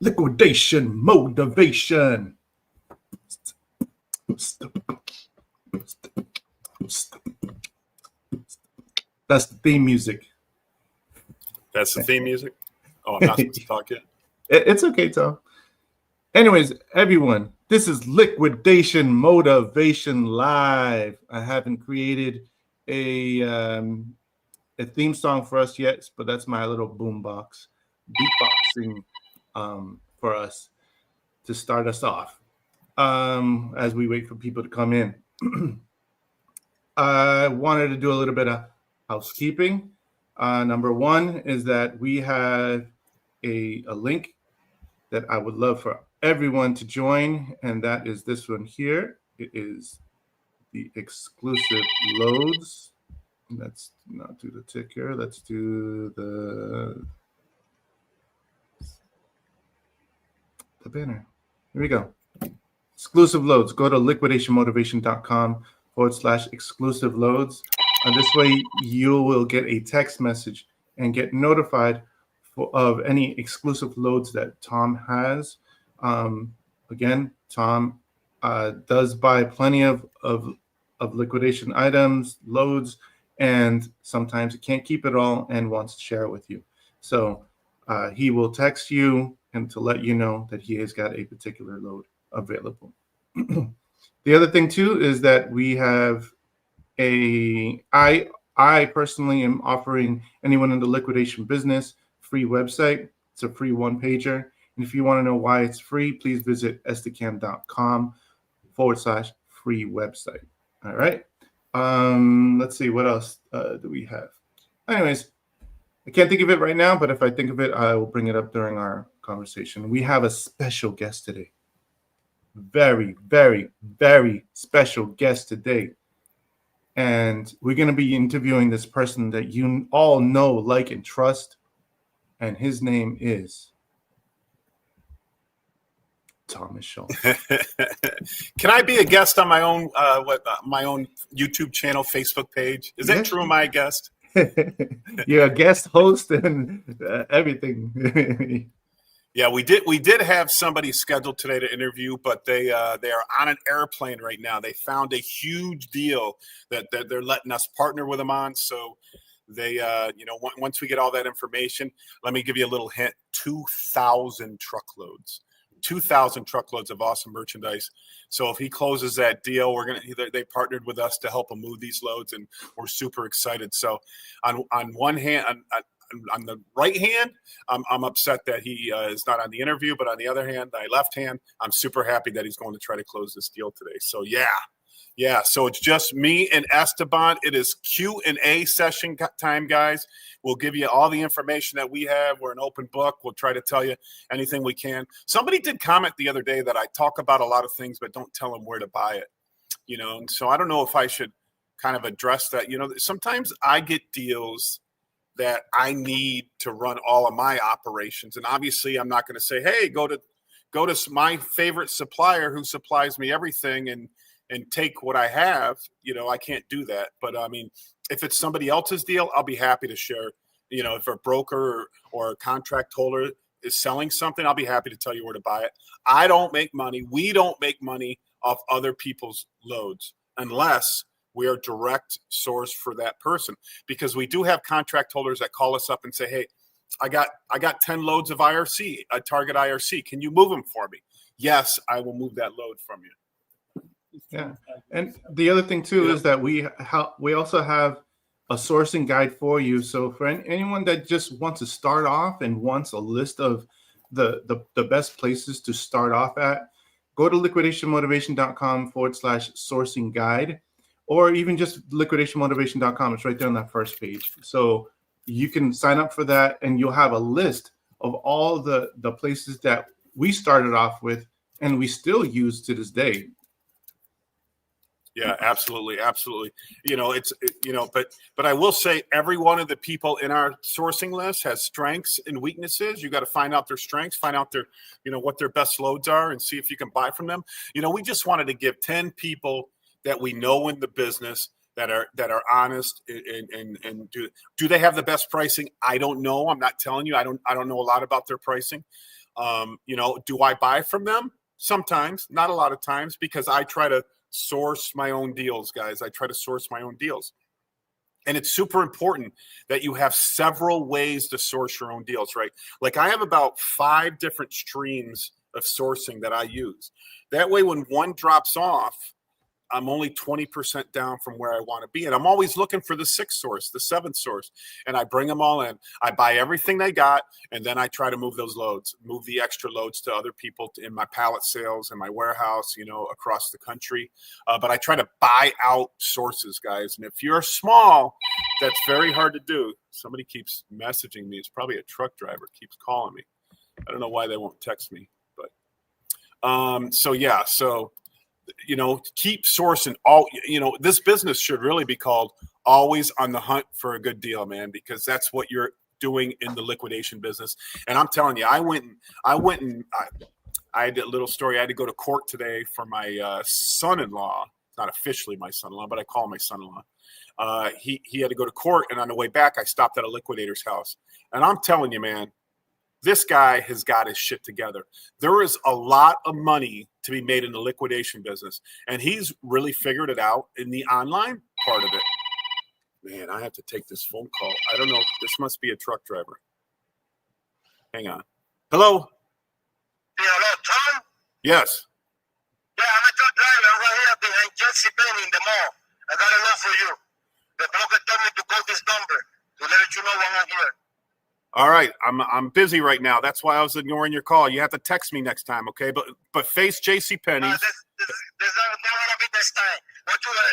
Liquidation motivation. That's the theme music. That's the theme music? Oh, I'm not supposed to talk yet? It's okay, Tom. Anyways, everyone, this is Liquidation Motivation Live. I haven't created a theme song for us yet, but that's my little boombox beatboxing for us to start us off as we wait for people to come in. I wanted to do a little bit of housekeeping. Number one is that we have a link that I would love for everyone to join, and that is this one here. It is the exclusive loads. Let's not do the ticker. Let's do the banner. Here we go. Exclusive loads. Go to liquidationmotivation.com/exclusive loads. This way you will get a text message and get notified of any exclusive loads that Tom has. Again, Tom does buy plenty of liquidation items, loads, and sometimes he can't keep it all and wants to share it with you. So he will text you and to let you know that he has got a particular load available. The other thing too is that we have I personally am offering anyone in the liquidation business free website. It's a free one-pager. And if you want to know why it's free, please visit estacam.com/free website. All right. Let's see, what else do we have? Anyways, I can't think of it right now, but if I think of it, I will bring it up during our conversation. We have a special guest today. Very, very, very special guest today. And we're going to be interviewing this person that you all know, like, and trust. And his name is Thomas Shultz. Can I be a guest on my own YouTube channel, Facebook page? Is that true? Am I a guest? You're a guest host and everything. Yeah, we did have somebody scheduled today to interview, but they are on an airplane right now. They found a huge deal that they're letting us partner with them on. So they, once we get all that information, let me give you a little hint: 2,000 truckloads. 2,000 truckloads of awesome merchandise. So if he closes that deal, they partnered with us to help him move these loads, and we're super excited. So on one hand, on the right hand, I'm upset that he is not on the interview, but on the other hand, my left hand, I'm super happy that he's going to try to close this deal today. So yeah. So it's just me and Esteban. It is Q&A session time, guys. We'll give you all the information that we have. We're an open book. We'll try to tell you anything we can. Somebody did comment the other day that I talk about a lot of things, but don't tell them where to buy it. And so I don't know if I should kind of address that. Sometimes I get deals that I need to run all of my operations. And obviously I'm not going to say, hey, go to my favorite supplier who supplies me everything and take what I have. I can't do that. But I mean, if it's somebody else's deal, I'll be happy to share. If a broker or a contract holder is selling something, I'll be happy to tell you where to buy it. I don't make money. We don't make money off other people's loads unless we are direct source for that person, because we do have contract holders that call us up and say, hey, I got 10 loads of IRC, a Target IRC. Can you move them for me? Yes, I will move that load from you. Yeah. And the other thing too is that we also have a sourcing guide for you. So for anyone that just wants to start off and wants a list of the best places to start off at, go to liquidationmotivation.com/sourcing guide, or even just liquidationmotivation.com. It's right there on that first page. So you can sign up for that and you'll have a list of all the places that we started off with and we still use to this day. Yeah, absolutely. But I will say every one of the people in our sourcing list has strengths and weaknesses. You got to find out their strengths, find out their, what their best loads are, and see if you can buy from them. We just wanted to give 10 people that we know in the business that are honest and do they have the best pricing? I don't know. I'm not telling you. I don't know a lot about their pricing. Do I buy from them? Sometimes, not a lot of times, because I try to source my own deals, guys. I try to source my own deals. And it's super important that you have several ways to source your own deals, right? Like I have about 5 different streams of sourcing that I use. That way, when one drops off, I'm only 20% down from where I want to be. And I'm always looking for the 6th source, the 7th source. And I bring them all in. I buy everything they got. And then I try to move those loads, move the extra loads to other people in my pallet sales in my warehouse, across the country. But I try to buy out sources, guys. And if you're small, that's very hard to do. Somebody keeps messaging me. It's probably a truck driver keeps calling me. I don't know why they won't text me. But so keep sourcing all, this business should really be called always on the hunt for a good deal, man, because that's what you're doing in the liquidation business. And I'm telling you, I had a little story. I had to go to court today for my son-in-law, not officially my son-in-law, but I call him my son-in-law. He had to go to court. And on the way back, I stopped at a liquidator's house. And I'm telling you, man, this guy has got his shit together. There is a lot of money to be made in the liquidation business, and he's really figured it out in the online part of it. Man, I have to take this phone call. I don't know. This must be a truck driver. Hang on. Hello? Yeah, hello, Tom? Yes. Yeah, I'm a truck driver. I'm right here behind Chelsea Penny in the mall. I got a note for you. The broker told me to call this number to let you know when I'm here. All right, I'm busy right now. That's why I was ignoring your call. You have to text me next time, okay? But face J.C. Penney's. This not gonna be this time. What you want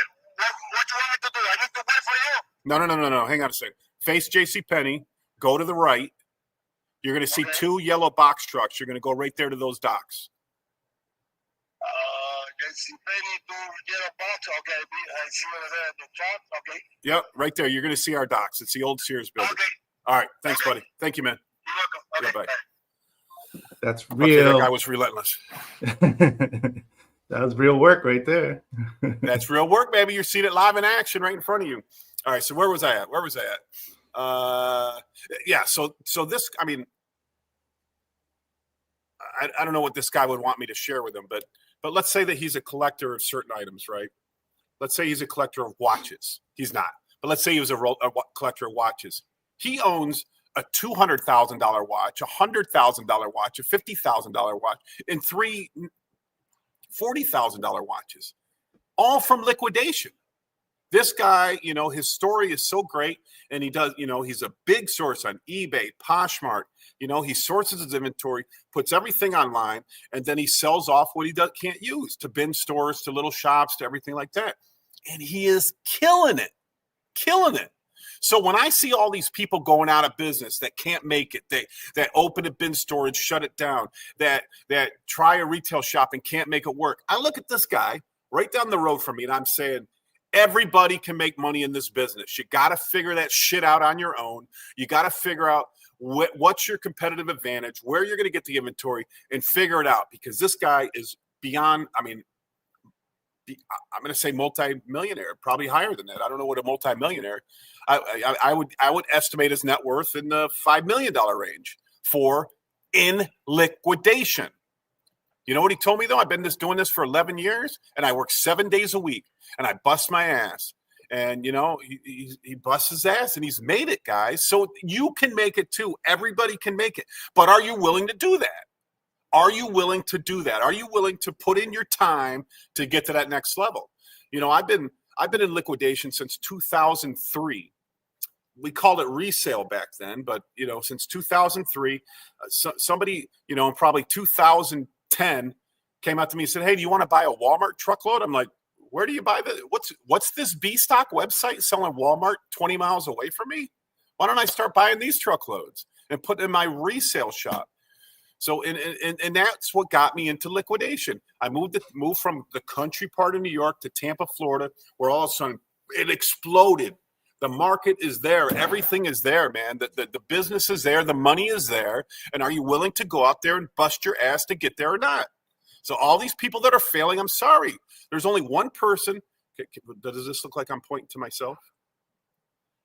me to do? I need to wait for you. No. Hang on a second. Face J.C. Penney. Go to the right. You're going to see Okay. 2 yellow box trucks. You're going to go right there to those docks. Chelsea Penny to yellow box. Okay, I see over there the truck. Okay. Yep, right there. You're going to see our docks. It's the old Sears building. Okay. All right, thanks, Okay. buddy. Thank you, man. You're welcome. Okay. Yeah, bye. That's Okay, real. that guy was relentless. That was real work right there. That's real work, baby. You're seeing it live in action right in front of you. All right, so where was I at? So this, I mean, I don't know what this guy would want me to share with him, but let's say that he's a collector of certain items, right? Let's say he's a collector of watches. He's not. But let's say he was a collector of watches. He owns a $200,000 watch, a $100,000 watch, a $50,000 watch, and 3 $40,000 watches, all from liquidation. This guy, his story is so great, and he does, he's a big source on eBay, Poshmark. He sources his inventory, puts everything online, and then he sells off what he can't use to bin stores, to little shops, to everything like that. And he is killing it. So when I see all these people going out of business that can't make it, that open a bin store and shut it down, that try a retail shop and can't make it work, I look at this guy right down the road from me and I'm saying, everybody can make money in this business. You got to figure that shit out on your own. You got to figure out what's your competitive advantage, where you're going to get the inventory, and figure it out, because this guy is beyond, I'm going to say multi-millionaire, probably higher than that. I don't know what a multi-millionaire. I would estimate his net worth in the $5 million range for in liquidation. You know what he told me, though? I've been doing this for 11 years, and I work 7 days a week, and I bust my ass. And, he busts his ass, and he's made it, guys. So you can make it, too. Everybody can make it. But are you willing to do that? Are you willing to do that? Are you willing to put in your time to get to that next level? I've been in liquidation since 2003. We called it resale back then, but since 2003, somebody in probably 2010 came out to me and said, "Hey, do you want to buy a Walmart truckload?" I'm like, "Where do you buy the what's this B stock website selling Walmart 20 miles away from me? Why don't I start buying these truckloads and put in my resale shop?" So, and that's what got me into liquidation. I moved from the country part of New York to Tampa, Florida, where all of a sudden it exploded. The market is there. Everything is there, man. The business is there. The money is there. And are you willing to go out there and bust your ass to get there or not? So all these people that are failing, I'm sorry. There's only one person. Does this look like I'm pointing to myself?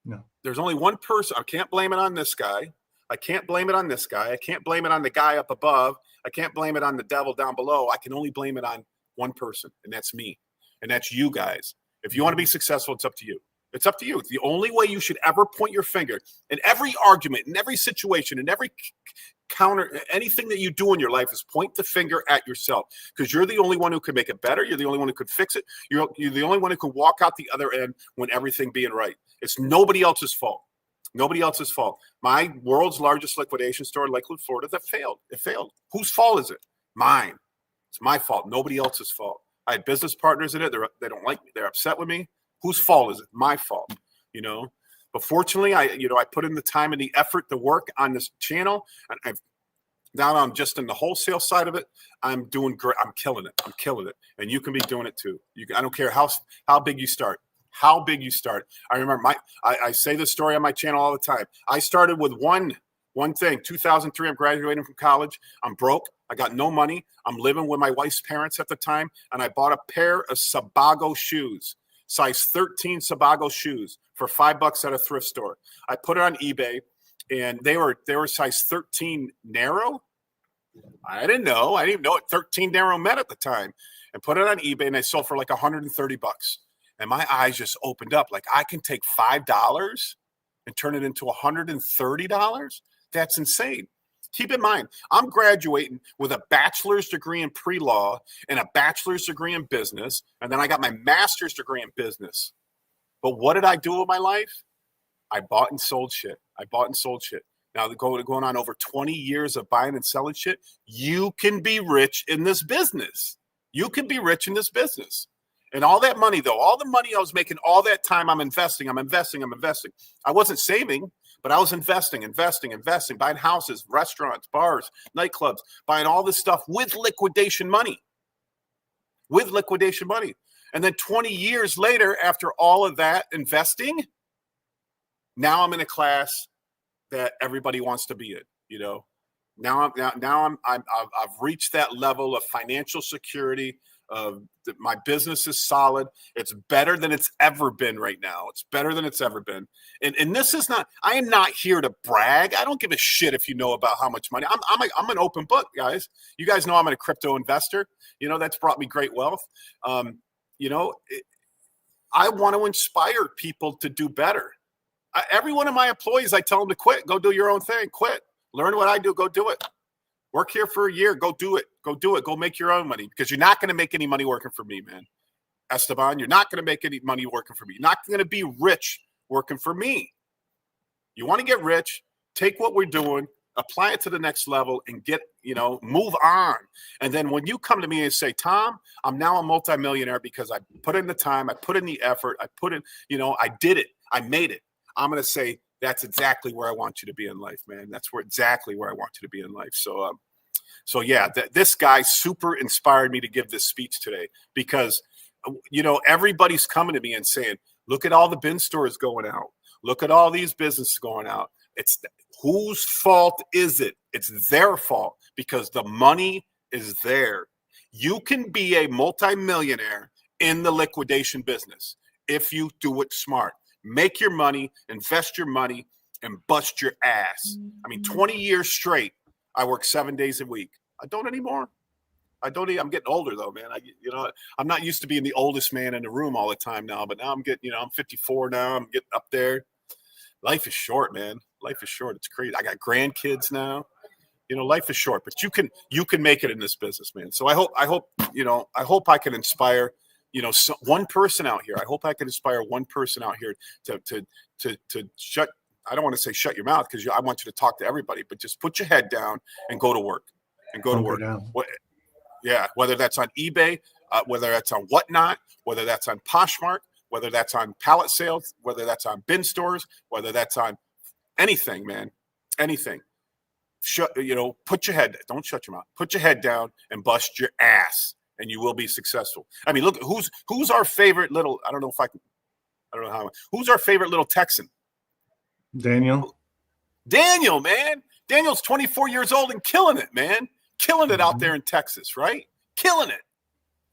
No. There's only one person. I can't blame it on this guy. I can't blame it on this guy. I can't blame it on the guy up above. I can't blame it on the devil down below. I can only blame it on one person, and that's me. And that's you guys. If you want to be successful, it's up to you. It's up to you. It's the only way you should ever point your finger in every argument, in every situation, in every counter, anything that you do in your life is point the finger at yourself, because you're the only one who can make it better. You're the only one who could fix it. You're the only one who can walk out the other end when everything being right. It's nobody else's fault. Nobody else's fault. My world's largest liquidation store in Lakewood, Florida, that failed. It failed. Whose fault is it? Mine. It's my fault. Nobody else's fault. I had business partners in it. They don't like me. They're upset with me. Whose fault is it? My fault, you know. But fortunately, I put in the time and the effort, the work on this channel, and now I'm just in the wholesale side of it. I'm doing great. I'm killing it. I'm killing it, and you can be doing it too. I don't care how big you start. How big you start. I remember I say this story on my channel all the time. I started with one thing. 2003, I'm graduating from college. I'm broke. I got no money. I'm living with my wife's parents at the time, and I bought a pair of Sebago shoes. Size 13 Sebago shoes for $5 at a thrift store. I put it on eBay, and they were size 13 narrow. I didn't know. I didn't even know what 13 narrow meant at the time. And put it on eBay, and I sold for like $130. And my eyes just opened up. Like, I can take $5 and turn it into $130? That's insane. Keep in mind, I'm graduating with a bachelor's degree in pre-law and a bachelor's degree in business, and then I got my master's degree in business. But what did I do with my life? I bought and sold shit. Now, going on over 20 years of buying and selling shit, you can be rich in this business. You can be rich in this business. And all that money, though, all the money I was making all that time, I'm investing. I wasn't saving, but I was investing, buying houses, restaurants, bars, nightclubs, buying all this stuff with liquidation money. And then 20 years later, after all of that investing, now I'm in a class that everybody wants to be in, you know. Now I've reached that level of financial security. My business is solid. It's better than it's ever been right now. It's better than it's ever been. And this is not, I am not here to brag. I don't give a shit if you know about how much money. I'm an open book, guys. You guys know I'm a crypto investor. You know, that's brought me great wealth. You know, I want to inspire people to do better. Every one of my employees, I tell them to quit. Go do your own thing. Quit. Learn what I do. Go do it. Work here for a year. Go do it. Go make your own money, because you're not going to make any money working for me, man. Esteban, you're not going to make any money working for me. You're not going to be rich working for me. You want to get rich, take what we're doing, apply it to the next level, and move on. And then when you come to me and say, Tom, I'm now a multimillionaire because I put in the time, I put in the effort, I did it, I made it. I'm going to say, that's exactly where I want you to be in life, man. That's exactly where I want you to be in life. So yeah, this guy super inspired me to give this speech today, because, everybody's coming to me and saying, look at all the bin stores going out. Look at all these businesses going out. It's whose fault is it? It's their fault, because the money is there. You can be a multimillionaire in the liquidation business if you do it smart. Make your money, invest your money, and bust your ass. I mean, 20 years straight, I work 7 days a week. I don't anymore. I'm getting older though, man. I'm not used to being the oldest man in the room all the time now, but now I'm getting, I'm 54 now. I'm getting up there. Life is short, man. Life is short. It's crazy. I got grandkids now. Life is short, but you can make it in this business, man. So I hope I can inspire, one person out here. I hope I can inspire one person out here to shut. I don't want to say shut your mouth, because I want you to talk to everybody, but just put your head down and go to work. Whether that's on eBay, whether that's on Whatnot, whether that's on Poshmark, whether that's on pallet sales, whether that's on bin stores, whether that's on anything, man, anything. Put your head. Don't shut your mouth. Put your head down and bust your ass, and you will be successful. I mean, look, who's our favorite little? I don't know how. Who's our favorite little Texan? Daniel, man. Daniel's 24 years old and killing it, man. Killing it out there in Texas, right? Killing it.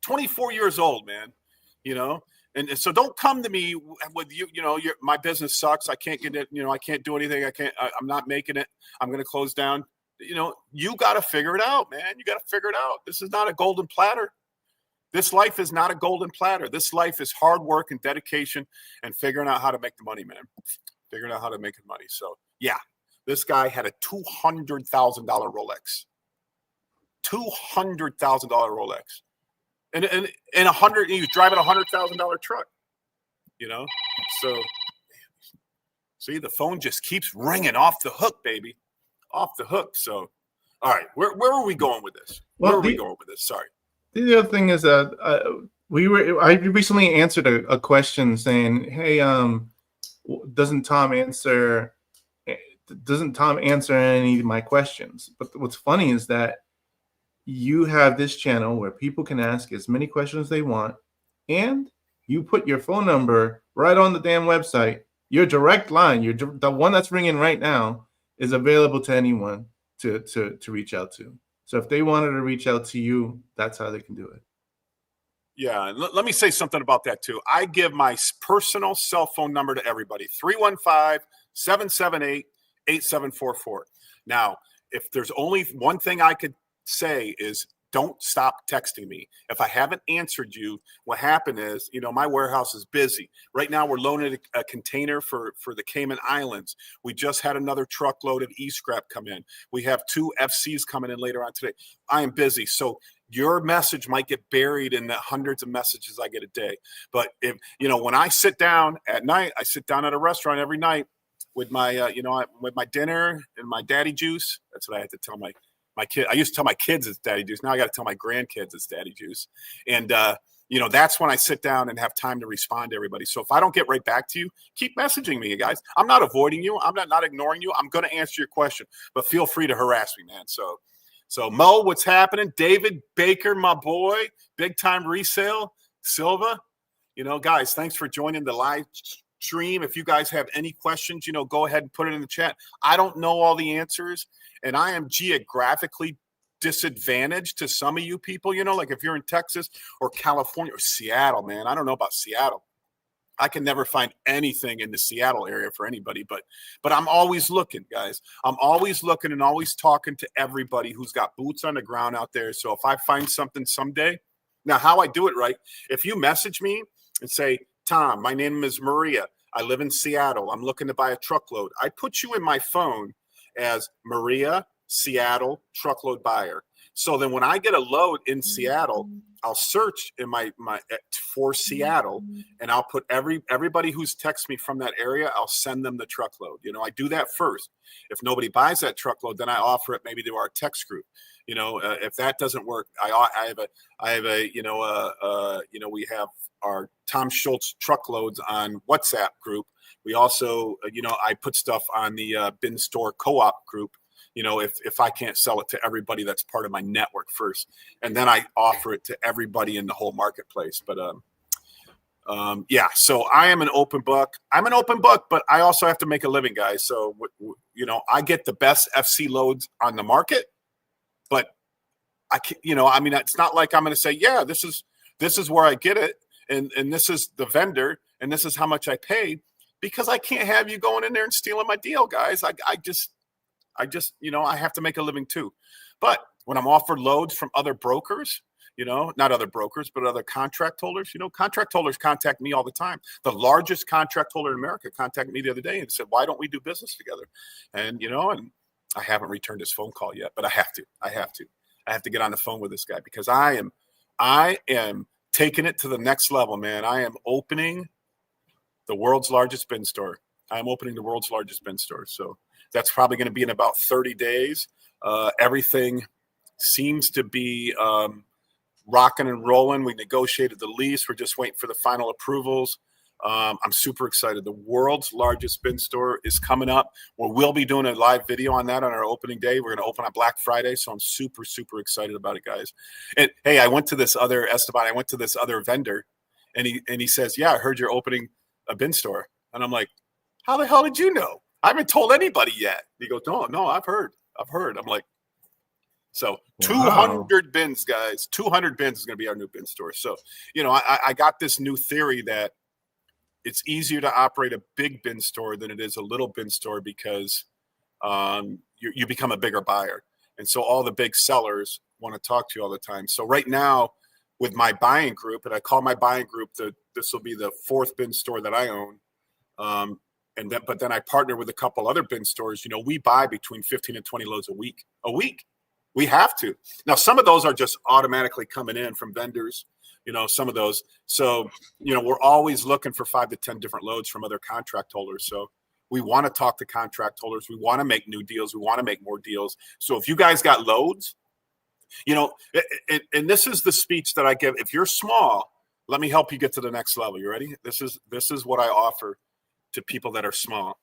24 years old, man. And so don't come to me with my business sucks. I can't get it. I can't do anything. I'm not making it. I'm going to close down. You got to figure it out, man. You got to figure it out. This is not a golden platter. This life is not a golden platter. This life is hard work and dedication and figuring out how to make the money, man. Figuring out how to make the money. So yeah, this guy had a $200,000 Rolex. $200,000 Rolex. And he was driving a $100,000 truck, So see, the phone just keeps ringing off the hook, baby, off the hook. So, all right, where are we going with this? Where are we going with this? Sorry. The other thing is that I recently answered a question saying, "Hey, doesn't Tom answer any of my questions?" But what's funny is that you have this channel where people can ask as many questions as they want, and you put your phone number right on the damn website. Your direct line, the one that's ringing right now, is available to anyone to reach out to. So if they wanted to reach out to you, that's how they can do it. Yeah, and let me say something about that too. I give my personal cell phone number to everybody, 315-778-8744. Now, if there's only one thing I could say is don't stop texting me. If I haven't answered you, what happened is, my warehouse is busy. Right now, we're loading a container for the Cayman Islands. We just had another truckload of e-scrap come in. We have 2 FCs coming in later on today. I am busy. So your message might get buried in the hundreds of messages I get a day. But if, when I sit down at night, I sit down at a restaurant every night with my, with my dinner and my daddy juice. That's what I had to tell my kid. I used to tell my kids it's daddy juice. Now I got to tell my grandkids it's daddy juice. And, that's when I sit down and have time to respond to everybody. So if I don't get right back to you, keep messaging me, guys. I'm not avoiding you. I'm not ignoring you. I'm going to answer your question, but feel free to harass me, man. So Mo, what's happening? David Baker, my boy, big time resale, Silva, guys, thanks for joining the live stream. If you guys have any questions, go ahead and put it in the chat. I don't know all the answers. And I am geographically disadvantaged to some of you people, like if you're in Texas or California or Seattle, man, I don't know about Seattle. I can never find anything in the Seattle area for anybody, but I'm always looking, guys. I'm always looking and always talking to everybody who's got boots on the ground out there. So if I find something someday, now how I do it, right? If you message me and say, Tom, my name is Maria. I live in Seattle. I'm looking to buy a truckload. I put you in my phone as Maria, Seattle, truckload buyer. So then when I get a load in Seattle, I'll search in my for Seattle, and I'll put everybody who's texted me from that area, I'll send them the truckload. I do that first. If nobody buys that truckload, then I offer it maybe to our text group. If that doesn't work, we have our Tom Shultz truckloads on WhatsApp group. We also, I put stuff on the bin store co-op group. If I can't sell it to everybody, that's part of my network first. And then I offer it to everybody in the whole marketplace. But yeah, so I am an open book. I'm an open book, but I also have to make a living, guys. So, I get the best FC loads on the market, but I can't, it's not like I'm going to say, yeah, this is where I get it. And this is the vendor and this is how much I paid, because I can't have you going in there and stealing my deal, guys. I just, I have to make a living too. But when I'm offered loads from other brokers, not other brokers, but other contract holders, contract holders contact me all the time. The largest contract holder in America contacted me the other day and said, why don't we do business together? And, and I haven't returned his phone call yet, but I have to get on the phone with this guy, because I am taking it to the next level, man. I am opening the world's largest bin store. So that's probably going to be in about 30 days. Everything seems to be rocking and rolling. We negotiated the lease. We're just waiting for the final approvals. I'm super excited. The world's largest bin store is coming up. We'll be doing a live video on that on our opening day. We're going to open on Black Friday. So I'm super, super excited about it, guys. And hey, I went to this other vendor, and he says, yeah, I heard you're opening a bin store. And I'm like, how the hell did you know? I haven't told anybody yet. He goes, no, I've heard. I'm like, So Wow. 200 bins, guys. 200 bins is going to be our new bin store. So, I got this new theory that it's easier to operate a big bin store than it is a little bin store because you become a bigger buyer. And so all the big sellers want to talk to you all the time. So right now with my buying group, and I call my buying group, this will be the 4th bin store that I own. But then I partner with a couple other bin stores. We buy between 15 and 20 loads a week. We have to. Now, some of those are just automatically coming in from vendors, some of those. So, we're always looking for 5 to 10 different loads from other contract holders. So we want to talk to contract holders. We want to make new deals. We want to make more deals. So if you guys got loads, and this is the speech that I give. If you're small, let me help you get to the next level. You ready? This is what I offer to people that are small.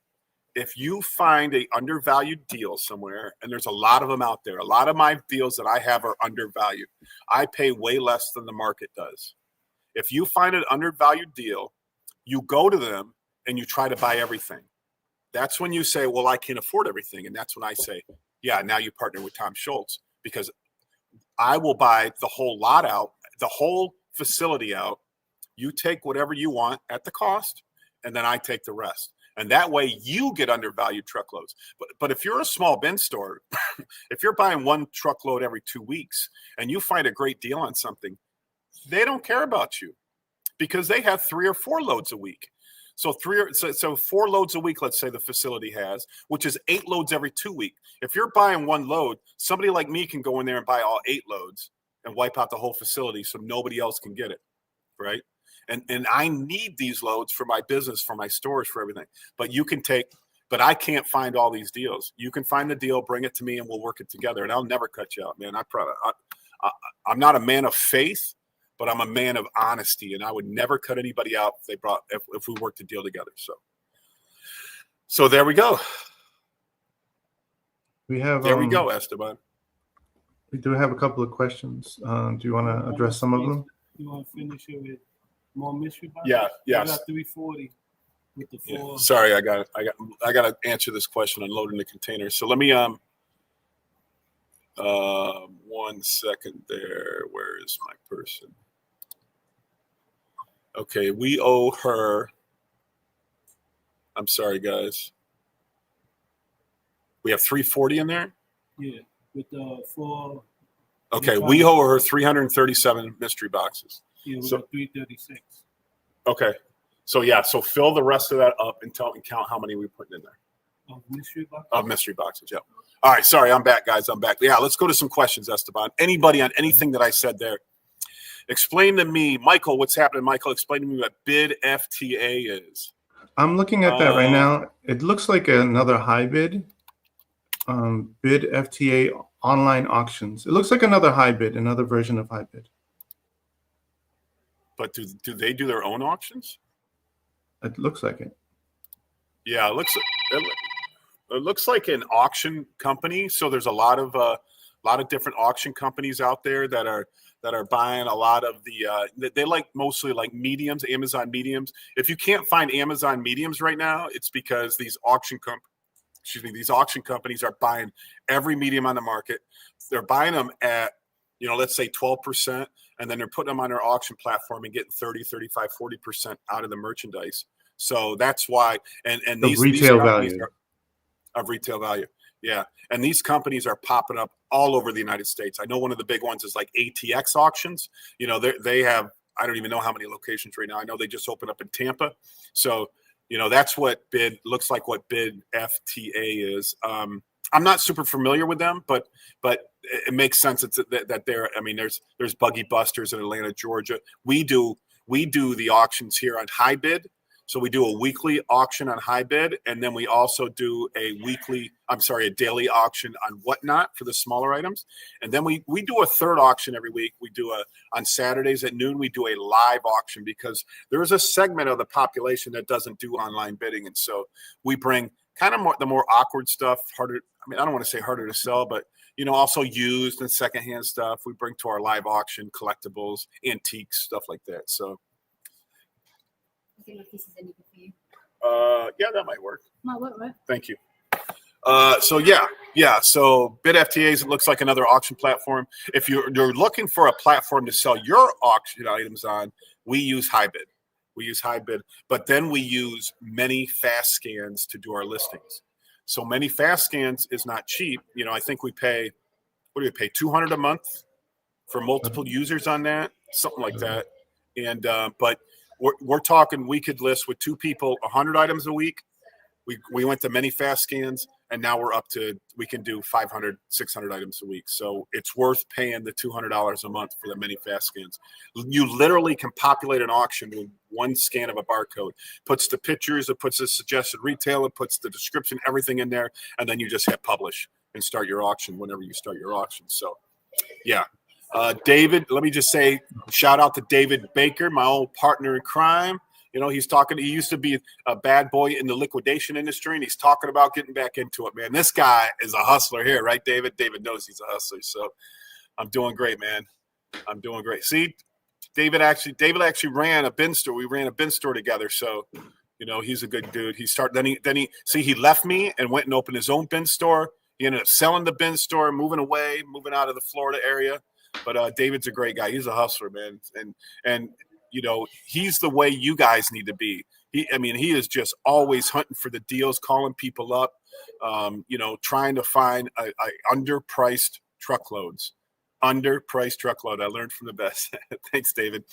If you find a undervalued deal somewhere, and there's a lot of them out there, a lot of my deals that I have are undervalued. I pay way less than the market does. If you find an undervalued deal, you go to them and you try to buy everything. That's when you say, well, I can't afford everything. And that's when I say, yeah, now you partner with Tom Shultz, because I will buy the whole lot out, the whole facility out. You take whatever you want at the cost, and then I take the rest. And that way you get undervalued truckloads. But if you're a small bin store, if you're buying 1 truckload every 2 weeks and you find a great deal on something, they don't care about you because they have 3 or 4 loads a week. So 4 loads a week, let's say the facility has, which is 8 loads every 2 weeks. If you're buying 1 load, somebody like me can go in there and buy all 8 loads and wipe out the whole facility so nobody else can get it, right? And I need these loads for my business, for my stores, for everything. But I can't find all these deals. You can find the deal, bring it to me, and we'll work it together. And I'll never cut you out, man. I'm not a man of faith, but I'm a man of honesty, and I would never cut anybody out if we worked a deal together. So there we go. There we go, Esteban. We do have a couple of questions. Do you want to address some of them? You want to finish it with more mystery boxes? Yeah, yes. I got 340 with the 4. Yeah. Sorry, I got to answer this question unloading the container. So let me 1 second there. Where is my person? Okay, we owe her. I'm sorry, guys. We have 340 in there? Yeah, with the 4. Okay, we owe her 337 mystery boxes. Yeah, we got 336. Okay. So yeah, so fill the rest of that up and count how many we put in there. Of mystery boxes? Of mystery boxes, yeah. All right, sorry, I'm back, guys. I'm back. Yeah, let's go to some questions, Esteban. Anybody on anything that I said there? Explain to me, Michael, what's happening, Michael? Explain to me what bid FTA is. I'm looking at that right now. It looks like another high bid. Bid FTA online auctions. It looks like another high bid, another version of high bid. But do they do their own auctions? It looks like it. Yeah, it looks like an auction company. So there's a lot of different auction companies out there that are buying a lot of the they like mostly like mediums, Amazon mediums. If you can't find Amazon mediums right now, it's because these auction companies are buying every medium on the market. They're buying them at, let's say 12%, and then they're putting them on their auction platform and getting 30, 35, 40% out of the merchandise. So that's why, and these retail companies value. Of retail value. Yeah. And these companies are popping up all over the United States. I know one of the big ones is like ATX auctions. They have, I don't even know how many locations right now. I know they just opened up in Tampa. So, that's what looks like what bid FTA is. I'm not super familiar with them, but it makes sense that they're, there's Buggy Busters in Atlanta, Georgia. We do the auctions here on High Bid. So we do a weekly auction on High Bid, and then we also do a daily auction on Whatnot for the smaller items. And then we do a third auction every week. We do on Saturdays at noon, we do a live auction because there is a segment of the population that doesn't do online bidding. And so we bring kind of the more awkward stuff, harder. I don't want to say harder to sell, but also used and secondhand stuff. We bring to our live auction, collectibles, antiques, stuff like that. So. I think if this is any good for you. Yeah, that might work. Might work, right? Thank you. So yeah, Yeah, so Bid FTAs, it looks like another auction platform. If you're looking for a platform to sell your auction items on, we use HiBid. We use HiBid, but then we use many fast scans to do our listings. So many fast scans is not cheap. You know, I think we pay, what do we pay, $200 a month for multiple users on that, something like that. And but we're talking, we could list with 2 people 100 items a week. We went to many fast scans, and now we're up to, we can do 500, 600 items a week. So it's worth paying the $200 a month for the many fast scans. You literally can populate an auction with one scan of a barcode, puts the pictures, it puts the suggested retail, it puts the description, everything in there, and then you just hit publish and start your auction whenever you start your auction. So, yeah. David, let me just say, shout out to David Baker, my old partner in crime. You know, he's talking, he used to be a bad boy in the liquidation industry, and he's talking about getting back into it, man. This guy is a hustler here, right, David? David knows he's a hustler. So I'm doing great, man. I'm doing great. See, David actually ran a bin store. We ran a bin store together. So, you know, he's a good dude. He left me and went and opened his own bin store. He ended up selling the bin store, moving out of the Florida area. But David's a great guy. He's a hustler, man. And you know, he's the way you guys need to be. He is just always hunting for the deals, calling people up, you know, trying to find underpriced truckloads. Underpriced truckload. I learned from the best. Thanks, David.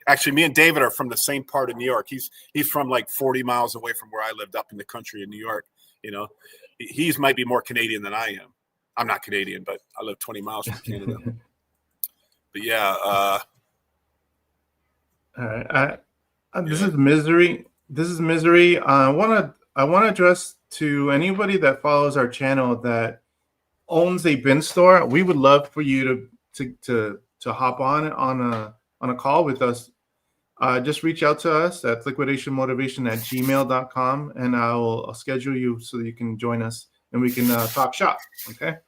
Actually, me and David are from the same part of New York. He's from like 40 miles away from where I lived up in the country in New York. You know, he's might be more Canadian than I am. I'm not Canadian, but I live 20 miles from Canada. But yeah. All right. This is Misery. I want to address to anybody that follows our channel that owns a bin store. We would love for you to hop on a call with us. Just reach out to us at liquidationmotivation@gmail.com, and I'll schedule you so that you can join us and we can talk shop. Okay.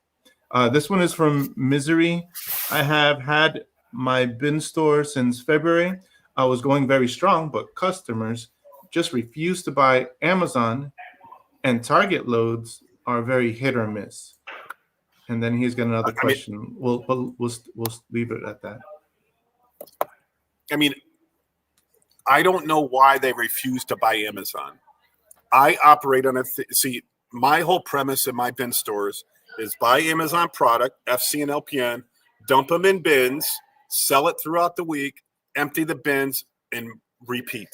This one is from Misery. I have had my bin store since February. I was going very strong, but customers just refuse to buy Amazon, and Target loads are very hit or miss. And then he's got another question. We'll leave it at that. I mean, I don't know why they refuse to buy Amazon. I operate on see, my whole premise in my bin stores is buy Amazon product, FC and LPN, dump them in bins, sell it throughout the week, empty the bins, and repeat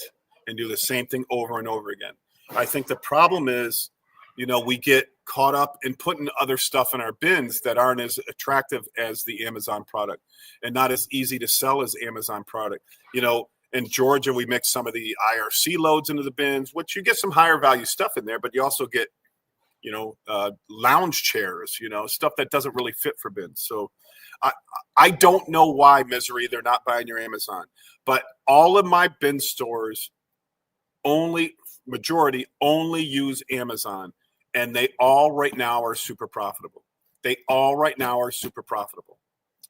and do the same thing over and over again. I think the problem is, you know, we get caught up in putting other stuff in our bins that aren't as attractive as the Amazon product and not as easy to sell as Amazon product. You know, in Georgia, we mix some of the IRC loads into the bins, which you get some higher value stuff in there, but you also get, you know, lounge chairs, you know, stuff that doesn't really fit for bins. So I don't know why, Misery, they're not buying your Amazon, but all of my bin stores majority only use Amazon, and they all right now are super profitable.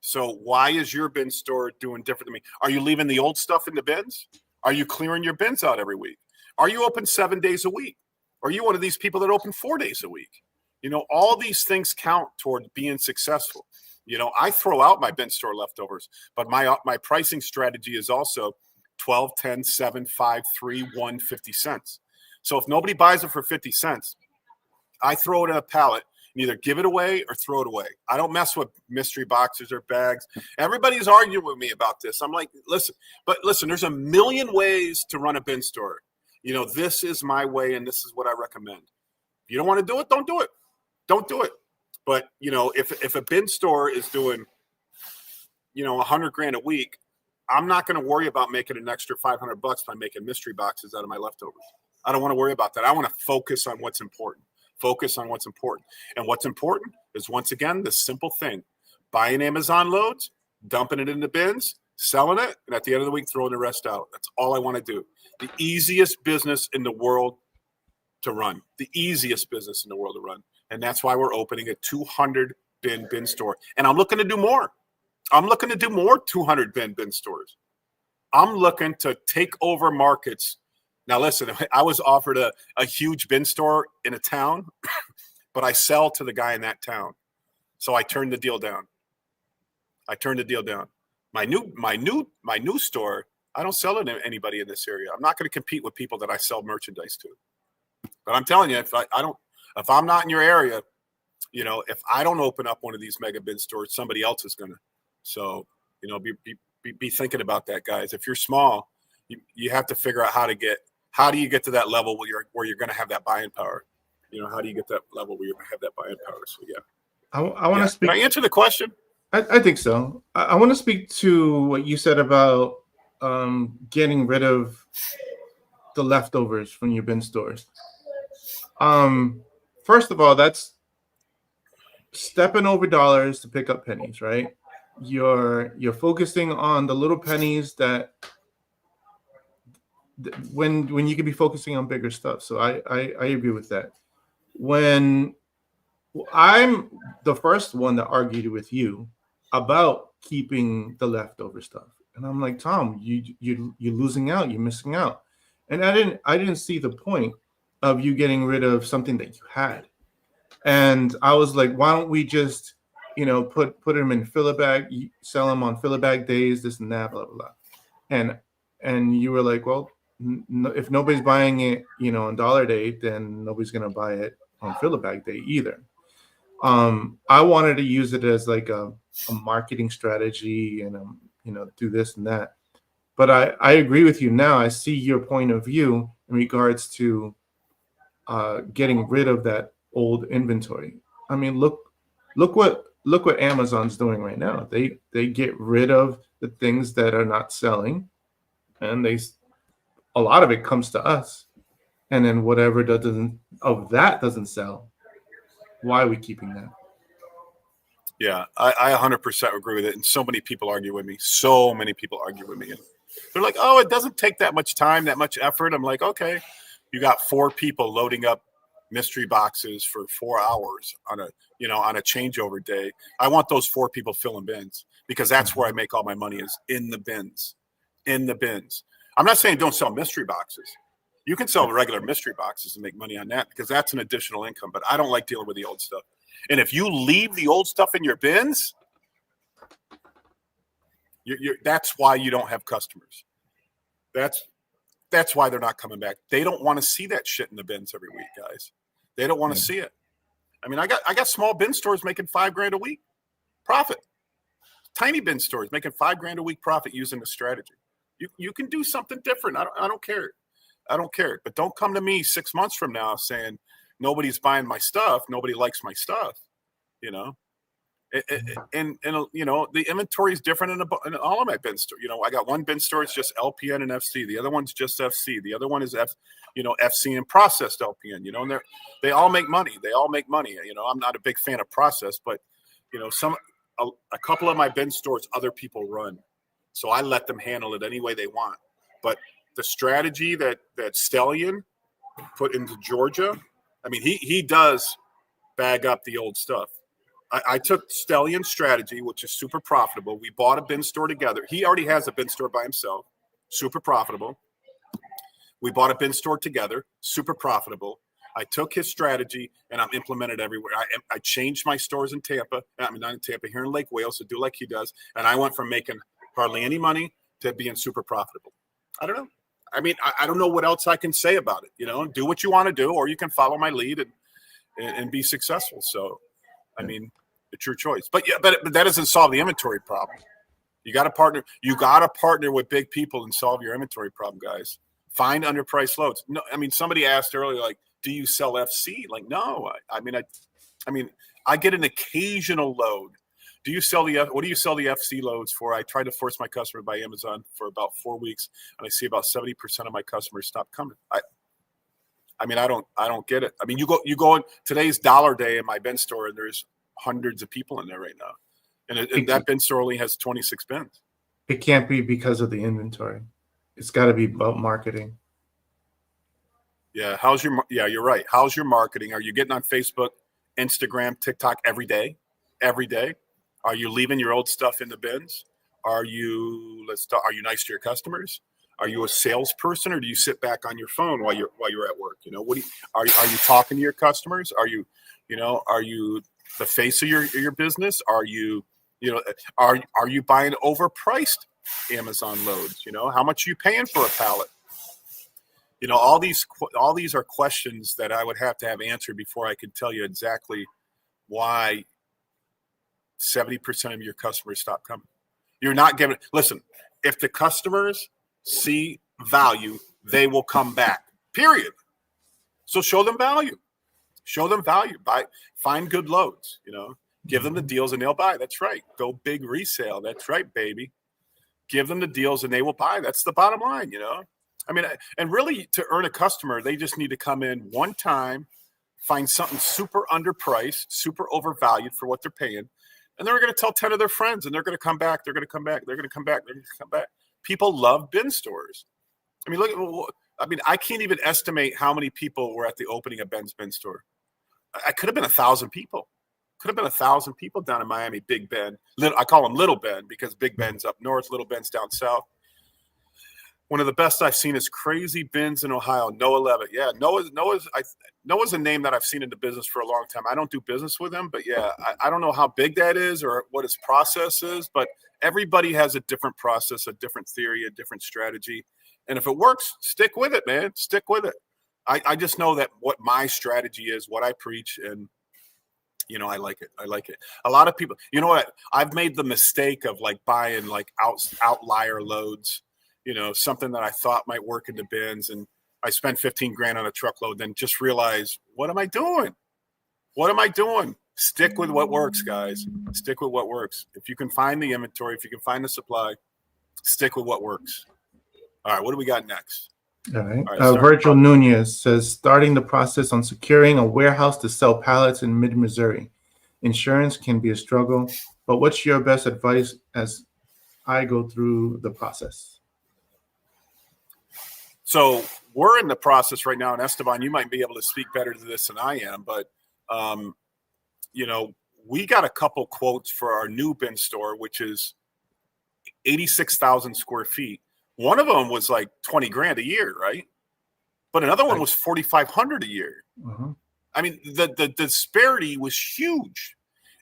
So why is your bin store doing different than me? Are you leaving the old stuff in the bins? Are you clearing your bins out every week? Are you open 7 days a week? Are you one of these people that open 4 days a week? You know, all these things count toward being successful. You know, I throw out my bin store leftovers, but my pricing strategy is also 12, 10, 7, 5, 3, 1, 50 cents. So if nobody buys it for 50 cents, I throw it in a pallet and either give it away or throw it away. I don't mess with mystery boxes or bags. Everybody's arguing with me about this. I'm like, listen, there's a million ways to run a bin store. You know, this is my way, and this is what I recommend. If you don't want to do it, don't do it. Don't do it. But, you know, if a bin store is doing, you know, $100,000 a week, I'm not going to worry about making an extra $500 by making mystery boxes out of my leftovers. I don't want to worry about that. I want to focus on what's important. And what's important is, once again, the simple thing: buying Amazon loads, dumping it in the bins, selling it, and at the end of the week, throwing the rest out. That's all I want to do. The easiest business in the world to run. And that's why we're opening a 200 bin store. And I'm looking to do more. 200 bin stores. I'm looking to take over markets. Now, listen, I was offered a huge bin store in a town but I sell to the guy in that town. So I turned the deal down. My new store, I don't sell it to anybody in this area. I'm not going to compete with people that I sell merchandise to. But I'm telling you, if I'm not in your area, if I don't open up one of these mega bin stores, somebody else is going to. So, be thinking about that, guys. If you're small, you have to figure out how do you get to that level where you're going to have that buying power? How do you get that level where you have that buying power? So, yeah. I want to speak. Can I answer the question? I think so. I want to speak to what you said about getting rid of the leftovers from your bin stores. First of all, that's stepping over dollars to pick up pennies, right? You're focusing on the little pennies that when you could be focusing on bigger stuff. So I agree with that. When I'm the first one that argued with you about keeping the leftover stuff, and I'm like, Tom, you're losing out, you're missing out, and I didn't see the point of you getting rid of something that you had, and I was like, why don't we just put them in filler bag, sell them on filler bag days, this and that, blah blah blah, and you were like, well, if nobody's buying it, on dollar day, then nobody's gonna buy it on filler bag day either. I wanted to use it as like a marketing strategy and do this and that. But I agree with you now. I see your point of view in regards to getting rid of that old inventory. I mean, look what Amazon's doing right now. They get rid of the things that are not selling, and a lot of it comes to us. And then whatever doesn't sell, why are we keeping that? Yeah, I 100% agree with it. And so many people argue with me. And they're like, oh, it doesn't take that much time, that much effort. I'm like, okay, you got 4 people loading up mystery boxes for 4 hours on a changeover day. I want those 4 people filling bins because that's where I make all my money is in the bins. I'm not saying don't sell mystery boxes. You can sell regular mystery boxes and make money on that because that's an additional income. But I don't like dealing with the old stuff. And if you leave the old stuff in your bins, that's why you don't have customers. That's why they're not coming back. They don't want to see that shit in the bins every week, guys. They don't want to see it. I mean, I got small bin stores making $5,000 a week profit. Tiny bin stores making $5,000 a week profit using the strategy. You can do something different. I don't care. But don't come to me 6 months from now saying nobody's buying my stuff. Nobody likes my stuff. And the inventory is different in all of my bin stores. I got one bin store. It's just LPN and FC. The other one's just FC. The other one is FC and processed LPN. And they all make money. I'm not a big fan of processed, but a couple of my bin stores other people run, so I let them handle it any way they want. But the strategy that Stellion put into Georgia, I mean, he does bag up the old stuff. I took Stellion's strategy, which is super profitable. We bought a bin store together. He already has a bin store by himself, super profitable. We bought a bin store together, super profitable. I took his strategy and I'm implemented everywhere. I changed my stores in Tampa. I mean, not in Tampa, here in Lake Wales to do like he does. And I went from making hardly any money to being super profitable. I don't know. I mean, I don't know what else I can say about it. Do what you want to do, or you can follow my lead and be successful. So, I mean, it's your choice. But that doesn't solve the inventory problem. You got to partner. You got to partner with big people and solve your inventory problem, guys. Find underpriced loads. No, I mean, somebody asked earlier, like, do you sell FC? Like, no. I mean, I get an occasional load. What do you sell the FC loads for? I tried to force my customer to buy Amazon for about 4 weeks, and I see about 70% of my customers stop coming. I mean, I don't get it. I mean, you go in today's dollar day in my bin store, and there's hundreds of people in there right now, and that bin store only has 26 bins. It can't be because of the inventory. It's got to be about marketing. Yeah. You're right. How's your marketing? Are you getting on Facebook, Instagram, TikTok every day? Every day? Are you leaving your old stuff in the bins? Are you nice to your customers? Are you a salesperson, or do you sit back on your phone while you're at work? You know, are you talking to your customers? Are you the face of your business? Are you are you buying overpriced Amazon loads? You know, how much are you paying for a pallet? You know, all these are questions that I would have to have answered before I could tell you exactly why 70% of your customers stop coming. You're not giving. Listen, if the customers see value, they will come back. Period. So show them value. Show them value. Find good loads. You know, give them the deals and they'll buy. That's right. Go big resale. That's right, baby. Give them the deals and they will buy. That's the bottom line. You know. I mean, and really, to earn a customer, they just need to come in one time, find something super underpriced, super overvalued for what they're paying, and they're going to tell 10 of their friends, and they're going to come back. They're going to come back. They're going to come back. They're going to come back. People love bin stores. I mean, look. I mean, I can't even estimate how many people were at the opening of Ben's bin store. I could have been 1,000 people. Could have been 1,000 people down in Miami, Big Ben. I call him Little Ben because Big Ben's up north, Little Ben's down south. One of the best I've seen is Crazy Bins in Ohio. Noah Levitt. Yeah, Noah's a name that I've seen in the business for a long time. I don't do business with him, but yeah, I don't know how big that is or what his process is, but everybody has a different process, a different theory, a different strategy. And if it works, stick with it, man. Stick with it. I just know that what my strategy is, what I preach, and you know, I like it. I like it. A lot of people, you know what? I've made the mistake of like buying like outlier loads. You know, something that I thought might work in the bins, and I spent 15 grand on a truckload, then just realize, what am I doing? What am I doing? Stick with what works, guys. Stick with what works. If you can find the inventory, if you can find the supply, stick with what works. All right, what do we got next? All right. All right, Virgil Nunez says, starting the process on securing a warehouse to sell pallets in mid-Missouri. Insurance can be a struggle, but what's your best advice as I go through the process? So we're in the process right now, and Esteban, you might be able to speak better to this than I am, but, you know, we got a couple quotes for our new bin store, which is 86,000 square feet. One of them was like 20 grand a year, right? But another one was 4,500 a year. Uh-huh. I mean, the disparity was huge.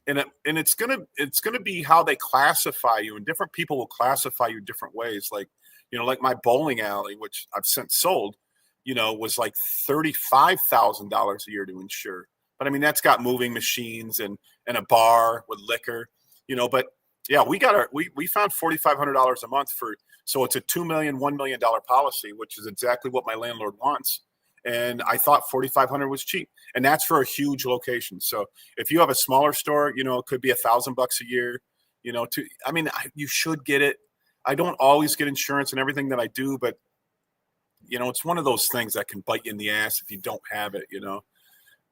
And it's gonna be how they classify you, and different people will classify you different ways. Like, you know, like my bowling alley, which I've since sold, you know, was like $35,000 a year to insure. But I mean, that's got moving machines and a bar with liquor, you know. But yeah, we found $4,500 a month so it's a $2 million, $1 million policy, which is exactly what my landlord wants. And I thought $4,500 was cheap, and that's for a huge location. So if you have a smaller store, you know, it could be $1,000 a year. You know, you should get it. I don't always get insurance and everything that I do, but you know, it's one of those things that can bite you in the ass if you don't have it. You know,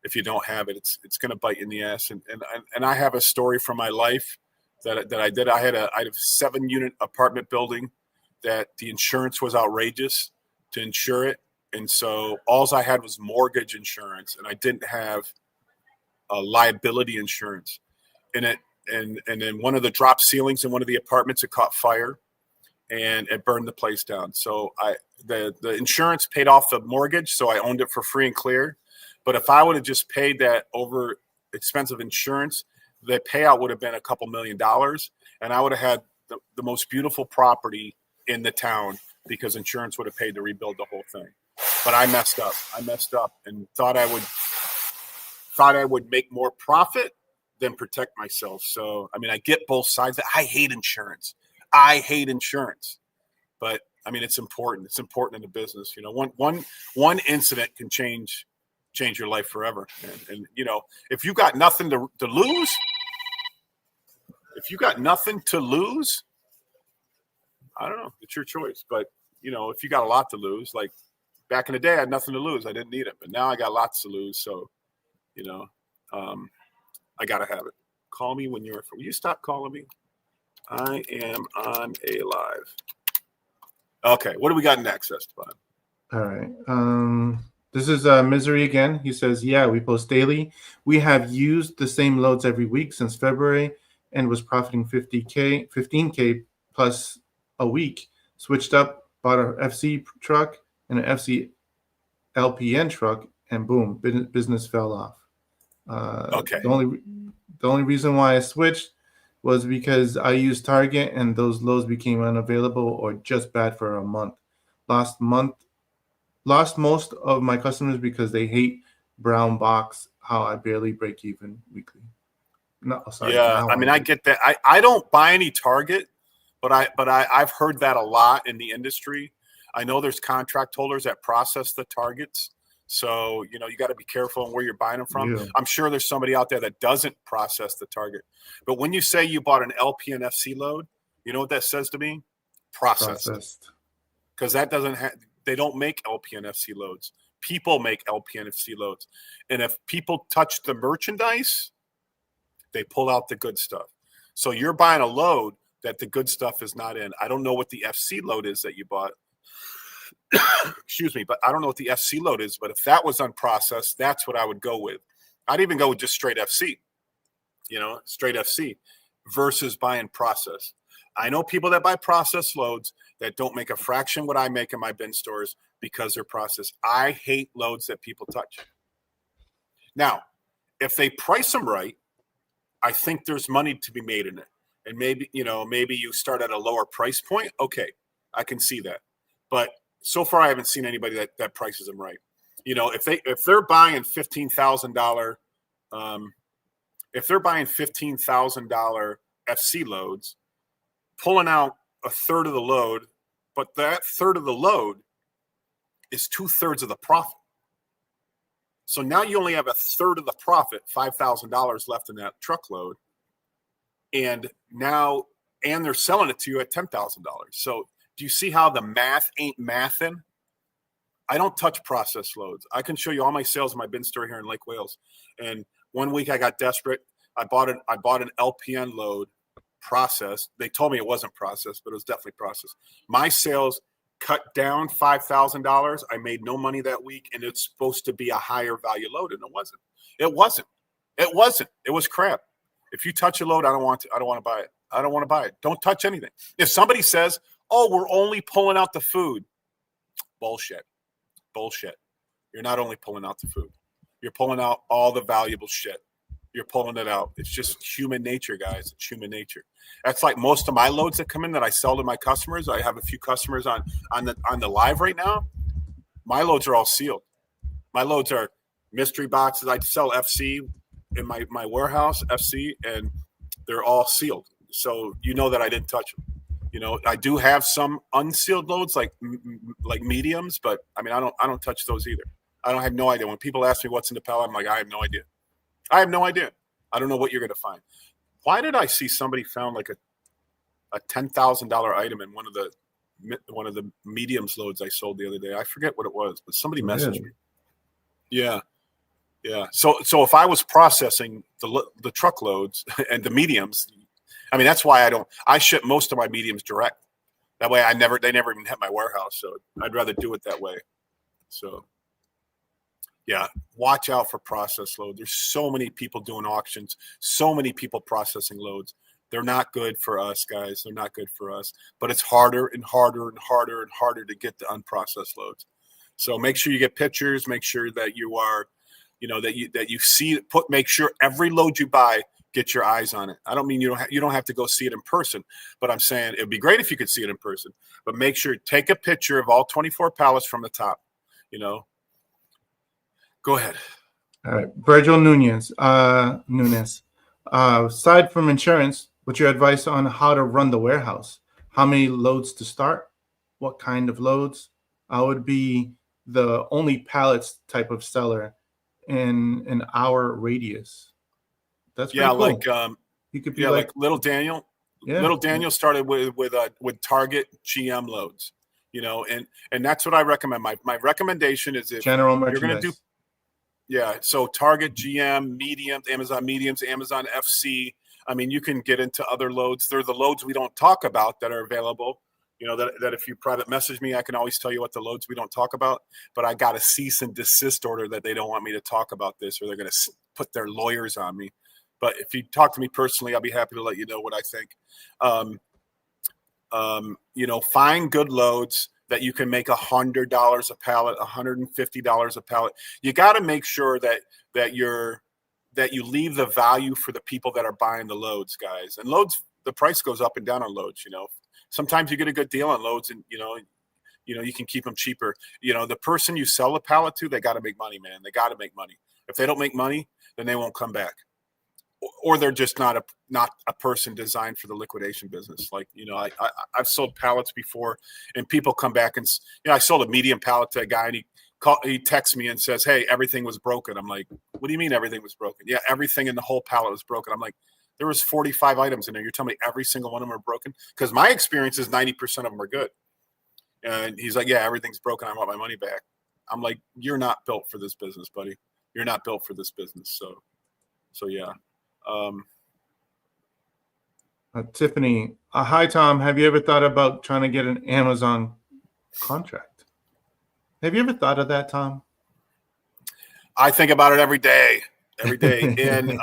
if you don't have it, it's going to bite you in the ass. And I have a story from my life that I did. I had a 7-unit apartment building that the insurance was outrageous to insure it. And so all I had was mortgage insurance, and I didn't have liability insurance. And then one of the drop ceilings in one of the apartments, it caught fire, and it burned the place down. So the insurance paid off the mortgage, so I owned it for free and clear. But if I would have just paid that over expensive insurance, the payout would have been a couple $1 million, and I would have had the most beautiful property in the town because insurance would have paid to rebuild the whole thing. But I messed up and thought I would make more profit than protect myself. So, I mean, I get both sides. I hate insurance. But I mean, it's important. It's important in the business. You know, one incident can change your life forever. And you know, if you got nothing to lose, I don't know. It's your choice. But you know, if you got a lot to lose, like back in the day, I had nothing to lose. I didn't need it. But now I got lots to lose. So, you know, I got to have it. Call me when you're. Will you stop calling me? I am on a live. Okay, what do we got next, Esteban? All right. This is Misery again. He says, yeah, we post daily. We have used the same loads every week since February and was profiting 15K plus a week. Switched up bought a FC truck and an FC LPN truck, and boom, business fell off. Okay. The only reason why I switched was because I used Target and those loads became unavailable or just bad for a month. Lost most of my customers because they hate brown box, how I barely break even weekly. No, sorry. Yeah, I mean, I get that. I don't buy any Target, but I've heard that a lot in the industry. I know there's contract holders that process the targets. So, you got to be careful on where you're buying them from. Yeah. I'm sure there's somebody out there that doesn't process the target. But when you say you bought an LP and FC load, you know what that says to me? Processed. Because that doesn't they don't make LP and FC loads. People make LP and FC loads. And if people touch the merchandise, they pull out the good stuff. So you're buying a load that the good stuff is not in. I don't know what the FC load is that you bought. Excuse me, but I don't know what the FC load is. But if that was unprocessed, that's what I would go with. I'd even go with just straight FC, straight FC versus buying processed. I know people that buy processed loads that don't make a fraction what I make in my bin stores because they're processed. I hate loads that people touch. Now, if they price them right, I think there's money to be made in it. And maybe you start at a lower price point. Okay, I can see that. But so far, I haven't seen anybody that prices them right. If they're buying $15,000, if they're buying $15,000 FC loads, pulling out a third of the load, but that third of the load is 2/3 of the profit. So now you only have a third of the profit, $5,000 left in that truckload, and they're selling it to you at $10,000. So do you see how the math ain't mathing? I don't touch processed loads. I can show you all my sales in my bin store here in Lake Wales. And one week I got desperate. I bought an LPN load processed. They told me it wasn't processed, but it was definitely processed. My sales cut down $5,000. I made no money that week, and it's supposed to be a higher value load, and it wasn't. It wasn't. It was crap. If you touch a load, I don't want to buy it. I don't want to buy it. Don't touch anything. If somebody says, "Oh, we're only pulling out the food," bullshit. You're not only pulling out the food. You're pulling out all the valuable shit. You're pulling it out. It's just human nature, guys. It's human nature. That's like most of my loads that come in that I sell to my customers. I have a few customers on the live right now. My loads are all sealed. My loads are mystery boxes. I sell FC in my warehouse, FC, and they're all sealed. So that I didn't touch them. I do have some unsealed loads like mediums, but I mean I don't touch those either. I have no idea. When people ask me what's in the pallet, I'm like, I have no idea. I don't know what you're going to find. Why did I see somebody found like a $10,000 item in one of the mediums loads I sold the other day? I forget what it was, but somebody messaged me. Yeah. So if I was processing the truckloads and the mediums, I mean that's why I ship most of my mediums direct. That way they never even hit my warehouse. So I'd rather do it that way. So. Yeah, watch out for process load. There's so many people doing auctions, so many people processing loads. They're not good for us, guys. They're not good for us. But it's harder and harder and harder and harder to get the unprocessed loads. So make sure you get pictures. Make sure that you are, that you see. Make sure every load you buy, get your eyes on it. I don't mean you don't have to go see it in person, but I'm saying it'd be great if you could see it in person. But make sure take a picture of all 24 pallets from the top. Go ahead. All right, Virgil Nunez. Aside from insurance, what's your advice on how to run the warehouse? How many loads to start? What kind of loads? I would be the only pallets type of seller in an hour radius. That's pretty cool. Like you could be like Little Daniel. Yeah. Little Daniel started with Target GM loads. And that's what I recommend. My recommendation is if general merchandise. You're going to do. Yeah, so Target, GM, mediums, Amazon FC. I mean, you can get into other loads. They're the loads we don't talk about that are available. That if you private message me, I can always tell you what the loads we don't talk about. But I got a cease and desist order that they don't want me to talk about this, or they're going to put their lawyers on me. But if you talk to me personally, I'll be happy to let you know what I think. Find good loads. that you can make $100 a pallet, $150 a pallet. You got to make sure that you leave the value for the people that are buying the loads, guys. And loads, the price goes up and down on loads. You know, sometimes you get a good deal on loads, and you can keep them cheaper. You know, the person you sell the pallet to, they got to make money, man. They got to make money. If they don't make money, then they won't come back. Or they're just not a person designed for the liquidation business. Like, I've sold pallets before, and people come back and, I sold a medium pallet to a guy, and he texts me and says, "Hey, everything was broken." I'm like, "What do you mean everything was broken?" "Yeah, everything in the whole pallet was broken." I'm like, "There was 45 items in there. You're telling me every single one of them are broken?" Because my experience is 90% of them are good. And he's like, "Yeah, everything's broken. I want my money back." I'm like, "You're not built for this business, buddy. You're not built for this business." So yeah. Tiffany, hi, Tom. Have you ever thought about trying to get an Amazon contract? Have you ever thought of that, Tom? I think about it every day. And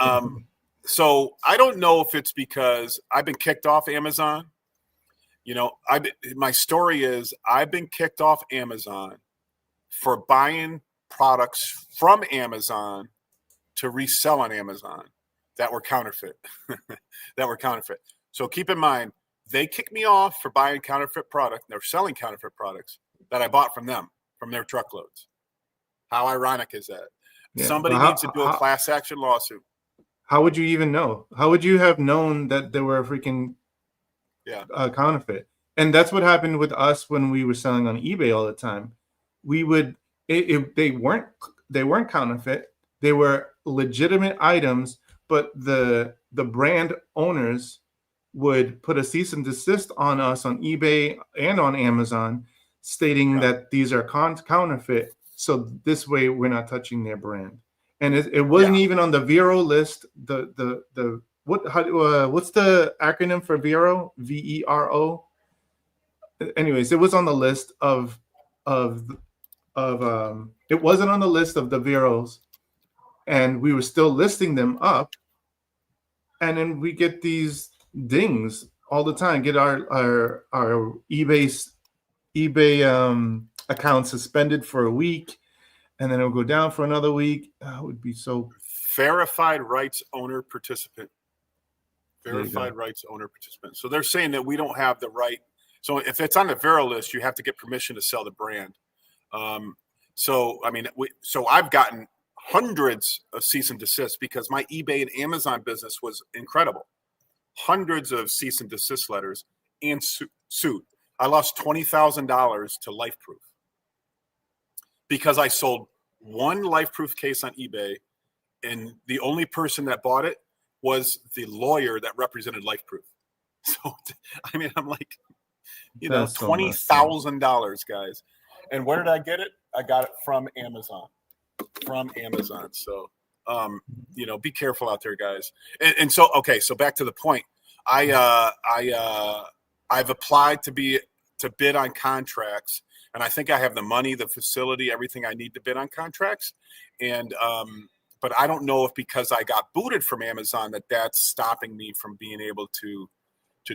so I don't know if it's because I've been kicked off Amazon. My story is I've been kicked off Amazon for buying products from Amazon to resell on Amazon that were counterfeit. So keep in mind, they kicked me off for buying counterfeit product. They're selling counterfeit products that I bought from them, from their truckloads. How ironic is that? Yeah, somebody needs to do a class action lawsuit. How would you even know? How would you have known that they were a freaking counterfeit? And that's what happened with us when we were selling on eBay all the time. We would, they weren't counterfeit. They were legitimate items, but the brand owners would put a cease and desist on us on eBay and on Amazon, stating that these are counterfeit. So this way, we're not touching their brand. And it wasn't even on the Vero list. What's the acronym for Vero? VERO. Anyways, it was on the list of it wasn't on the list of the Veros, and we were still listing them up. And then we get these dings all the time. Get our eBay account suspended for a week, and then it'll go down for another week. It would be so. Verified rights owner participant. Verified rights owner participant. So they're saying that we don't have the right. So if it's on the Vero list, you have to get permission to sell the brand. So I've gotten hundreds of cease and desist because my eBay and Amazon business was incredible. Hundreds of cease and desist letters and suit. I lost $20,000 to LifeProof because I sold one LifeProof case on eBay, and the only person that bought it was the lawyer that represented LifeProof. So, I'm like, $20,000, guys. And where did I get it? I got it from Amazon. So, be careful out there, guys. And so back to the point. I've applied to bid on contracts, and I think I have the money, the facility, everything I need to bid on contracts. And but I don't know if because I got booted from Amazon that's stopping me from being able to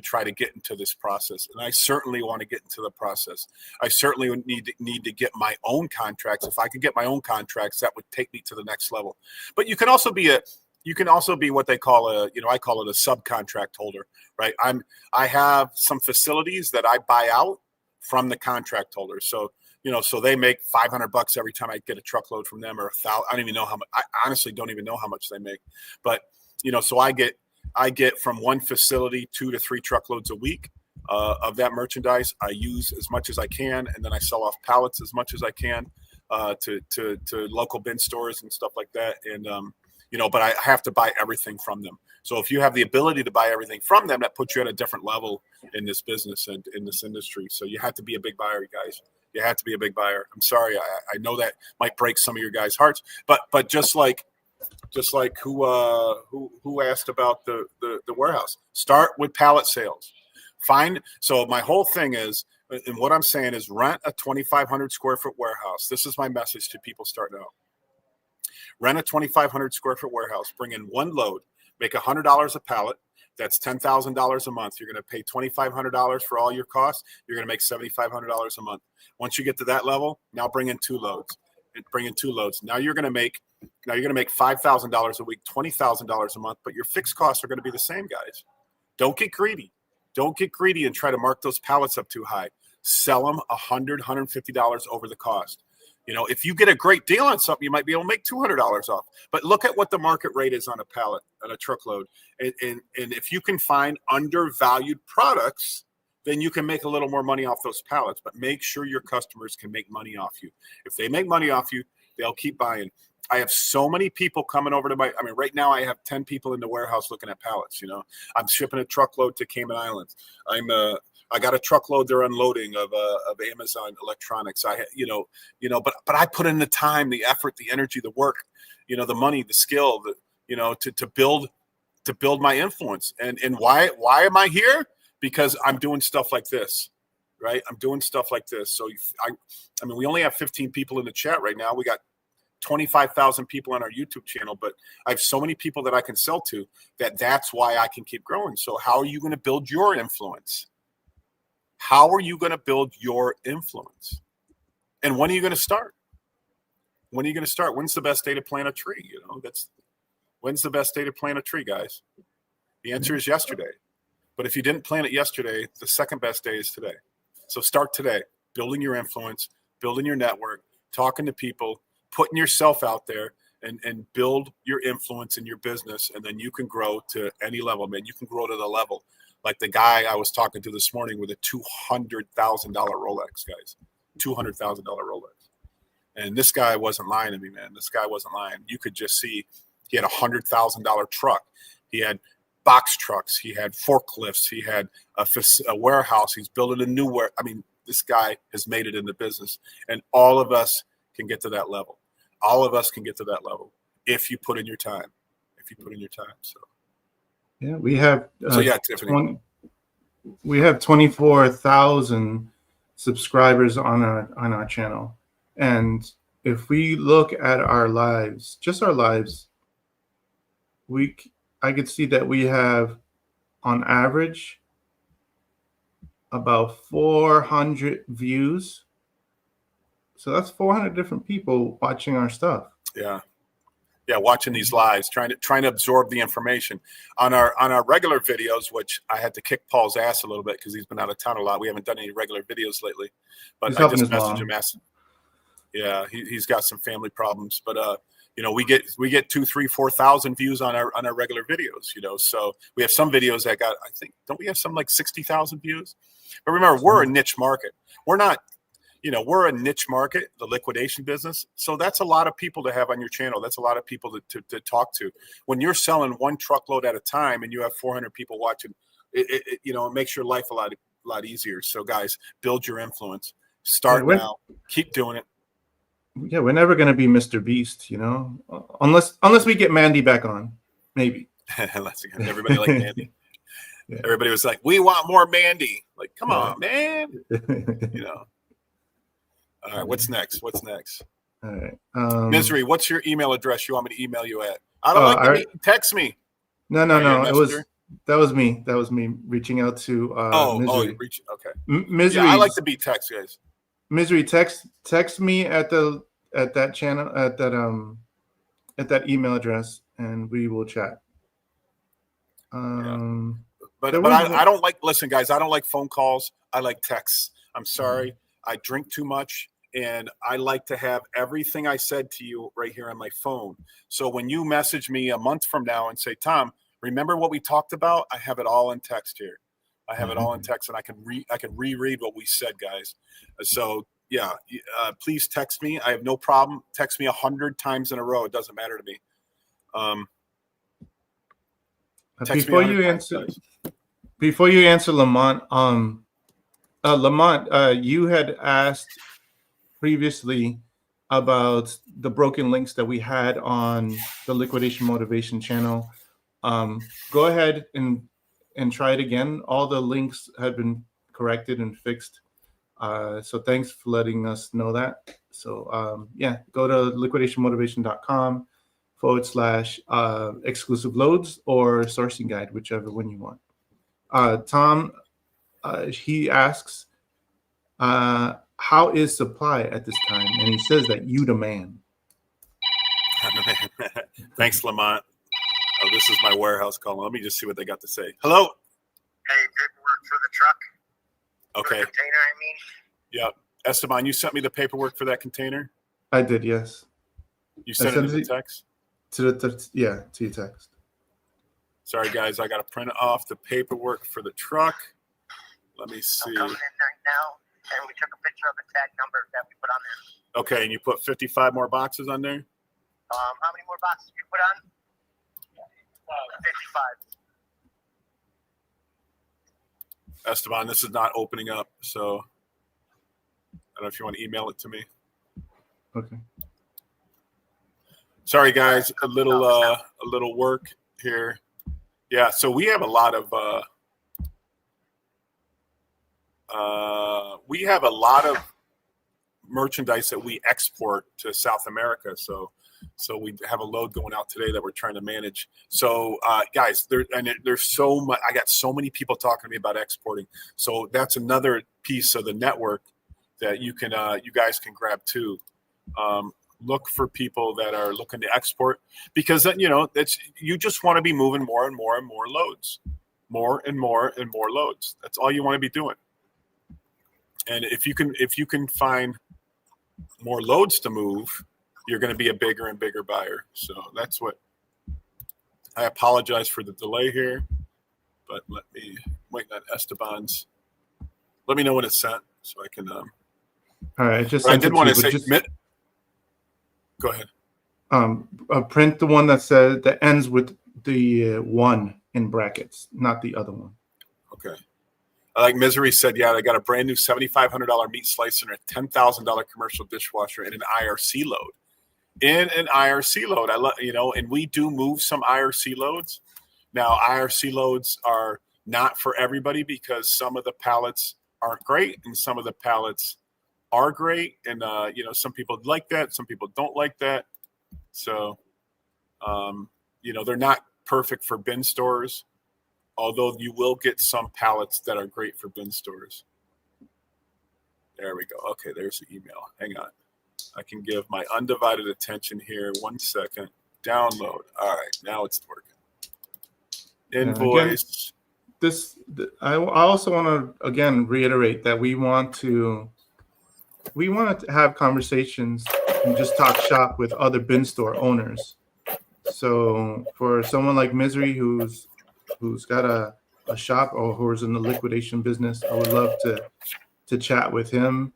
try to get into this process. And I certainly want to get into the process. I certainly need to get my own contracts. If I could get my own contracts, that would take me to the next level. But you can also be what they call I call it a subcontract holder, right? I have some facilities that I buy out from the contract holder. So, so they make $500 every time I get a truckload from them, or $1,000. I don't even know how much. I honestly don't even know how much they make. But, so I get from one facility 2 to 3 truckloads a week of that merchandise. I use as much as I can, and then I sell off pallets as much as I can to local bin stores and stuff like that. And but I have to buy everything from them. So if you have the ability to buy everything from them, that puts you at a different level in this business and in this industry. So you have to be a big buyer, you guys. You have to be a big buyer. I'm sorry, I know that might break some of your guys' hearts, but just like who asked about the warehouse. Start with pallet sales. So my whole thing is, and what I'm saying is, rent a 2,500 square foot warehouse. This is my message to people starting out. Rent a 2,500 square foot warehouse, bring in one load, make $100 a pallet, That's $10,000 a month. You're going to pay $2,500 for all your costs. You're going to make $7,500 a month. Once you get to that level, now bring in 2 loads. Now you're going to make $5,000 a week, $20,000 a month, but your fixed costs are going to be the same, guys. Don't get greedy. Don't get greedy and try to mark those pallets up too high. Sell them $100, $150 over the cost. You know, if you get a great deal on something, you might be able to make $200 off. But look at what the market rate is on a pallet, on a truckload. And if you can find undervalued products, then you can make a little more money off those pallets. But make sure your customers can make money off you. If they make money off you, they'll keep buying. I have so many people coming over to right now I have 10 people in the warehouse looking at pallets. You know, I'm shipping a truckload to Cayman Islands. I got a truckload they're unloading of Amazon electronics. But I put in the time, the effort, the energy, the work, the money, the skill, to build my influence. And why am I here? Because I'm doing stuff like this, right? I'm doing stuff like this. So we only have 15 people in the chat right now. We got 25,000 people on our YouTube channel, but I have so many people that I can sell to that's why I can keep growing. So how are you going to build your influence? How are you going to build your influence? And when are you going to start? When are you going to start? When's the best day to plant a tree? When's the best day to plant a tree, guys? The answer is yesterday. But if you didn't plant it yesterday, the second best day is today. So start today, building your influence, building your network, talking to people, putting yourself out there, and build your influence in your business. And then you can grow to any level, man. You can grow to the level like the guy I was talking to this morning with a $200,000 Rolex, guys. $200,000 Rolex. And this guy wasn't lying to me, man. This guy wasn't lying. You could just see he had a $100,000 truck. He had box trucks. He had forklifts. He had a warehouse. He's building a new warehouse. This guy has made it in the business. And all of us can get to that level. All of us can get to that level if you put in your time. So. Yeah, we have Tiffany. We have 24,000 subscribers on our channel, and if we look at our lives, just our lives, I could see that we have, on average, about 400 views. So that's 400 different people watching our stuff. Yeah, watching these lives, trying to absorb the information. On our regular videos, which I had to kick Paul's ass a little bit because he's been out of town a lot. We haven't done any regular videos lately. But I just messaged him asking. Yeah, he's got some family problems. But we get 2,000, 3,000, 4,000 views on our regular videos. So we have some videos that got, I think, don't we have some like 60,000 views? But remember, we're a niche market. We're not. We're a niche market, the liquidation business. So that's a lot of people to have on your channel. That's a lot of people to talk to. When you're selling one truckload at a time and you have 400 people watching, it makes your life a lot easier. So guys, build your influence. Start now. Keep doing it. Yeah, we're never going to be Mr. Beast, unless we get Mandy back on, maybe. Everybody like Mandy. Yeah. Everybody was like, we want more Mandy. Like, come on, man. All right, what's next? All right. Misery, what's your email address you want me to email you at? I don't like to text me. No. That was me reaching out to Misery. Okay. Misery. Yeah, I like to be text, guys. Misery, text me at that channel at that email address, and we will chat. But I don't like. Listen, guys, I don't like phone calls. I like texts. I'm sorry. I drink too much, and I like to have everything I said to you right here on my phone. So when you message me a month from now and say, Tom, remember what we talked about? I have it all in text here. I have it all in text, and I can reread what we said, guys. So yeah, please text me. I have no problem. Text me 100 times in a row. It doesn't matter to me. Before you answer, Lamont, Lamont, you had asked previously about the broken links that we had on the Liquidation Motivation channel. Go ahead and try it again. All the links have been corrected and fixed. So thanks for letting us know that. So go to liquidationmotivation.com exclusive loads or sourcing guide, whichever one you want. Tom, he asks, how is supply at this time? And he says that you demand. Thanks, Lamont. Oh, this is my warehouse calling. Let me just see what they got to say. Hello. Hey, paperwork for the truck. Okay. For the container, I mean. Yep. Esteban, you sent me the paperwork for that container? I did, yes. You sent it to the text? To your text. Sorry, guys. I got to print off the paperwork for the truck. Let me see. I'm coming in right now, and we took a picture of the tag number that we put on there. Okay, and you put 55 more boxes on there? How many more boxes did you put on? 55. Esteban, this is not opening up, so I don't know if you want to email it to me. Okay. Sorry, guys, a little work here. Yeah, so we have a lot of merchandise that we export to South America. So we have a load going out today that we're trying to manage. So guys, there's so much. I got so many people talking to me about exporting. So that's another piece of the network that you guys can grab too. Look for people that are looking to export, because you just want to be moving more and more and more loads, more and more and more loads. That's all you want to be doing. And if you can find more loads to move, you're going to be a bigger and bigger buyer. So that's what. I apologize for the delay here, but let me wait on Esteban's. Let me know when it's sent so I can. All right, I did want to say. Go ahead. Print the one that ends with the 1 in brackets, not the other one. Okay. Like Misery said, yeah, they got a brand new $7,500 meat slicer and a $10,000 commercial dishwasher and an IRC load. In an IRC load, and we do move some IRC loads. Now, IRC loads are not for everybody because some of the pallets aren't great and some of the pallets are great, and some people like that, some people don't like that. So, they're not perfect for bin stores, although you will get some pallets that are great for bin stores. There we go. Okay, there's the email. Hang on. I can give my undivided attention here. 1 second. Download. All right, now it's working. Invoice. I also want to again reiterate that we want to have conversations and just talk shop with other bin store owners. So for someone like Misery who's got a shop or who's in the liquidation business, I would love to chat with him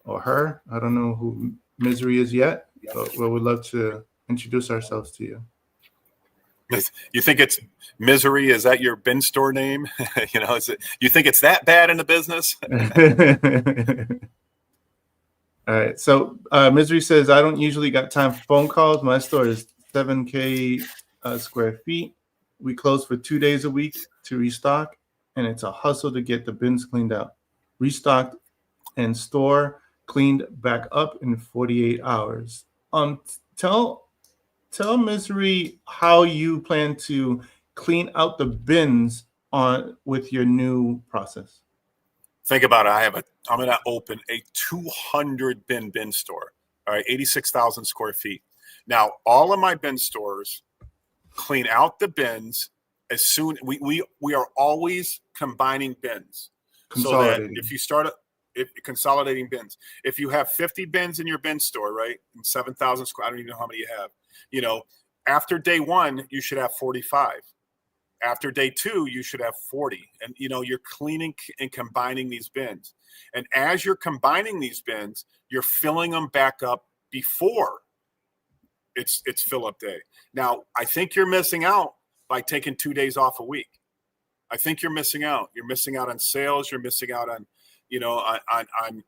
or her. I don't know who Misery is yet, but we would love to introduce ourselves to you. You think it's Misery? Is that your bin store name? You think it's that bad in the business? All right. So Misery says, I don't usually got time for phone calls. My store is 7K square feet. We close for 2 days a week to restock, and it's a hustle to get the bins cleaned out, restocked, and store cleaned back up in 48 hours. Tell Misery how you plan to clean out the bins with your new process. Think about it. I'm going to open a 200 bin store. All right, 86,000 square feet. Now, all of my bin stores clean out the bins as soon. We are always combining bins. So that if you start consolidating bins, if you have 50 bins in your bin store, right, and 7,000 square, I don't even know how many you have. After day 1, you should have 45. After day 2, you should have 40. And, you're cleaning and combining these bins. And as you're combining these bins, you're filling them back up before it's fill up day. Now, I think you're missing out by taking 2 days off a week. I think you're missing out. You're missing out on sales. You're missing out on, on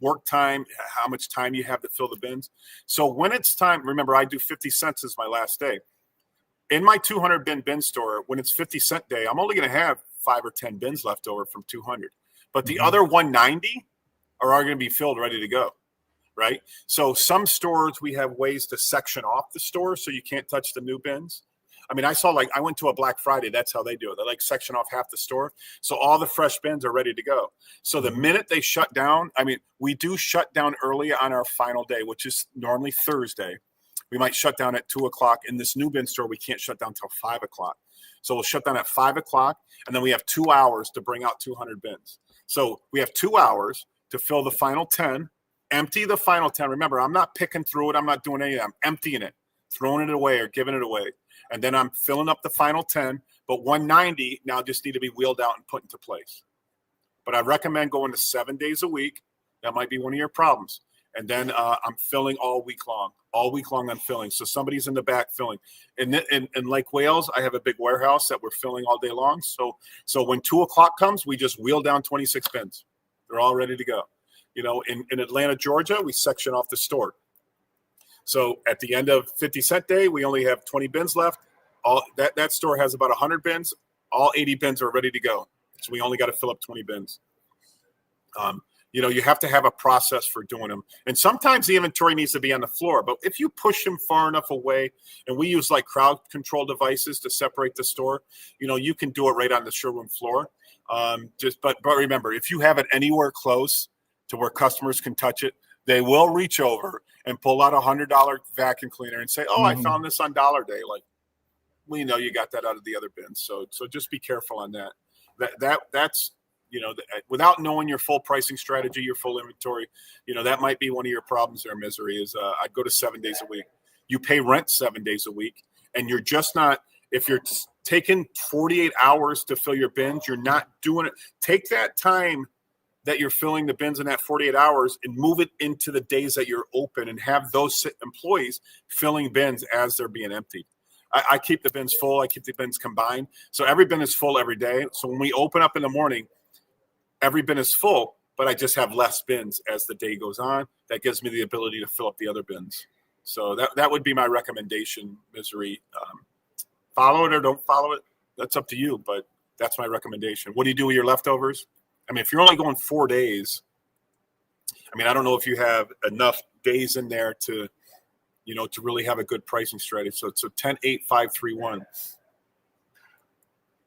work time, how much time you have to fill the bins. So when it's time, remember, I do 50 cents as my last day. In my 200 bin store, when it's 50 cent day, I'm only going to have 5 or 10 bins left over from 200. But the other 190 are going to be filled, ready to go. right? So some stores, we have ways to section off the store so you can't touch the new bins. I mean, I went to a Black Friday. That's how they do it. They like section off half the store. So all the fresh bins are ready to go. So the minute they shut down, I mean, we do shut down early on our final day, which is normally Thursday. We might shut down at 2:00. In this new bin store, we can't shut down until 5:00. So we'll shut down at 5:00, and then we have 2 hours to bring out 200 bins. So we have 2 hours to fill the final 10, empty the final 10. Remember, I'm not picking through it. I'm not doing anything. I'm emptying it, throwing it away or giving it away. And then I'm filling up the final 10, but 190 now just need to be wheeled out and put into place. But I recommend going to 7 days a week. That might be one of your problems. And then I'm filling all week long. All week long I'm filling. So somebody's in the back filling. In Lake Wales, I have a big warehouse that we're filling all day long. So when 2:00 comes, we just wheel down 26 bins. They're all ready to go. You know, in Atlanta, Georgia, we section off the store. So at the end of 50-cent day, we only have 20 bins left. All that store has about 100 bins. All 80 bins are ready to go. So we only got to fill up 20 bins. You know, you have to have a process for doing them. And sometimes the inventory needs to be on the floor. But if you push them far enough away, and we use like crowd control devices to separate the store, you know, you can do it right on the showroom floor. But remember, if you have it anywhere close to where customers can touch it, they will reach over and pull out $100 vacuum cleaner and say, "Oh, I found this on Dollar Day." Like, we know you got that out of the other bins. So just be careful on that. That's you know, without knowing your full pricing strategy, your full inventory, you know, that might be one of your problems there, Misery, is I'd go to 7 days a week. You pay rent 7 days a week, and you're just not, if you're taking 48 hours to fill your bins, you're not doing it. Take that time that you're filling the bins in that 48 hours and move it into the days that you're open and have those employees filling bins as they're being emptied. I keep the bins full. I keep the bins combined. So every bin is full every day. So when we open up in the morning, every bin is full, but I just have less bins as the day goes on. That gives me the ability to fill up the other bins. So that would be my recommendation, Misery. Follow it or don't follow it. That's up to you, but that's my recommendation. What do you do with your leftovers? I mean, if you're only going 4 days, I mean, I don't know if you have enough days in there to, you know, to really have a good pricing strategy. So 10, 8, 5, 3, 1.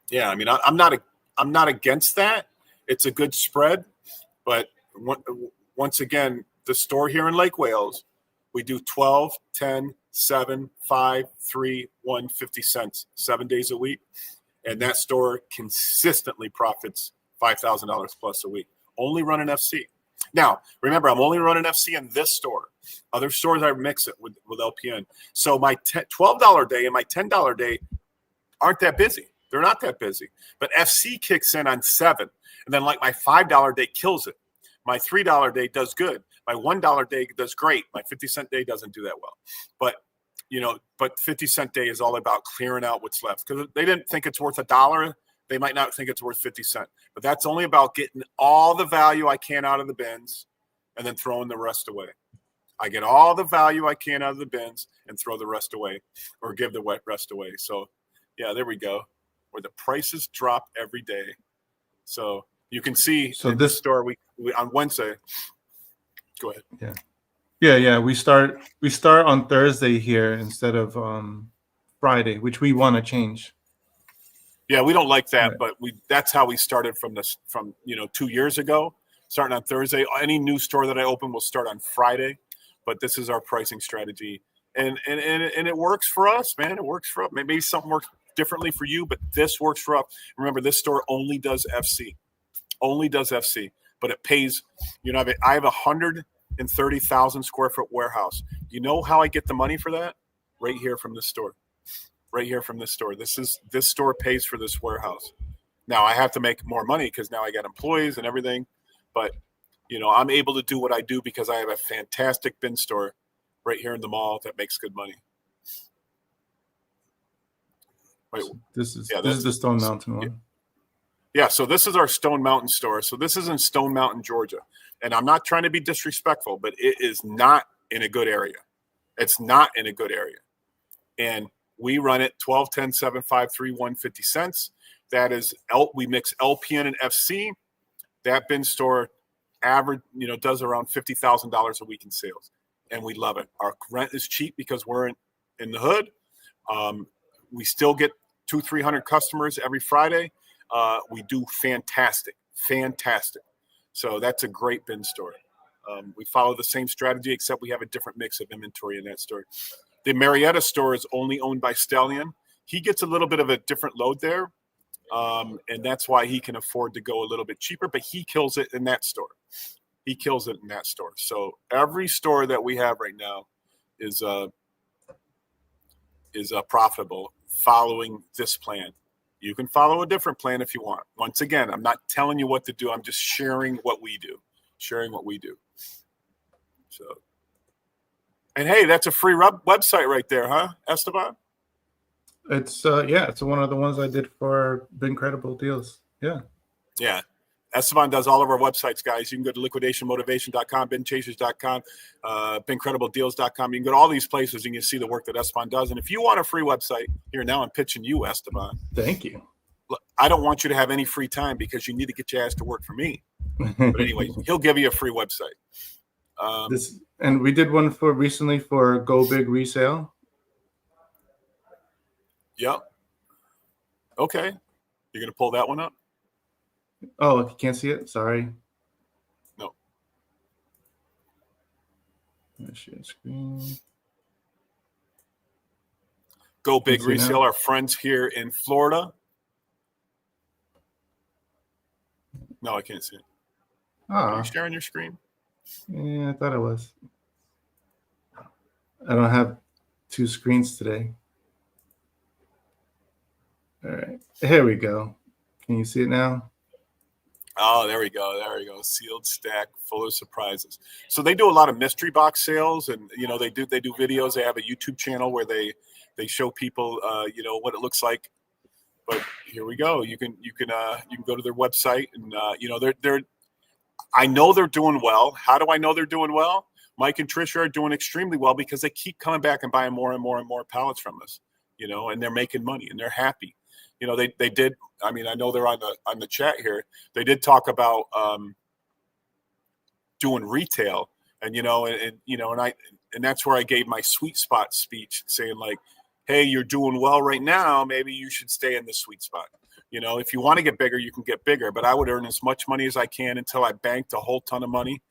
Yeah, I mean, I'm not against that. It's a good spread, but once again, the store here in Lake Wales, we do 12, 10, 7, 5, 3, 1, 50 cents, 7 days a week. And that store consistently profits $5,000 plus a week. Only running FC. Now, remember, I'm only running FC in this store. Other stores, I mix it with LPN. So my $12 day and my $10 day aren't that busy. They're not that busy. But FC kicks in on 7. And then like my $5 day kills it. My $3 day does good. My $1 day does great. My 50-cent day doesn't do that well. But, you know, 50-cent day is all about clearing out what's left. Because they didn't think it's worth $1. They might not think it's worth 50 cents. But that's only about getting all the value I can out of the bins and then throwing the rest away. I get all the value I can out of the bins and throw the rest away or give the rest away. So, yeah, there we go. Where the prices drop every day. So you can see in this store we on Wednesday. Go ahead. Yeah. We start on Thursday here instead of Friday, which we want to change. Yeah, we don't like that, Right. but that's how we started from 2 years ago, starting on Thursday. Any new store that I open will start on Friday, but this is our pricing strategy. And it works for us, man. It works for us. Maybe something works differently for you, but this works for us. Remember, this store only does FC. But it pays, you know, I have 130,000 square foot warehouse. You know how I get the money for that? Right here from this store. This store pays for this warehouse. Now I have to make more money because now I got employees and everything, but you know, I'm able to do what I do because I have a fantastic bin store right here in the mall that makes good money. Wait, This is the Stone Mountain one. Yeah, so this is our Stone Mountain store. So this is in Stone Mountain, Georgia. And I'm not trying to be disrespectful, but it is not in a good area. It's not in a good area. And we run it 12, 10, 7, 5, 3, 1, 50 cents. That is, we mix LPN and FC. That bin store average, does around $50,000 a week in sales, and we love it. Our rent is cheap because we're in the hood. We still get 200-300 customers every Friday. We do fantastic. So that's a great bin store. We follow the same strategy, except we have a different mix of inventory in that store. The Marietta store is only owned by Stallion. He gets a little bit of a different load there, and that's why he can afford to go a little bit cheaper, but he kills it in that store. So every store that we have right now is profitable following this plan. You can follow a different plan if you want. Once again, I'm not telling you what to do. I'm just sharing what we do. So, and hey, that's a free website right there, huh, Esteban? It's it's one of the ones I did for Incredible Deals. Yeah. Esteban does all of our websites, guys. You can go to liquidationmotivation.com, binchasers.com, bincredibledeals.com. You can go to all these places and you can see the work that Esteban does. And if you want a free website, here now I'm pitching you, Esteban. Thank you. Look, I don't want you to have any free time because you need to get your ass to work for me. But anyway, he'll give you a free website. And we did one recently for Go Big Resale. Yep. Okay. You're going to pull that one up? Oh, if you can't see it, sorry. No. Share screen. Go Big Resale, our friends here in Florida. No, I can't see it. Are you sharing your screen? Yeah, I thought it was. I don't have two screens today. All right, here we go. Can you see it now? Oh, there we go. Sealed stack, full of surprises. So they do a lot of mystery box sales, and they do videos. They have a YouTube channel where they show people what it looks like. But here we go. You can go to their website, and they're. I know they're doing well. How do I know they're doing well? Mike and Tricia are doing extremely well because they keep coming back and buying more and more and more pallets from us. And they're making money and they're happy. They did. I mean, I know they're on the chat here. They did talk about doing retail, and that's where I gave my sweet spot speech, saying like, "Hey, you're doing well right now. Maybe you should stay in the sweet spot. If you want to get bigger, you can get bigger. But I would earn as much money as I can until I banked a whole ton of money,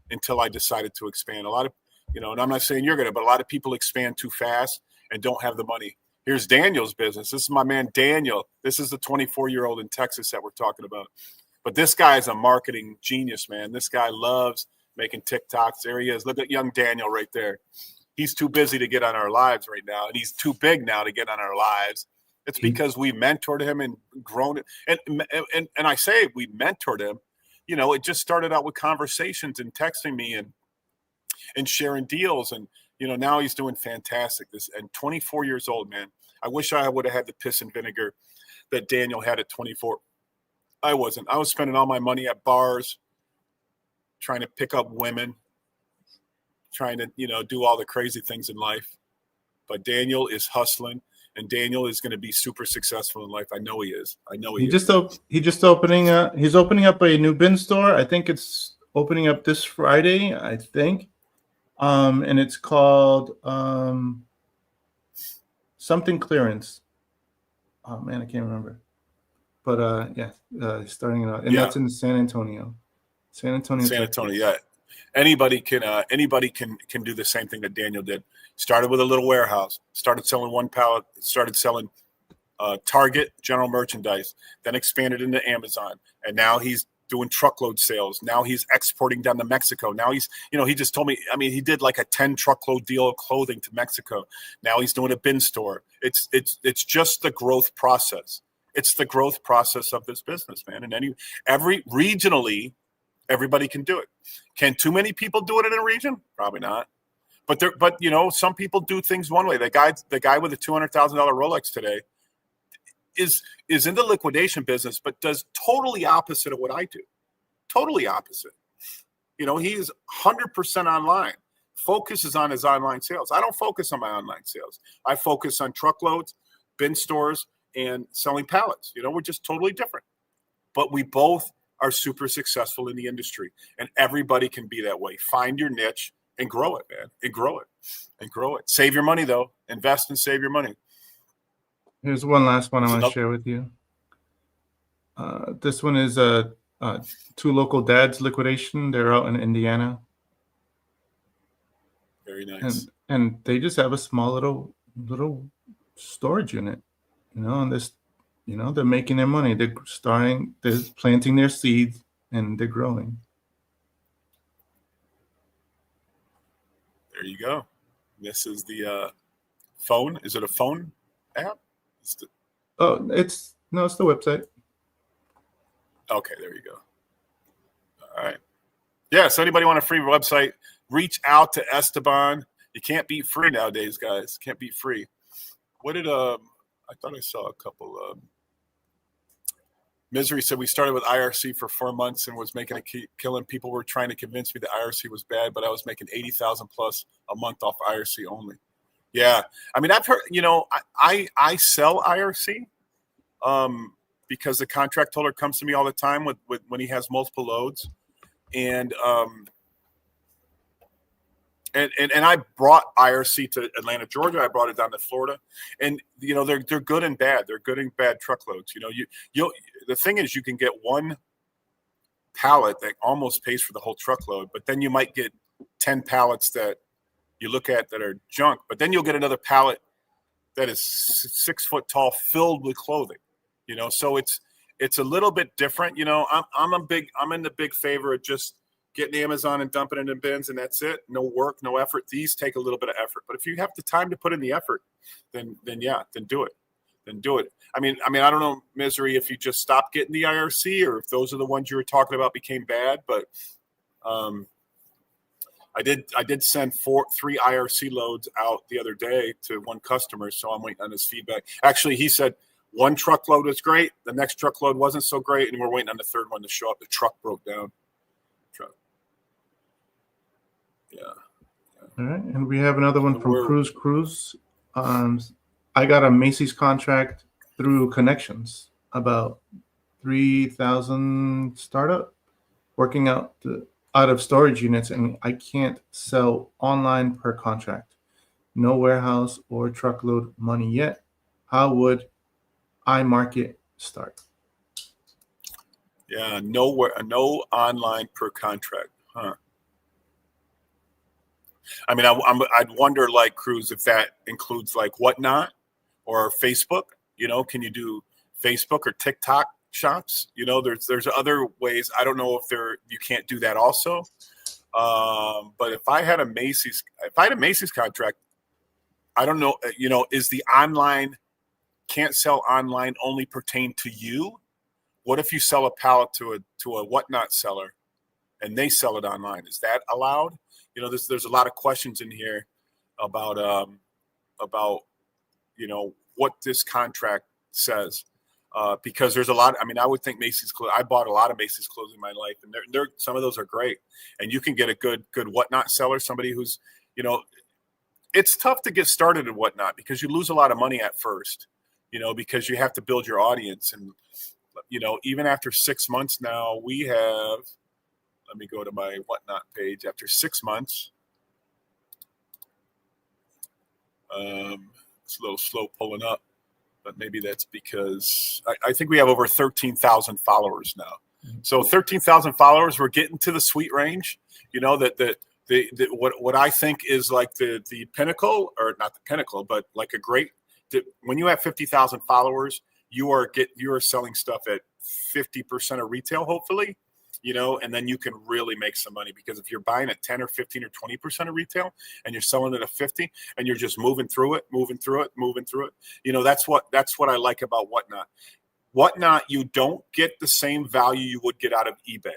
until I decided to expand. A lot of, and I'm not saying you're gonna, but a lot of people expand too fast and don't have the money." Here's Daniel's business. This is my man, Daniel. This is the 24-year-old in Texas that we're talking about. But this guy is a marketing genius, man. This guy loves making TikToks. There he is. Look at young Daniel right there. He's too busy to get on our lives right now, and he's too big now to get on our lives. It's because we mentored him and grown it. And I say we mentored him. It just started out with conversations and texting me and sharing deals. And, now he's doing fantastic. And 24 years old, man. I wish I would have had the piss and vinegar that Daniel had at 24. I wasn't. I was spending all my money at bars, trying to pick up women, trying to, do all the crazy things in life. But Daniel is hustling, and Daniel is going to be super successful in life. I know he is. He's opening up a new bin store. I think it's opening up this Friday, I think. And it's called something clearance. Oh man, I can't remember. But starting it out, and that's in San Antonio. San Antonio, yeah. Anybody can do the same thing that Daniel did. Started with a little warehouse. Started selling one pallet. Started selling Target general merchandise. Then expanded into Amazon, and now he's doing truckload sales. Now he's exporting down to Mexico. Now he's, he just told me, he did like a 10 truckload deal of clothing to Mexico. Now he's doing a bin store. It's just the growth process. It's the growth process of this business, man. And regionally, everybody can do it. Can too many people do it in a region? Probably not. But some people do things one way. The guy with the $200,000 Rolex today is in the liquidation business, but does totally opposite of what I do. Totally opposite. He's 100% online. Focuses on his online sales. I don't focus on my online sales. I focus on truckloads, bin stores, and selling pallets. We're just totally different. But we both are super successful in the industry, and everybody can be that way. Find your niche and grow it, man, and grow it and grow it. Save your money though. Invest and save your money. Here's one last one I There's want to another- share with you. This one is Two Local Dads liquidation. They're out in Indiana, Very nice. and they just have a small little storage unit, and this, they're making their money. They're planting their seeds, and they're growing. There you go. This is the phone. Is it a phone app? It's the website. Okay, there you go. All right. Yeah, so anybody want a free website, reach out to Esteban. You can't beat free nowadays, guys. Can't beat free. What did I thought I saw a couple Misery said we started with IRC for 4 months and was making a killing. People were trying to convince me that IRC was bad, but I was making 80,000 plus a month off IRC only. Yeah, I mean, I've heard. I sell IRC because the contract holder comes to me all the time with when he has multiple loads, and I brought IRC to Atlanta, Georgia. I brought it down to Florida, and they're good and bad. They're good and bad truckloads. The thing is, you can get one pallet that almost pays for the whole truckload, but then you might get 10 pallets that you look at that are junk. But then you'll get another pallet that is 6 foot tall, filled with clothing. So it's a little bit different. I'm in the big favor of just getting Amazon and dumping it in bins, and that's it. No work, no effort. These take a little bit of effort, but if you have the time to put in the effort, then do it. Then do it. I mean, I don't know, Misery, if you just stopped getting the IRC or if those are the ones you were talking about became bad, but I did send 3 IRC loads out the other day to one customer, so I'm waiting on his feedback. Actually, he said one truckload was great, the next truckload wasn't so great, and we're waiting on the third one to show up. The truck broke down. Yeah. All right, and we have another one from Cruise. I got a Macy's contract through Connections, about 3,000 startup, working out of storage units, and I can't sell online per contract. No warehouse or truckload money yet. How would iMarket start? Yeah, no online per contract, huh? I mean, I'd wonder, like, Cruz, if that includes like Whatnot or Facebook. Can you do Facebook or TikTok shops? There's other ways. I don't know if you can't do that also. But if I had a Macy's contract, I don't know. Is the online can't sell online only pertain to you? What if you sell a pallet to a Whatnot seller, and they sell it online? Is that allowed? There's a lot of questions in here about what this contract says, because there's a lot. I mean, I would think Macy's clothes. I bought a lot of Macy's clothes in my life, and they're some of those are great, and you can get a good Whatnot seller, somebody who's it's tough to get started in Whatnot because you lose a lot of money at first, because you have to build your audience, and even after 6 months now, we have. Let me go to my Whatnot page. After 6 months, it's a little slow pulling up, but maybe that's because I think we have over 13,000 followers now. So 13,000 followers, we're getting to the sweet range. What I think is like the pinnacle, or not the pinnacle, but like a great. When you have 50,000 followers, you are selling stuff at 50% of retail, hopefully. And then you can really make some money, because if you're buying at 10 or 15 or 20% of retail and you're selling it at 50 and you're just moving through it, that's what I like about Whatnot. Whatnot, you don't get the same value you would get out of eBay.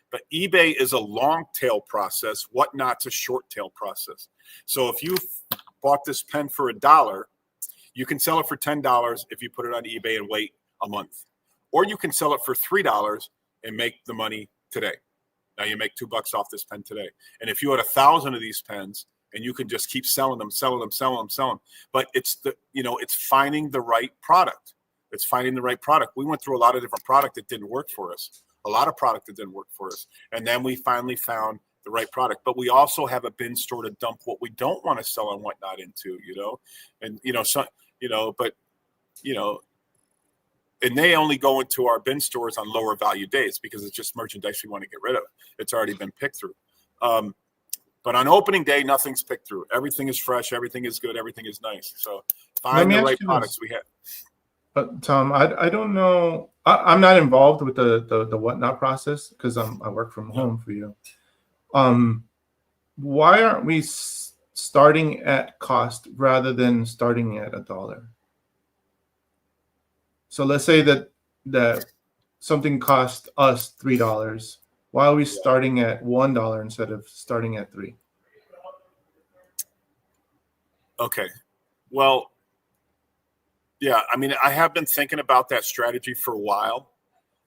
But eBay is a long tail process. Whatnot's a short tail process. So if you bought this pen for $1, you can sell it for $10 if you put it on eBay and wait a month. Or you can sell it for $3 and make the money today. Now you make $2 off this pen today. And if you had 1,000 of these pens, and you can just keep selling them. But it's it's finding the right product. We went through a lot of different product that didn't work for us. a lot of product that didn't work for us. And then we finally found the right product. But we also have a bin store to dump what we don't want to sell and whatnot into, and, and they only go into our bin stores on lower value days because it's just merchandise we want to get rid of. It's already been picked through. But on opening day, nothing's picked through. Everything is fresh. Everything is good. Everything is nice. So find the right products we have. But Tom, I don't know. I'm not involved with the whatnot process because I work from home for you. Why aren't we starting at cost rather than starting at $1? So let's say that something cost us $3. Why are we starting at $1 instead of starting at $3? Okay. Well, yeah, I mean, I have been thinking about that strategy for a while,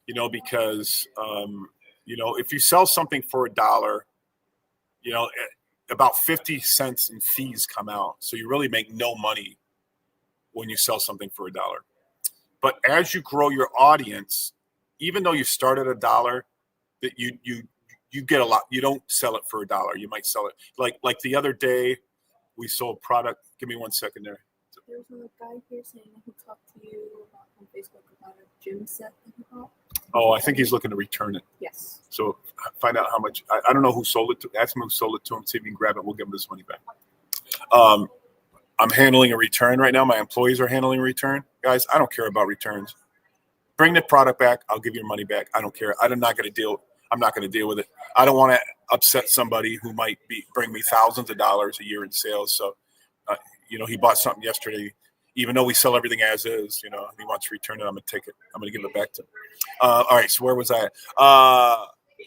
because, if you sell something for $1, about 50 cents in fees come out. So you really make no money when you sell something for $1. But as you grow your audience, even though you start at $1, that you get a lot. You don't sell it for $1. You might sell it like the other day, we sold product. Give me 1 second there. There's a guy here saying that he talked to you on Facebook about a gym set that he bought. Oh, I think he's looking to return it. Yes. So find out how much. I don't know who sold it to. Ask him who sold it to him. See if he can grab it. We'll give him this money back. I'm handling a return right now. My employees are handling a return. Guys, I don't care about returns. Bring the product back. I'll give you your money back. I don't care. I'm not going to deal with it. I don't want to upset somebody who might bring me thousands of dollars a year in sales. So, he bought something yesterday, even though we sell everything as is, he wants to return it. I'm going to take it. I'm going to give it back to him. All right. So where was I?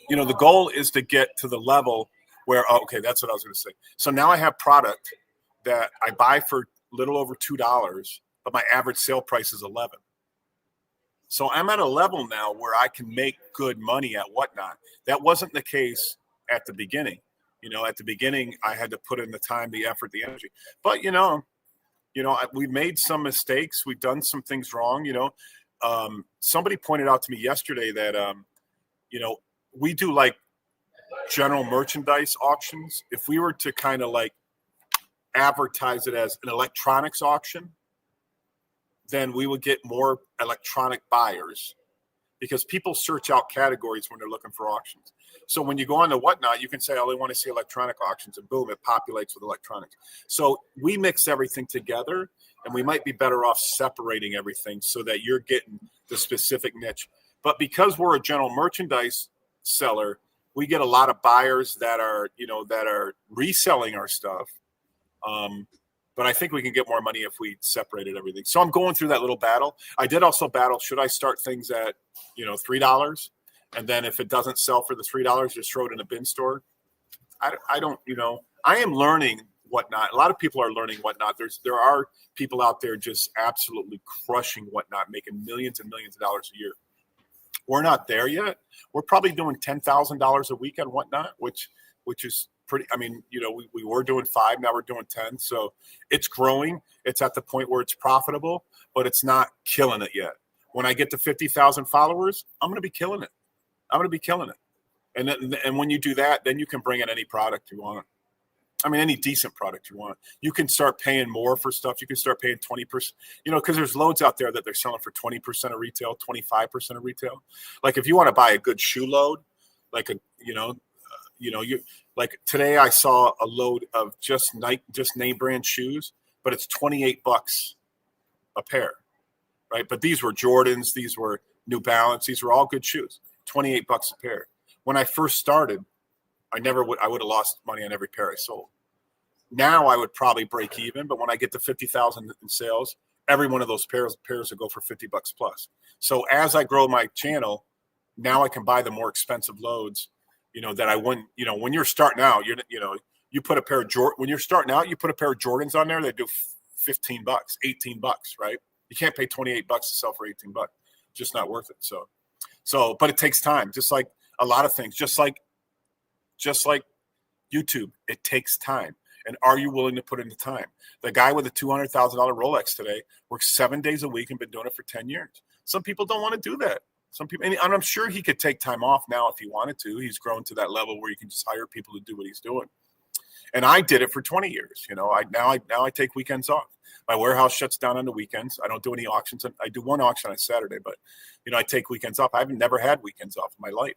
The goal is to get to the level where, okay, that's what I was going to say. So now I have product that I buy for a little over $2, but my average sale price is $11. So I'm at a level now where I can make good money at whatnot. That wasn't the case at the beginning. At the beginning, I had to put in the time, the effort, the energy. But, we've made some mistakes. We've done some things wrong. Somebody pointed out to me yesterday that, we do like general merchandise auctions. If we were to kind of like advertise it as an electronics auction, then we would get more electronic buyers because people search out categories when they're looking for auctions. So when you go on to whatnot, you can say, oh, they want to see electronic auctions, and boom, it populates with electronics. So we mix everything together, and we might be better off separating everything so that you're getting the specific niche. But because we're a general merchandise seller, we get a lot of buyers that are reselling our stuff. But I think we can get more money if we separated everything. So I'm going through that little battle. I did also battle, should I start things at, $3? And then if it doesn't sell for the $3, just throw it in a bin store. I don't, I am learning whatnot. A lot of people are learning whatnot. There are people out there just absolutely crushing whatnot, making millions and millions of dollars a year. We're not there yet. We're probably doing $10,000 a week on whatnot, which is pretty. I mean, we were doing 5, now we're doing 10. So it's growing. It's at the point where it's profitable, but it's not killing it yet. When I get to 50,000 followers, I'm going to be killing it. And when you do that, then you can bring in any product you want. I mean, any decent product you want. You can start paying more for stuff. You can start paying 20%, because there's loads out there that they're selling for 20% of retail, 25% of retail. Like if you want to buy a good shoe load, like you like today I saw a load of just name brand shoes, but it's $28 a pair, right? But these were Jordans, these were New Balance, these were all good shoes, $28 a pair. When I first started, I would have lost money on every pair I sold. Now I would probably break even, but when I get to 50,000 in sales, every one of those pairs will go for $50 plus. So as I grow my channel, now I can buy the more expensive loads, that I wouldn't, when you're starting out, you put a pair of when you're starting out, you put a pair of Jordans on there, they do $15, $18, right? You can't pay $28 to sell for $18. Just not worth it. So, but it takes time, just like a lot of things, just like YouTube, it takes time. And are you willing to put in the time? The guy with a $200,000 Rolex today works 7 days a week and been doing it for 10 years. Some people don't want to do that. Some people, and I'm sure he could take time off now if he wanted to. He's grown to that level where you can just hire people to do what he's doing. And I did it for 20 years. You know, now I take weekends off. My warehouse shuts down on the weekends. I don't do any auctions. I do one auction on Saturday, but you know, I take weekends off. I've never had weekends off in my life,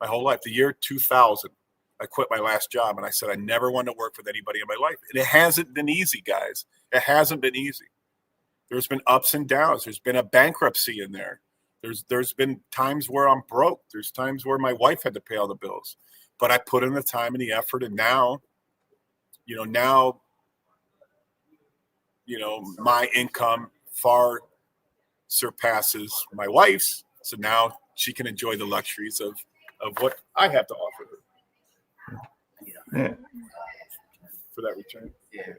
my whole life. The year 2000, I quit my last job, and I said I never want to work with anybody in my life. And it hasn't been easy, guys. It hasn't been easy. There's been ups and downs. There's been a bankruptcy in there. There's been times where I'm broke. There's times where my wife had to pay all the bills, but I put in the time and the effort, and now my income far surpasses my wife's. So now she can enjoy the luxuries of what I have to offer her. Yeah. For that return. Yeah.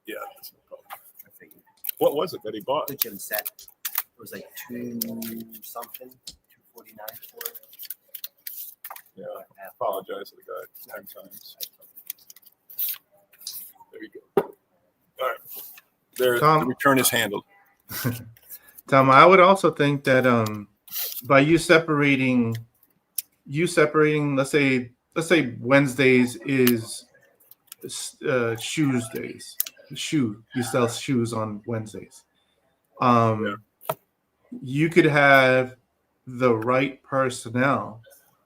Yeah. What was it that he bought? The gym set. It was like $249 for it. Yeah. I apologize to the guy 10 times. There you go. All right. There, Tom, the return is handled. Tom, I would also think that by you separating, let's say Wednesdays is shoes days. You sell shoes on Wednesdays. You could have the right personnel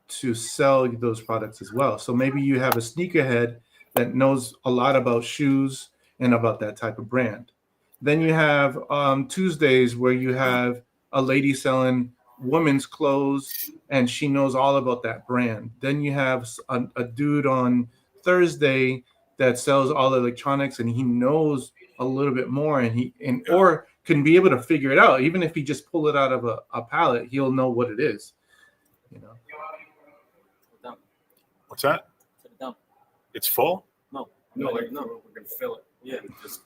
to sell those products as well. So maybe you have a sneakerhead that knows a lot about shoes and about that type of brand. Then you have Tuesdays where you have a lady selling women's clothes and she knows all about that brand. Then you have a dude on Thursday that sells all electronics and he knows a little bit more or can be able to figure it out. Even if he just pull it out of a pallet, he'll know what it is. You know. What's that? To the dump. It's full? No, No, we're we're gonna fill it. Yeah, just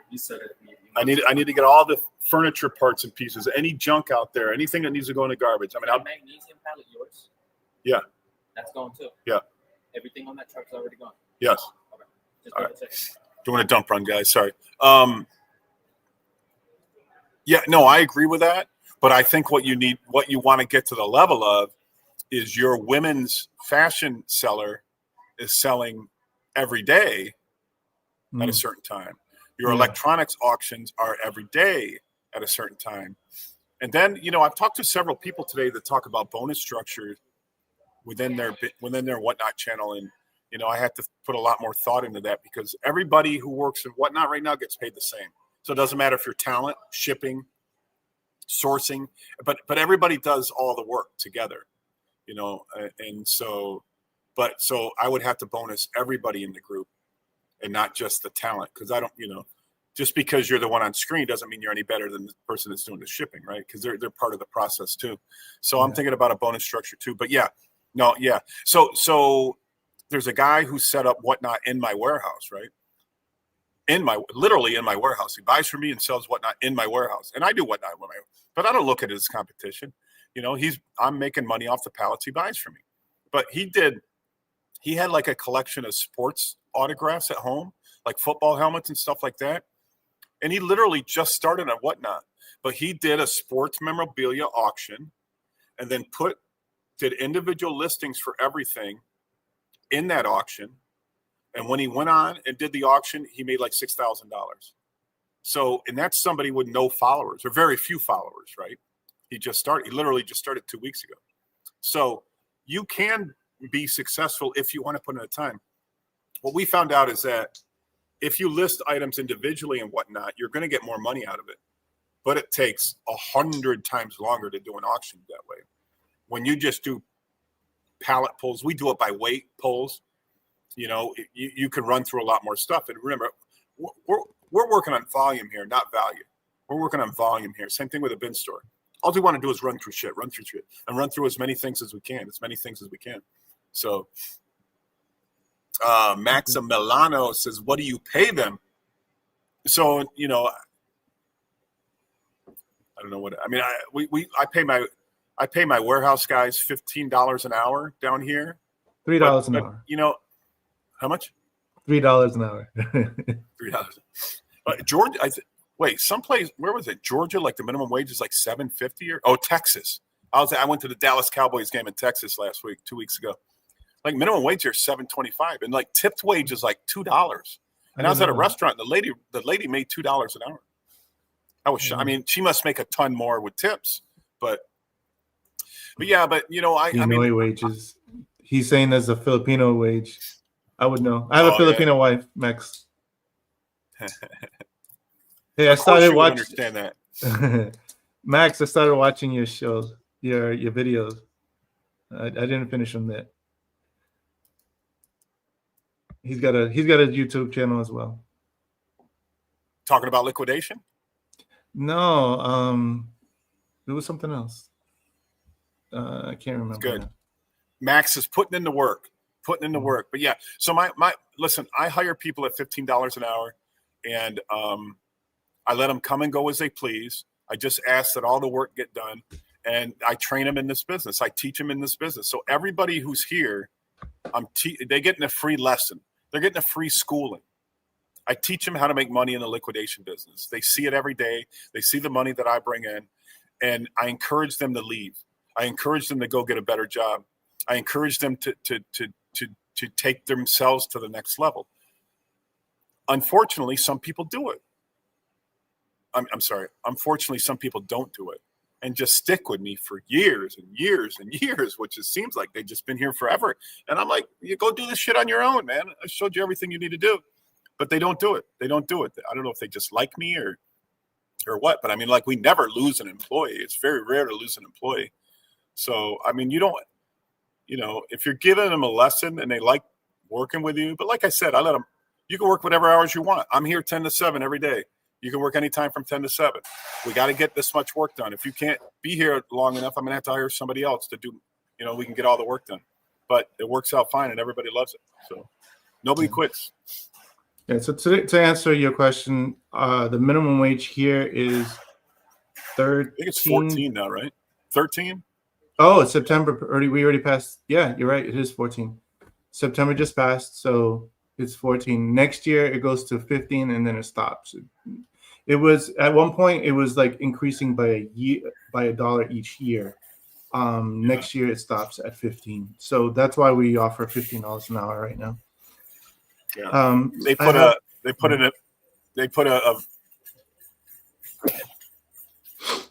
you said it. I need to get all the furniture parts and pieces, any junk out there, anything that needs to go in the garbage. I mean, That magnesium pallet yours? Yeah. That's gone too. Yeah. Everything on that truck's already gone. Yes. Okay. Just All double check. Doing a dump run, guys. Sorry. Yeah, no, I agree with that. But I think what you want to get to the level of is your women's fashion seller is selling every day at a certain time. Your electronics auctions are every day at a certain time. And then, I've talked to several people today that talk about bonus structure within their Whatnot channel. And, I had to put a lot more thought into that because everybody who works in Whatnot right now gets paid the same. So it doesn't matter if you're talent, shipping, sourcing, but everybody does all the work together, and so I would have to bonus everybody in the group and not just the talent. Cause I don't, just because you're the one on screen doesn't mean you're any better than the person that's doing the shipping. Right. Cause they're part of the process too. So I'm thinking about a bonus structure too, but yeah. So there's a guy who set up Whatnot in my warehouse, right? Literally in my warehouse. He buys from me and sells Whatnot in my warehouse. And I do Whatnot but I don't look at it as competition. I'm making money off the pallets he buys from me. But he had like a collection of sports autographs at home, like football helmets and stuff like that. And he literally just started on Whatnot, but he did a sports memorabilia auction and then did individual listings for everything in that auction. And when he went on and did the auction, he made like $6,000. So, and that's somebody with no followers or very few followers, right? He literally just started 2 weeks ago. So you can be successful if you want to put in the time. What we found out is that if you list items individually and Whatnot, you're going to get more money out of it. But it takes 100 times longer to do an auction that way. When you just do pallet pulls, we do it by weight pulls. You can run through a lot more stuff. And remember, we're working on volume here, not value. We're working on volume here. Same thing with a bin store. All we want to do is run through shit, and run through as many things as we can. So Maximiliano says, what do you pay them? So, I don't know what, I mean, I pay my warehouse guys $15 an hour down here. $3 an hour. How much? $3 an hour. $3. George, Wait, someplace, where was it? Georgia, like the minimum wage is like $7.50 or Texas. I went to the Dallas Cowboys game in Texas last week, 2 weeks ago. Like minimum wage here is $7.25, and like tipped wage is like $2. And I was at a restaurant. The lady made $2 an hour. I mean, she must make a ton more with tips, but yeah, but I mean, wages. He's saying there's a Filipino wage. I would know. I have a Filipino wife, Max. Hey, I started watching. Understand that, Max. I started watching your shows, your videos. I didn't finish them yet. He's got a YouTube channel as well. Talking about liquidation? No, it was something else. I can't remember. Good. Max is putting in the work. But yeah, so my listen, I hire people at $15 an hour, and I let them come and go as they please. I just ask that all the work get done, and I train them in this business. I teach them in this business. So everybody who's here, they're getting a free lesson. They're getting a free schooling. I teach them how to make money in the liquidation business. They see it every day. They see the money that I bring in, and I encourage them to leave. I encourage them to go get a better job. I encourage them to take themselves to the next level. Unfortunately, some people do it. I'm sorry. Unfortunately, some people don't do it and just stick with me for years and years and years, which it seems like they've just been here forever. And I'm like, you go do this shit on your own, man. I showed you everything you need to do. But they don't do it. I don't know if they just like me or what. But I mean, like, we never lose an employee. It's very rare to lose an employee. So, I mean, if you're giving them a lesson and they like working with you, but like I said, you can work whatever hours you want. I'm here 10 to 7 every day. You can work anytime from 10 to 7. We got to get this much work done. If you can't be here long enough, I'm going to have to hire somebody else to do, we can get all the work done. But it works out fine and everybody loves it. So nobody quits. Yeah, so to answer your question, the minimum wage here is 13. I think it's 14 now, right? 13? Oh, it's September. We already passed. Yeah, you're right. It is 14. September just passed, so it's 14. Next year it goes to 15, and then it stops. It was at one point it was like increasing by $1 each year. Next year it stops at 15. So that's why we offer $15 an hour right now. Yeah.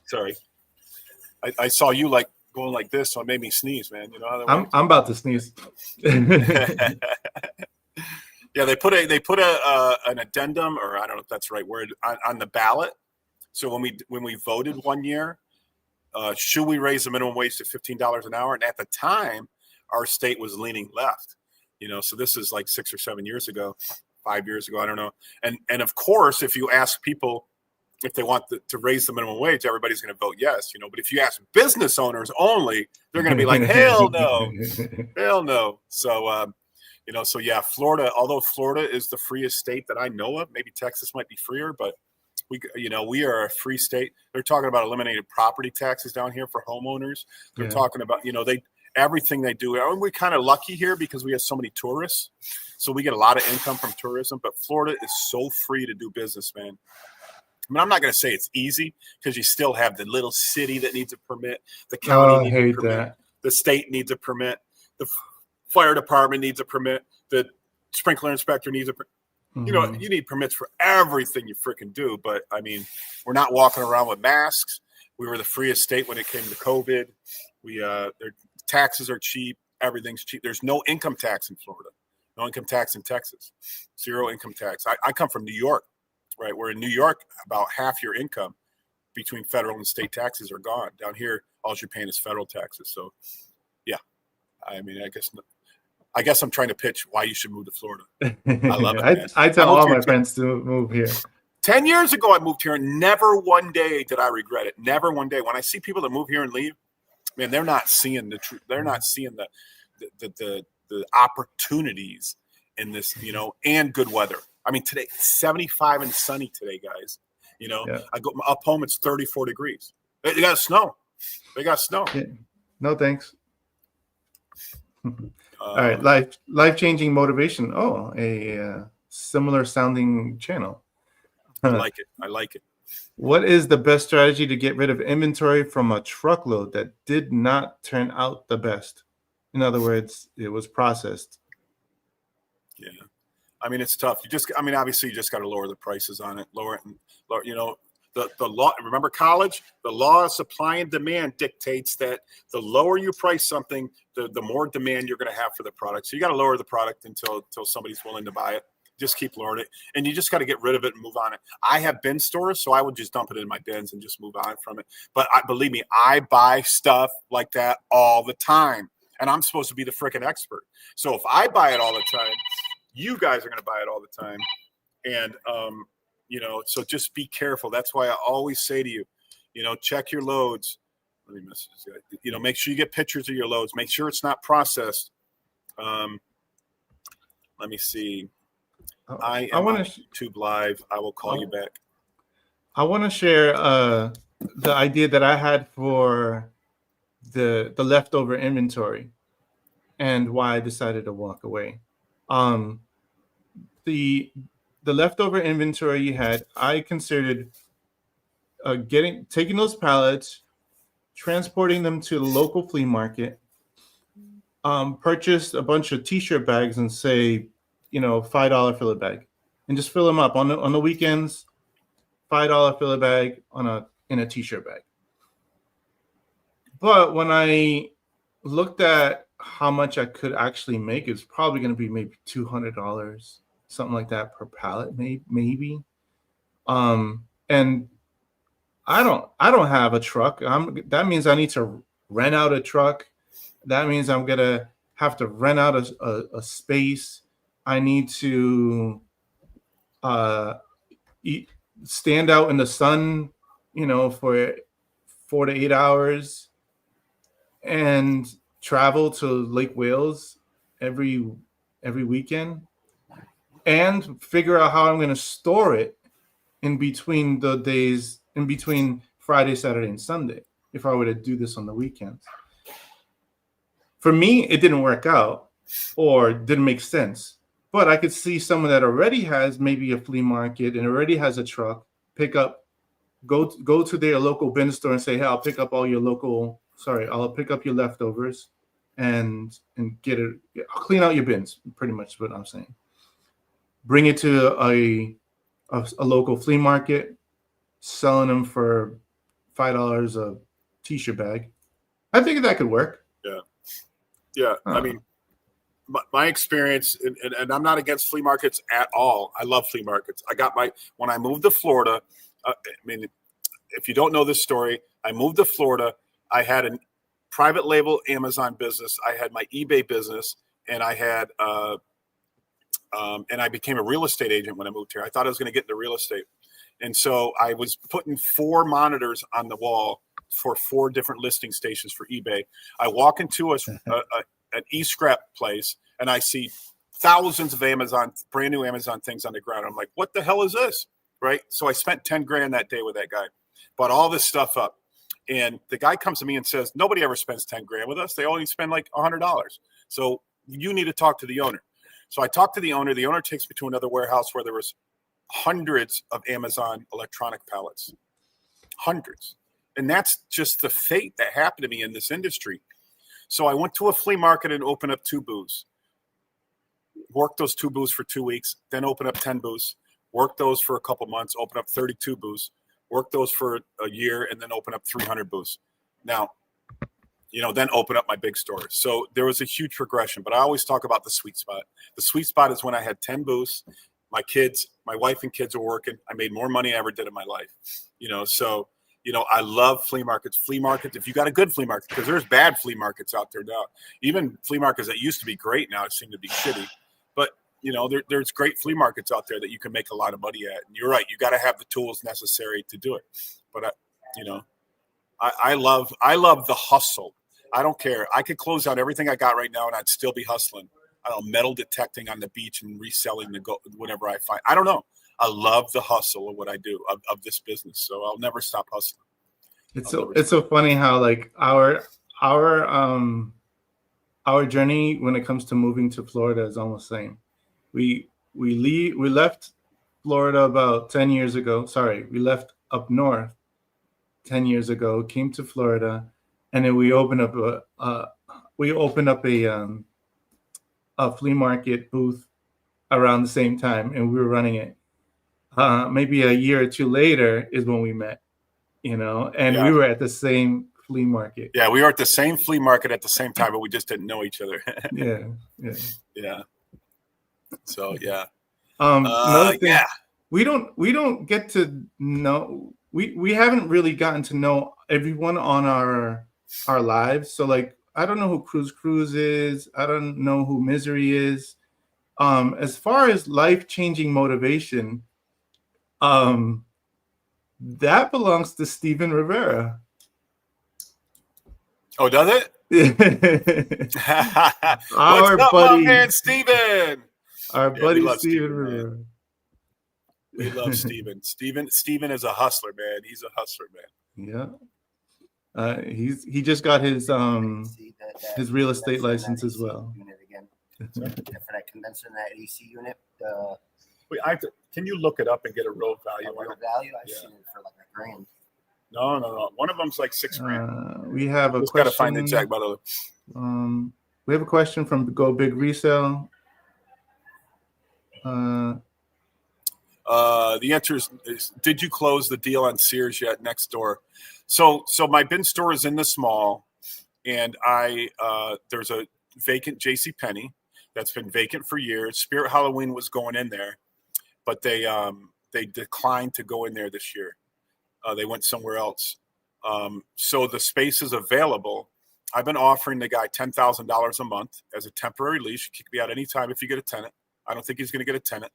Sorry. I saw you like going like this, so it made me sneeze, man. You know how that works? I'm about to sneeze. Yeah, they put an addendum, or I don't know if that's the right word, on the ballot. So when we voted one year, should we raise the minimum wage to $15 an hour? And at the time, our state was leaning left. So this is like 6 or 7 years ago, 5 years ago, I don't know. And of course, if you ask people if they want to raise the minimum wage, everybody's going to vote yes. But if you ask business owners only, they're going to be like, hell no, hell no. So. So yeah, Florida, although Florida is the freest state that I know of, maybe Texas might be freer, but we are a free state. They're talking about eliminated property taxes down here for homeowners. They're talking about, everything they do. And we're kind of lucky here because we have so many tourists. So we get a lot of income from tourism, but Florida is so free to do business, man. I mean, I'm not going to say it's easy because you still have the little city that needs a permit. The county needs a permit. The state needs a permit. The fire department needs a permit. The sprinkler inspector needs a permit. You need permits for everything you freaking do. But, I mean, we're not walking around with masks. We were the freest state when it came to COVID. Their taxes are cheap. Everything's cheap. There's no income tax in Florida. No income tax in Texas. Zero income tax. I come from New York, right? Where in New York, about half your income between federal and state taxes are gone. Down here, all you're paying is federal taxes. So, yeah. I mean, I guess I'm trying to pitch why you should move to Florida. I love it, man. I tell all my friends to move here. 10 years ago, I moved here, and never one day did I regret it. Never one day. When I see people that move here and leave, man, they're not seeing the truth. They're not seeing the opportunities in this, and good weather. I mean, today, 75 and sunny today, guys. I go up home, it's 34 degrees. They got snow. Yeah. No, thanks. All right, life-changing motivation. Oh, a similar sounding channel. I like it. What is the best strategy to get rid of inventory from a truckload that did not turn out the best? In other words, it was processed. Yeah. I mean, it's tough. Obviously you just got to lower the prices on it, lower it, and lower, the law, remember college, the law of supply and demand dictates that the lower you price something, the more demand you're going to have for the product. So you got to lower the product until somebody's willing to buy it. Just keep lowering it, and you just got to get rid of it and move on it. I have bin stores, so I would just dump it in my bins and just move on from it. But believe me, I buy stuff like that all the time, and I'm supposed to be the freaking expert. So if I buy it all the time, you guys are going to buy it all the time. And, so just be careful. That's why I always say to you, check your loads. Let me message this guy. Make sure you get pictures of your loads. Make sure it's not processed. Let me see. I am on YouTube Live. I will call you back. I want to share the idea that I had for the leftover inventory and why I decided to walk away. The leftover inventory you had, I considered taking those pallets, transporting them to the local flea market, purchased a bunch of t-shirt bags and say, $5 fill bag, and just fill them up on the weekends. $5 fill bag in a t-shirt bag. But when I looked at how much I could actually make, it's probably going to be maybe $200, something like that per pallet, maybe. And I don't have a truck. That means I need to rent out a truck. That means I'm gonna have to rent out a space. I need to stand out in the sun, for 4 to 8 hours, and travel to Lake Wales every weekend, and figure out how I'm going to store it in between the days, in between Friday, Saturday, and Sunday, if I were to do this on the weekends. For me, it didn't work out or didn't make sense. But I could see someone that already has maybe a flea market and already has a truck, go to their local bin store and say, hey, I'll pick up your leftovers and get it. I'll clean out your bins, pretty much what I'm saying. Bring it to a local flea market, selling them for $5 a t-shirt bag. I think that could work. Yeah. I mean, my experience, and I'm not against flea markets at all. I love flea markets. When I moved to Florida, if you don't know this story, I moved to Florida. I had a private label Amazon business. I had my eBay business, and I had, and I became a real estate agent when I moved here. I thought I was going to get into real estate. And so I was putting 4 monitors on the wall for 4 different listing stations for eBay. I walk into an e-scrap place, and I see thousands of brand new Amazon things on the ground. I'm like, what the hell is this? Right? So I spent $10,000 that day with that guy, bought all this stuff up. And the guy comes to me and says, nobody ever spends $10,000 with us. They only spend like $100. So you need to talk to the owner. So I talked to the owner. The owner takes me to another warehouse where there was hundreds of Amazon electronic pallets. Hundreds. And that's just the fate that happened to me in this industry. So I went to a flea market and opened up 2 booths. Worked those 2 booths for 2 weeks, then opened up 10 booths. Worked those for a couple months, opened up 32 booths. Worked those for a year, and then opened up 300 booths. Now, then open up my big store. So there was a huge progression, but I always talk about the sweet spot. The sweet spot is when I had 10 booths. My wife and kids were working. I made more money than I ever did in my life. I love flea markets. Flea markets, if you got a good flea market, because there's bad flea markets out there now. Even flea markets that used to be great now seem to be shitty. But, there's great flea markets out there that you can make a lot of money at. And you're right. You got to have the tools necessary to do it. But, I love the hustle. I don't care. I could close out everything I got right now and I'd still be hustling. I don't know, metal detecting on the beach and reselling whatever I find. I don't know. I love the hustle of what I do of this business. So I'll never stop hustling. It's so funny how like our journey when it comes to moving to Florida is almost the same. We left Florida about 10 years ago. Sorry, we left up north 10 years ago, came to Florida, and then we opened up a flea market booth around the same time, and we were running it. Maybe a year or two later is when we met, and Yeah. we were at the same flea market. Yeah, we were at the same flea market at the same time, but we just didn't know each other. Yeah. Yeah. So yeah. Another thing, yeah. we don't get to know. We haven't really gotten to know everyone on our lives. So like, I don't know who Cruz is. I don't know who Misery is. As far as life-changing motivation, that belongs to Steven Rivera. Oh, does it? Our What's up, buddy, my man, Steven? our Yeah, buddy we love Steven Steven, man. Rivera. We love Steven. Steven is a hustler, man. He's a hustler, man. Yeah. He just got his See his real estate condenser in license that as AC well. Unit again. For that condenser in that AC unit, Wait, can you look it up and get a real value on real it? value, I've Yeah. seen it for like $1,000. No. One of them's like $6,000. We have a Just got to question. find the exact model. We have a question from Go Big Resale. The answer is, did you close the deal on Sears yet? Next door. So my bin store is in the small, and there's a vacant JCPenney that's been vacant for years. Spirit Halloween was going in there, but they declined to go in there this year. They went somewhere else. So the space is available. I've been offering the guy $10,000 a month as a temporary lease. You kick me out anytime if you get a tenant. I don't think he's going to get a tenant.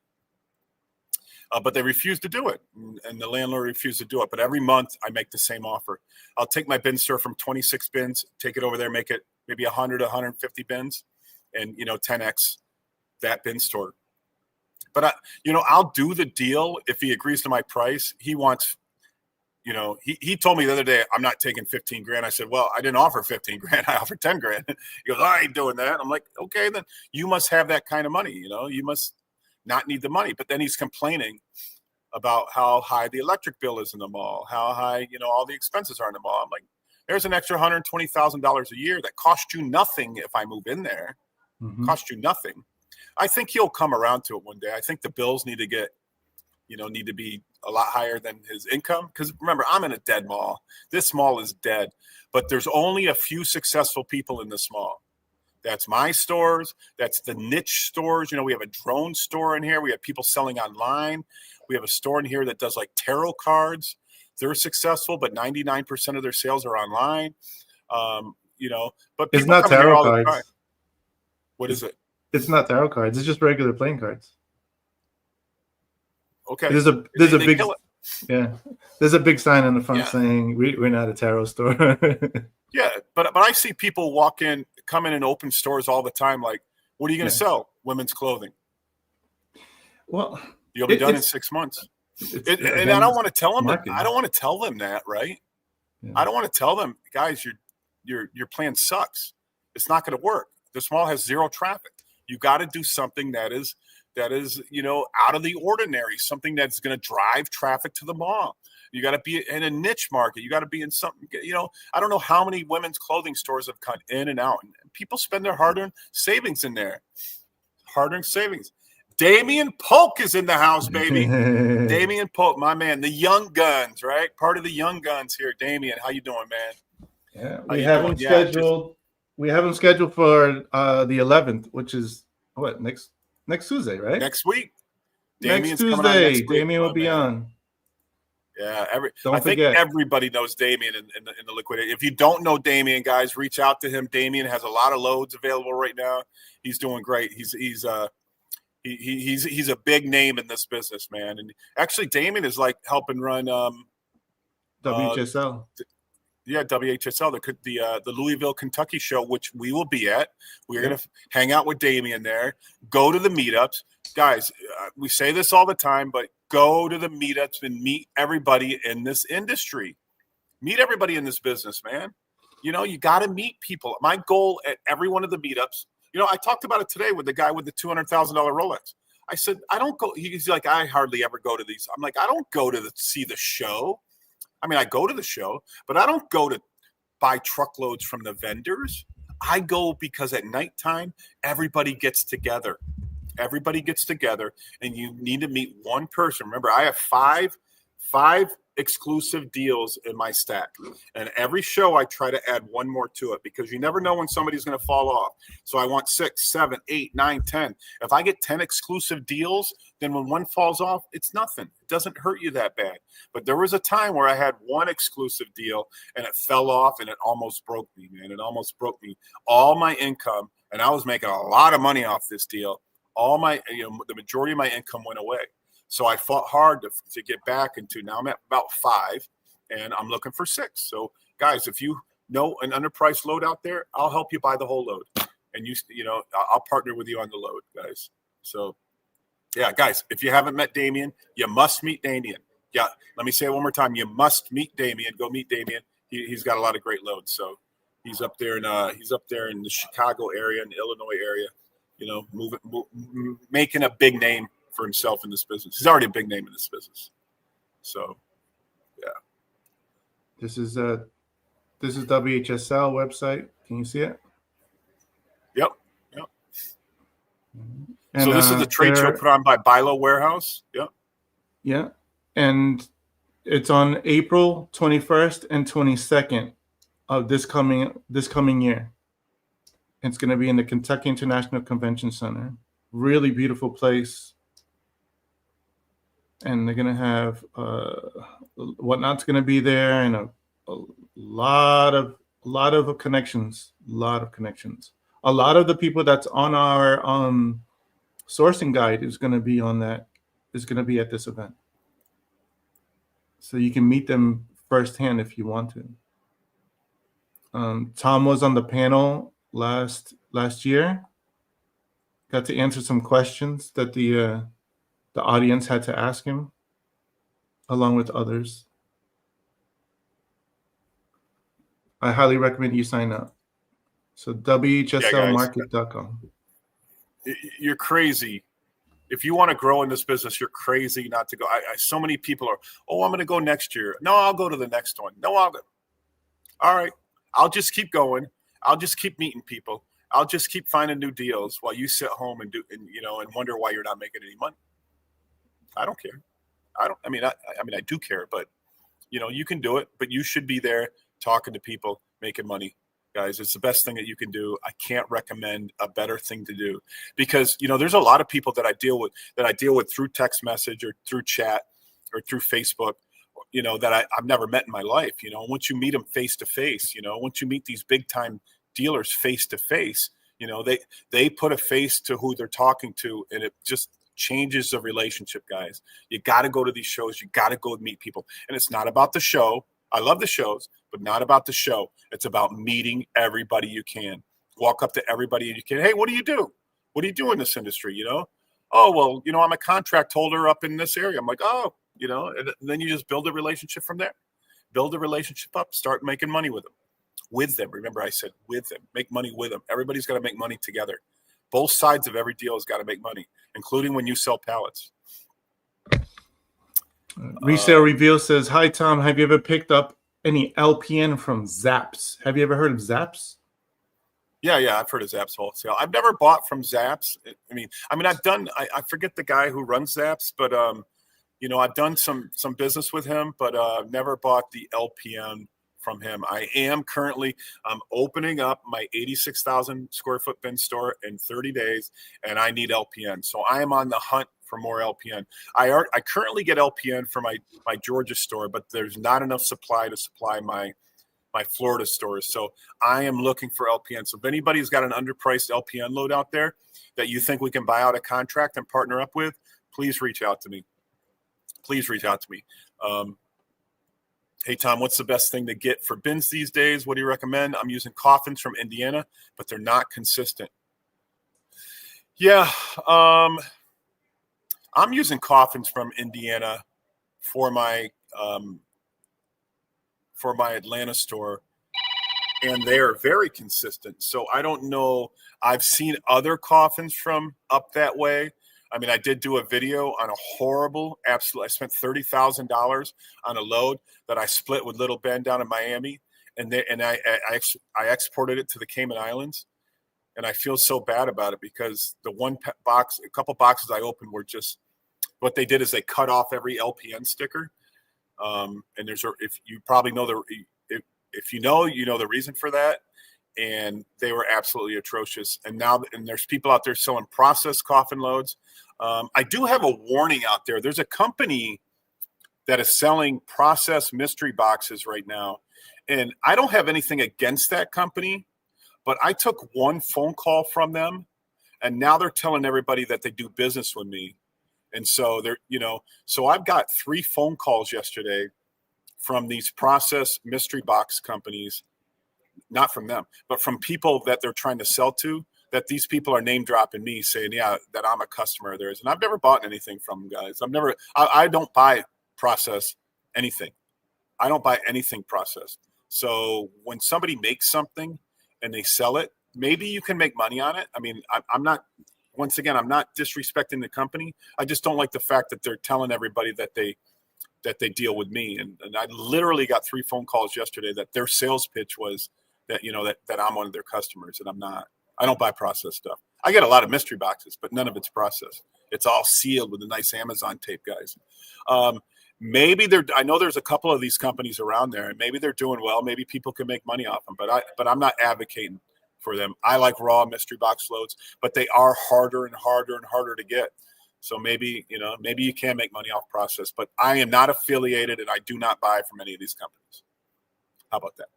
But they refused to do it, and the landlord refused to do it. But every month I make the same offer. I'll take my bin store from 26 bins, take it over there, make it maybe 100 to 150 bins, and 10x that bin store. But I'll do the deal if he agrees to my price. He wants, he told me the other day, I'm not taking 15 grand. I said, well, I didn't offer 15 grand. I offered 10 grand. He goes, I ain't doing that. I'm like, okay, then you must have that kind of money. You must not need the money. But then he's complaining about how high the electric bill is in the mall, how high, all the expenses are in the mall. I'm like, there's an extra $120,000 a year that costs you nothing if I move in there. Mhm. Cost you nothing. I think he'll come around to it one day. I think the bills need to get, need to be a lot higher than his income. Because remember, I'm in a dead mall. This mall is dead. But there's only a few successful people in this mall. That's my stores. That's the niche stores. We have a drone store in here. We have people selling online. We have a store in here that does like tarot cards. They're successful, but 99% of their sales are online. But It's people not come in here tarot all the cards. time. What is it? It's not tarot cards. It's just regular playing cards. Okay. There's a big kill it. yeah. There's a big sign on the front Yeah. saying we're not a tarot store. Yeah, but I see people come in and open stores all the time. Like, what are you going to Yeah. sell? Women's clothing. Well, You'll be done in it's- 6 months. it's, And I again, don't want to tell them. marketing. I don't want to tell them that, right? Yeah. I don't want to tell them, guys, your plan sucks. It's not going to work. This mall has zero traffic. You got to do something that is out of the ordinary. Something that's going to drive traffic to the mall. You got to be in a niche market. You got to be in something. I don't know how many women's clothing stores have cut in and out, and people spend their hard-earned savings in there. Hard-earned savings. Damian Polk is in the house, baby. Damian Polk, my man, the Young Guns, right? Part of the Young Guns here. Damian, how you doing, man? Yeah, How we you have doing? them Yeah, scheduled. We have them scheduled for the 11th, which is what next Tuesday, right? Next week. Next Damian's coming on Tuesday, next week, Damien will my be man. on. Yeah, Don't I think forget. everybody knows Damien in the liquidity. If you don't know Damien, guys, reach out to him. Damien has a lot of loads available right now. He's doing great. He's a big name in this business, man. And actually, Damien is like helping run WHSL. WHSL, the Louisville, Kentucky show, which we will be at. We're going to hang out with Damien there, go to the meetups. Guys, we say this all the time, but go to the meetups and meet everybody in this industry. Meet everybody in this business, man. You got to meet people. My goal at every one of the meetups, I talked about it today with the guy with the $200,000 Rolex. I said, I don't go. He's like, I hardly ever go to these. I'm like, I don't go to see the show. I mean, I go to the show, but I don't go to buy truckloads from the vendors. I go because at nighttime, everybody gets together. Everybody gets together, and you need to meet one person. Remember, I have five exclusive deals in my stack, and every show I try to add one more to it because you never know when somebody's going to fall off. So I want 6, 7, 8, 9, 10. If I get 10 exclusive deals, then when one falls off, it's nothing. It doesn't hurt you that bad. But there was a time where I had one exclusive deal and it fell off, and it almost broke me, man. It almost broke me. All my income, and I was making a lot of money off this deal. All my, the majority of my income went away. So I fought hard to get back into. Now I'm at about 5, and I'm looking for 6. So guys, if you know an underpriced load out there, I'll help you buy the whole load, and I'll partner with you on the load, guys. So yeah, guys, if you haven't met Damien, you must meet Damien. Yeah, let me say it one more time. You must meet Damien. Go meet Damien. He's got a lot of great loads. So he's up there in the Chicago area and the Illinois area. Making a big name for himself in this business. He's already a big name in this business. So, yeah. This is WHSL website. Can you see it? Yep. And, so this is the trade show put on by Bilo Warehouse. Yep. Yeah, and it's on April 21st and 22nd of this coming year. It's going to be in the Kentucky International Convention Center. Really beautiful place. And they're going to have Whatnot's going to be there, and a lot of connections. A lot of the people that's on our sourcing guide is going to be at this event. So you can meet them firsthand if you want to. Tom was on the panel last year. Got to answer some questions that the audience had to ask him, along with others. I highly recommend you sign up. So WHSLmarket.com. You're crazy. If you want to grow in this business, you're crazy not to go. So many people are, I'm going to go next year. No, I'll go to the next one. No, I'll go. All right. I'll just keep going. I'll just keep meeting people. I'll just keep finding new deals while you sit home and wonder why you're not making any money. I don't care. I do care, but you can do it, but you should be there talking to people, making money. Guys, it's the best thing that you can do. I can't recommend a better thing to do because, there's a lot of people that I deal with through text message or through chat or through Facebook, that I've never met in my life. Once you meet them face to face, once you meet these big time dealers face to face, they put a face to who they're talking to, and it just changes the relationship, guys. You got to go to these shows. You got to go meet people. And it's not about the show. I love the shows, but not about the show. It's about meeting everybody you can. Walk up to everybody you can. Hey, what do you do? What do you do in this industry? Oh, well, I'm a contract holder up in this area. I'm like, and then you just build a relationship from there. Build a relationship up. Start making money with them. With them. Remember, I said with them. Make money with them. Everybody's got to make money together. Both sides of every deal has got to make money, including when you sell pallets. Resale Reveal says, "Hi Tom, have you ever picked up any LPN from Zaps? Have you ever heard of Zaps?" Yeah, I've heard of Zaps Wholesale. I've never bought from Zaps. I've done. I forget the guy who runs Zaps, but I've done some business with him, but never bought the LPN from him. I am currently opening up my 86,000 square foot bin store in 30 days, and I need LPN. So I am on the hunt for more LPN. I currently get LPN for my Georgia store, but there's not enough supply to supply my Florida stores. So I am looking for LPN. So if anybody's got an underpriced LPN load out there that you think we can buy out a contract and partner up with, please reach out to me. Hey, Tom, what's the best thing to get for bins these days? What do you recommend? I'm using coffins from Indiana, but they're not consistent. Yeah, I'm using coffins from Indiana for my Atlanta store, and they are very consistent. So I don't know. I've seen other coffins from up that way. I mean, I did do a video on a horrible, absolute. I spent $30,000 on a load that I split with Little Ben down in Miami, and I exported it to the Cayman Islands, and I feel so bad about it because the a couple boxes I opened were just what they did is they cut off every LPN sticker, and if you probably know if you know the reason for that. And they were absolutely atrocious. And there's people out there selling processed coffin loads. I do have a warning out there. There's a company that is selling processed mystery boxes right now. And I don't have anything against that company, but I took one phone call from them, and now they're telling everybody that they do business with me. And so so I've got 3 phone calls yesterday from these processed mystery box companies. Not from them, but from people that they're trying to sell to, that these people are name dropping me saying, yeah, that I'm a customer of theirs. And I've never bought anything from them, guys. I don't buy processed anything. I don't buy anything processed. So when somebody makes something and they sell it, maybe you can make money on it. I mean, I'm not disrespecting the company. I just don't like the fact that they're telling everybody that they deal with me. And I literally got 3 phone calls yesterday that their sales pitch was that, that I'm one of their customers, and I'm not. I don't buy processed stuff. I get a lot of mystery boxes, but none of it's processed. It's all sealed with a nice Amazon tape, guys. Maybe I know there's a couple of these companies around there, and maybe they're doing well. Maybe people can make money off them, but I'm not advocating for them. I like raw mystery box loads, but they are harder and harder and harder to get. So maybe you can make money off process, but I am not affiliated, and I do not buy from any of these companies. How about that?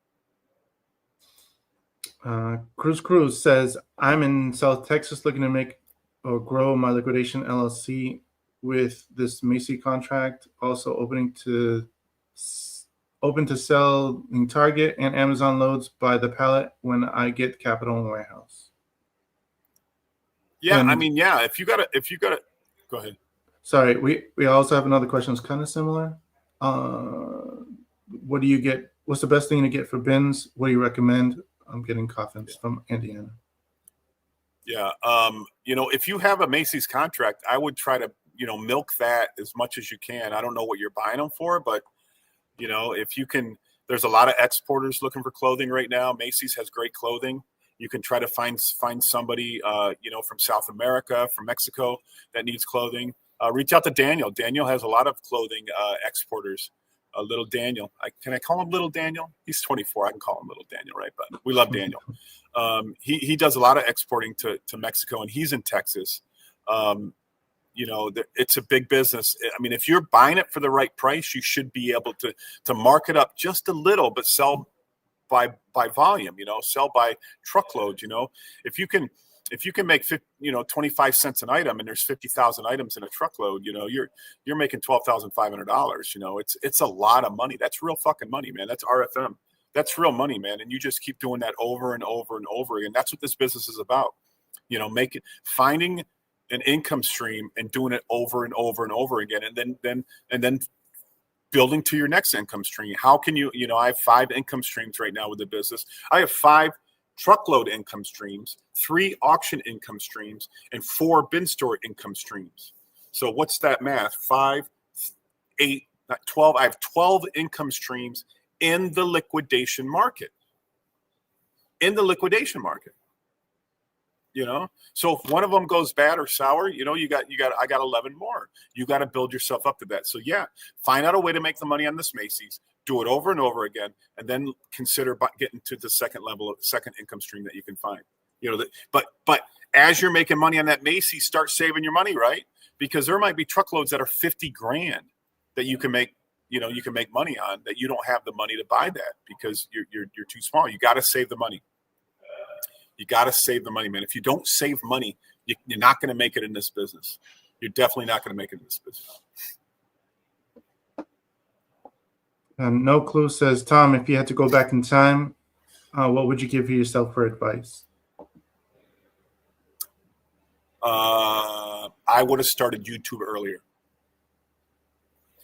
Cruz says, I'm in South Texas looking to make or grow my liquidation LLC with this Macy contract. Also open to sell in Target and Amazon loads by the pallet when I get capital and warehouse. Yeah, if you got to, go ahead. Sorry, we also have another question that's kind of similar. What do you get? What's the best thing to get for bins? What do you recommend? I'm getting coffins from Indiana. Yeah. If you have a Macy's contract, I would try to, milk that as much as you can. I don't know what you're buying them for, but, if you can, there's a lot of exporters looking for clothing right now. Macy's has great clothing. You can try to find somebody, from South America, from Mexico that needs clothing. Reach out to Daniel. Daniel has a lot of clothing exporters. Little Daniel. Can I call him Little Daniel? He's 24. I can call him Little Daniel, right? But we love Daniel. He does a lot of exporting to Mexico, and he's in Texas. It's a big business. I mean, if you're buying it for the right price, you should be able to mark it up just a little, but sell by volume. Sell by truckload. If you can make 25 cents an item, and there's 50,000 items in a truckload, you're making $12,500. It's a lot of money. That's real fucking money, man. That's RFM. That's real money, man. And you just keep doing that over and over and over again. That's what this business is about. Finding an income stream and doing it over and over and over again, and then building to your next income stream. How can you? I have 5 income streams right now with the business. I have 5 truckload income streams, 3 auction income streams, and 4 bin store income streams. So what's that math? 5, 8, not 12. I have 12 income streams in the liquidation market. So if one of them goes bad or sour, I got 11 more. You got to build yourself up to that. So yeah, find out a way to make the money on this Macy's. Do it over and over again, and then consider getting to the second income stream that you can find. But as you're making money on that Macy's, start saving your money, right? Because there might be truckloads that are $50,000 that you can make, money on, that you don't have the money to buy that because you're too small. You got to save the money. You got to save the money, man. If you don't save money, you're not going to make it in this business. You're definitely not going to make it in this business. And No Clue says, Tom, if you had to go back in time, what would you give yourself for advice? I would have started YouTube earlier.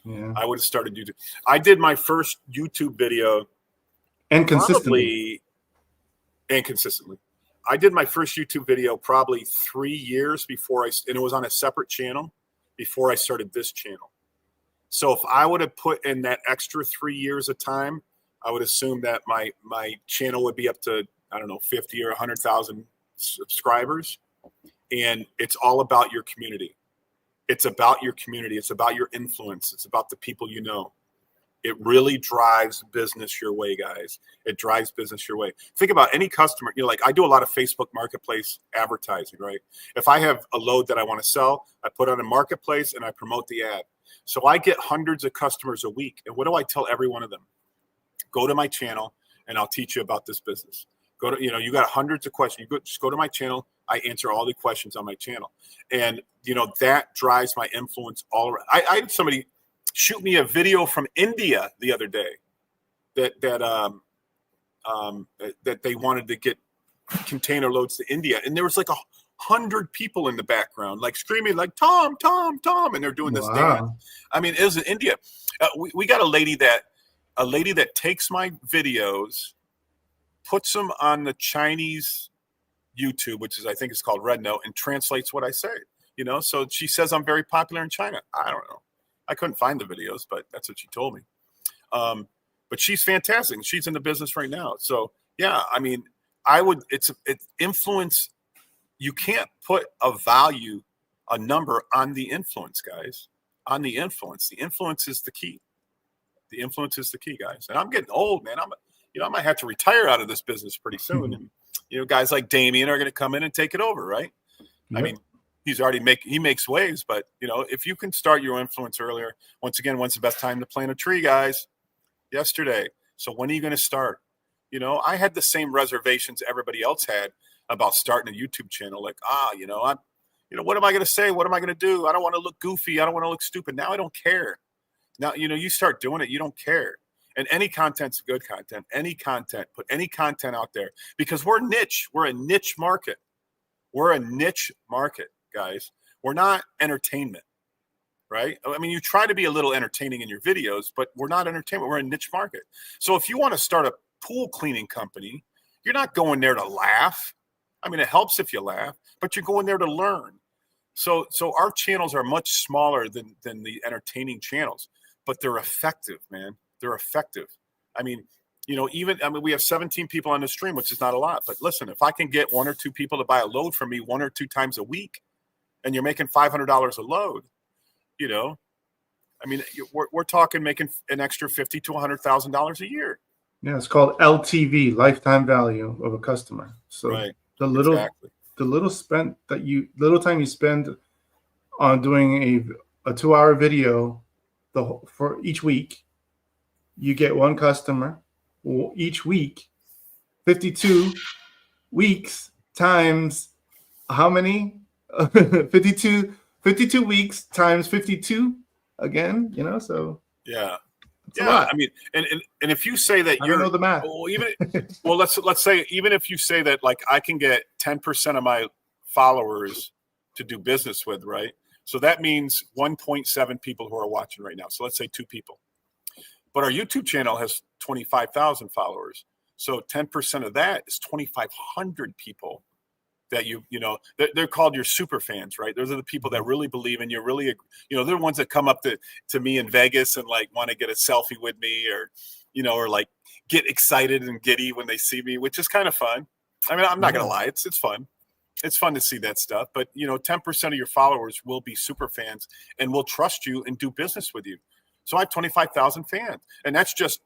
Yeah. I would have started YouTube. I did my first YouTube video and consistently. I did my first YouTube video probably 3 years before and it was on a separate channel before I started this channel. So if I would have put in that extra 3 years of time, I would assume that my channel would be up to, I don't know, 50 or 100,000 subscribers. And it's all about your community. It's about your community. It's about your influence. It's about the people you know. It really drives business your way, guys. It drives business your way. Think about any customer. You know, like I do a lot of Facebook Marketplace advertising, right? If I have a load that I want to sell, I put on a marketplace and I promote the ad. So I get hundreds of customers a week. And what do I tell every one of them? Go to my channel and I'll teach you about this business. Go to, you got hundreds of questions. Just go to my channel. I answer all the questions on my channel. And, that drives my influence all around. I had somebody shoot me a video from India the other day that they wanted to get container loads to India. And there was like 100 people in the background, like screaming like, Tom, Tom, Tom. And they're doing this dance. I mean, it was in India. We got a lady that takes my videos, puts them on the Chinese YouTube, which is, I think it's called Red Note, and translates what I say, so she says I'm very popular in China. I don't know. I couldn't find the videos, but that's what she told me. But she's fantastic. She's in the business right now. So yeah, I mean, it's influence. You can't put a number on the influence, guys, on the influence. The influence is the key. The influence is the key, guys. And I'm getting old, man. I might have to retire out of this business pretty soon. And, guys like Damien are going to come in and take it over, right? Yep. I mean, he's already he makes waves, but if you can start your influence earlier, once again, when's the best time to plant a tree, guys? Yesterday. So when are you going to start? I had the same reservations everybody else had about starting a YouTube channel. Like, what am I going to say? What am I going to do? I don't want to look goofy. I don't want to look stupid. Now I don't care. Now, you start doing it. You don't care. And any content's good content. Any content. Put any content out there because we're niche. We're a niche market. We're a niche market, guys. We're not entertainment, right? I mean, you try to be a little entertaining in your videos, but we're not entertainment. We're a niche market. So if you want to start a pool cleaning company, you're not going there to laugh. I mean, it helps if you laugh, but you're going there to learn. So our channels are much smaller than the entertaining channels, but they're effective, man. They're effective. I mean, we have 17 people on the stream, which is not a lot. But listen, if I can get 1 or 2 people to buy a load from me 1 or 2 times a week, and you're making $500 a load, I mean, we're talking making an extra $50,000 to $100,000 a year. Yeah, it's called LTV, lifetime value of a customer. So right. the little time you spend on doing a 2-hour video for each week, you get 1 customer each week. 52 weeks times how many? 52 weeks times 52 again, so yeah. It's a lot. I mean, and if you say that I don't know the math. Let's say even if you say that like I can get 10% of my followers to do business with, right? So that means 1.7 people who are watching right now. So let's say 2 people. But our YouTube channel has 25,000 followers. So 10% of that is 2,500 people that they're called your super fans, right? Those are the people that really believe in you. Really, they're the ones that come up to me in Vegas and like want to get a selfie with me or, or like get excited and giddy when they see me, which is kind of fun. I mean, I'm not going to lie. It's fun. It's fun to see that stuff. But, 10% of your followers will be super fans and will trust you and do business with you. So I have 25,000 fans, and that's just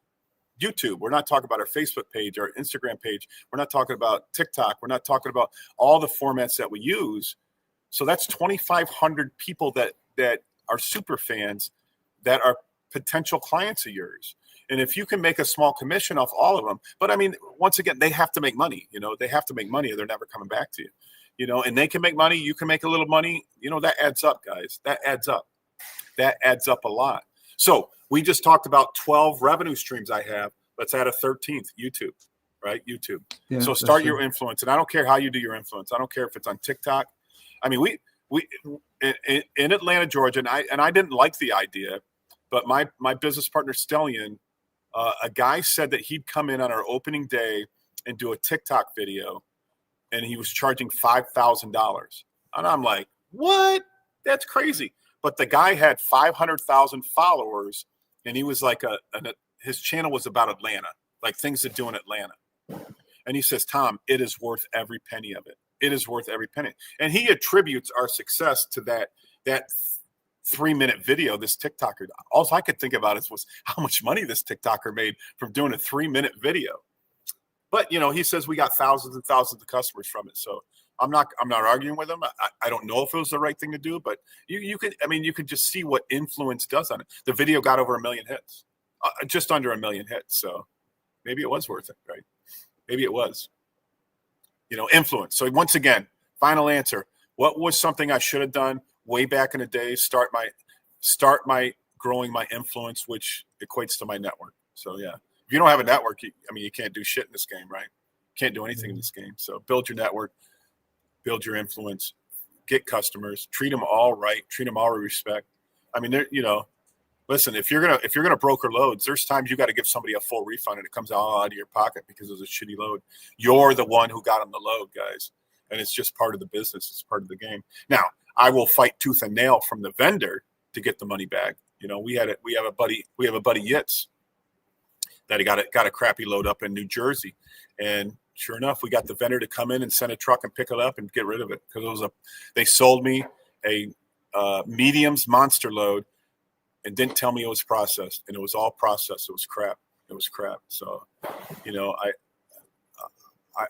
YouTube. We're not talking about our Facebook page, our Instagram page. We're not talking about TikTok. We're not talking about all the formats that we use. So that's 2,500 people that are super fans that are potential clients of yours. And if you can make a small commission off all of them, but I mean, once again, they have to make money. They have to make money or they're never coming back to you. And they can make money. You can make a little money. That adds up, guys. That adds up. That adds up a lot. So we just talked about 12 revenue streams I have. Let's add a 13th, YouTube, right? YouTube. Yeah, so start your influence. And I don't care how you do your influence. I don't care if it's on TikTok. I mean, we in Atlanta, Georgia, and I didn't like the idea, but my business partner, Stellian, a guy said that he'd come in on our opening day and do a TikTok video and he was charging $5,000. And I'm like, what? That's crazy. But the guy had 500,000 followers, and he was like his channel was about Atlanta, like things to do in Atlanta. And he says, Tom, it is worth every penny of it. It is worth every penny. And he attributes our success to that 3-minute video this TikToker. All I could think about was how much money this TikToker made from doing a 3-minute video. But he says we got thousands and thousands of customers from it. So I'm not arguing with him. I don't know if it was the right thing to do, but you could just see what influence does on it. The video got over 1 million hits, just under 1 million hits. So maybe it was worth it, right? Maybe it was. Influence. So once again, final answer. What was something I should have done way back in the day? Start my growing my influence, which equates to my network. So yeah, if you don't have a network, you can't do shit in this game, right? Can't do anything in this game. So build your network, build your influence, get customers, treat them all right, treat them all with respect. Listen, if you're gonna broker loads, there's times you got to give somebody a full refund and it comes all out of your pocket because it was a shitty load. You're the one who got them the load, guys, and it's just part of the business. It's part of the game. Now, I will fight tooth and nail from the vendor to get the money back. We have a buddy Yitz that he got a crappy load up in New Jersey, and sure enough, we got the vendor to come in and send a truck and pick it up and get rid of it because they sold me a mediums monster load and didn't tell me it was processed, and it was all processed. It was crap. So,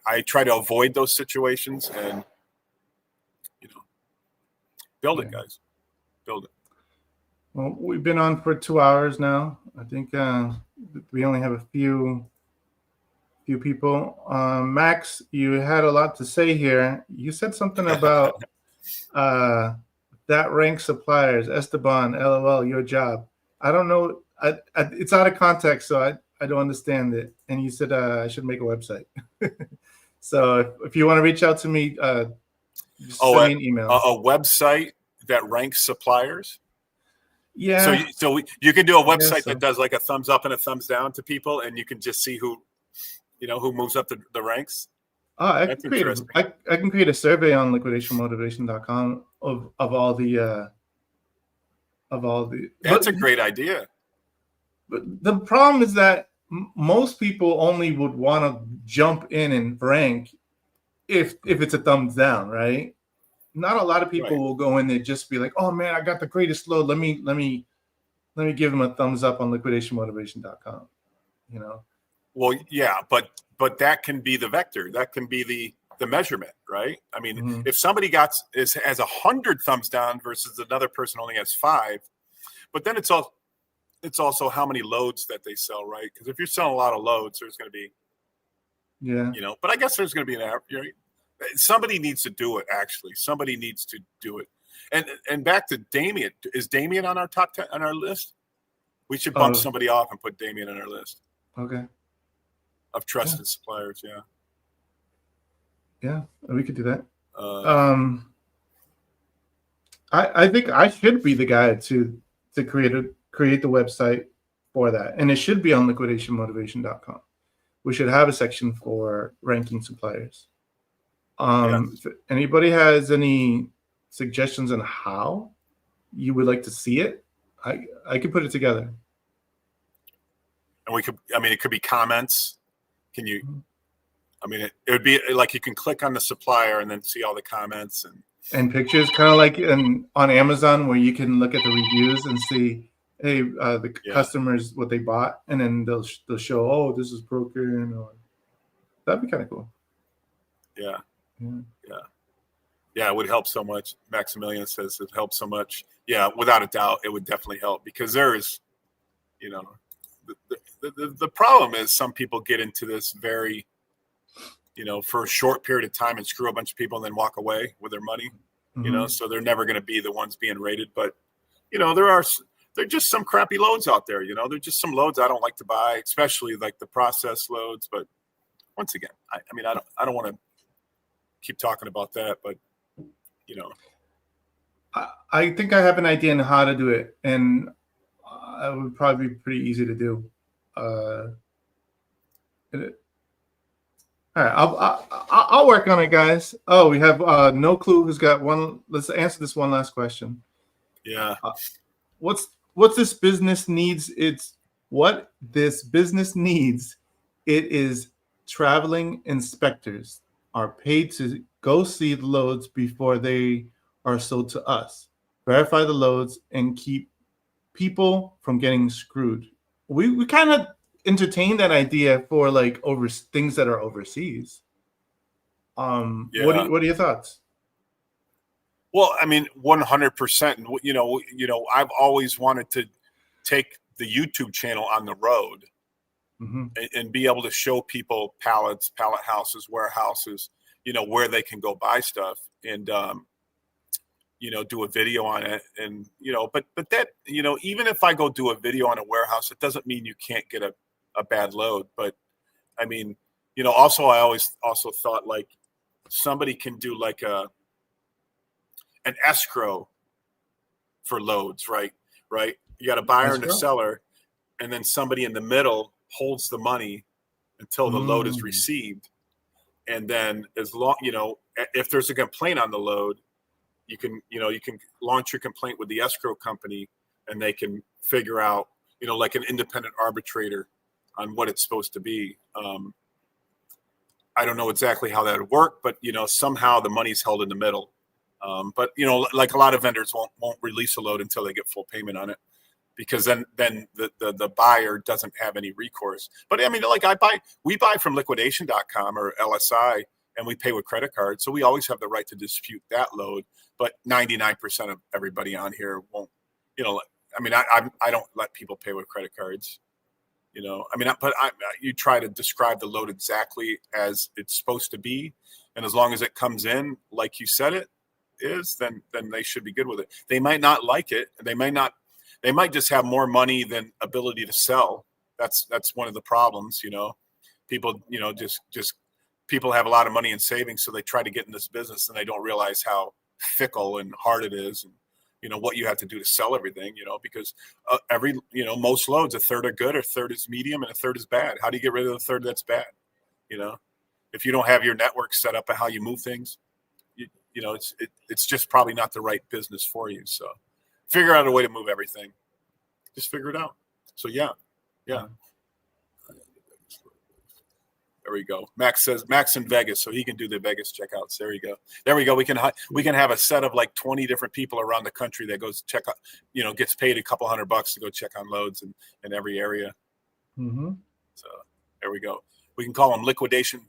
I try to avoid those situations and, build it, guys. Build it. Well, we've been on for 2 hours now. I think we only have a few people. Max, you had a lot to say here. You said something about that rank suppliers, Esteban, LOL, your job. I don't know. It's out of context, so I don't understand it. And you said I should make a website. So if you want to reach out to me, just send me an email. A website that ranks suppliers? Yeah. So you can do a website that does like a thumbs up and a thumbs down to people, and you can just see who moves up the ranks. I can create a survey on liquidationmotivation.com of all the. That's a great idea. But the problem is that most people only would want to jump in and rank if it's a thumbs down, right? Not a lot of people will go in there just be like, "Oh man, I got the greatest load. Let me give them a thumbs up on liquidationmotivation.com." Well, yeah, but that can be the vector. That can be the measurement, right? I mean, if somebody has 100 thumbs down versus another person only has 5, but then it's also how many loads that they sell, right? Because if you're selling a lot of loads, there's going to be, but I guess there's going to be an average. Somebody needs to do it. Actually, somebody needs to do it. And back to Damien. Is Damien on our top 10 on our list? We should bump somebody off and put Damien on our list. Okay. Of trusted suppliers, yeah. Yeah, we could do that. I think I should be the guy to create the website for that, and it should be on liquidationmotivation.com. We should have a section for ranking suppliers. If anybody has any suggestions on how you would like to see it, I could put it together. And it could be comments. Can you? It would be like you can click on the supplier and then see all the comments and pictures, kind of like on Amazon where you can look at the reviews and see, hey, the customers what they bought, and then they'll show, oh, this is broken, or that'd be kind of cool. Yeah. It would help so much. Maximilian says it helps so much. Yeah, without a doubt, it would definitely help because there is, the problem is some people get into this very, for a short period of time and screw a bunch of people and then walk away with their money, so they're never going to be the ones being rated. But, there are just some crappy loads out there. There's just some loads I don't like to buy, especially like the processed loads. But once again, I don't want to keep talking about that, but, I think I have an idea on how to do it, and it would probably be pretty easy to do. All right, I'll work on it, guys. Oh, we have no clue who's got one. Let's answer this one last question. Yeah. What's this business needs? It's what this business needs. It is traveling inspectors are paid to go see the loads before they are sold to us, verify the loads, and keep people from getting screwed. We kind of entertained that idea for like over things that are overseas. Yeah. What are your thoughts? Well, I mean, 100%. You know, I've always wanted to take the YouTube channel on the road and be able to show people pallets, pallet houses, warehouses, you know, where they can go buy stuff and, you know, do a video on it. And, you know, but that, you know, even if I go do a video on a warehouse, it doesn't mean you can't get a bad load. But I mean, you know, also, I always also thought like somebody can do like an escrow for loads, right? Right. You got a buyer and a seller, and then somebody in the middle holds the money until the load is received. And then as long, you know, if there's a complaint on the load, you can launch your complaint with the escrow company and they can figure out, you know, like an independent arbitrator on what it's supposed to be. I don't know exactly how that would work, but, you know, somehow the money's held in the middle. But, you know, like a lot of vendors won't release a load until they get full payment on it, because then the buyer doesn't have any recourse. But I mean, like we buy from liquidation.com or LSI and we pay with credit cards. So we always have the right to dispute that load. But 99% of everybody on here won't, you know, I mean, I don't let people pay with credit cards, you know, I mean, you try to describe the load exactly as it's supposed to be. And as long as it comes in like you said it is, then they should be good with it. They might not like it. They might just have more money than ability to sell. That's one of the problems, you know. People, you know, just people have a lot of money in savings, so they try to get in this business and they don't realize how fickle and hard it is, and you know what you have to do to sell everything, you know, because most loads, a third are good, a third is medium, and a third is bad. How do you get rid of the third that's bad? You know, if you don't have your network set up and how you move things, you know, it's just probably not the right business for you. So figure out a way to move everything. Just figure it out. So yeah. There we go. Max says Max in Vegas, so he can do the Vegas checkouts. There you go. There we go. We can have a set of like 20 different people around the country that goes check out, you know, gets paid a couple $100 to go check on loads in every area. So there we go. We can call them liquidation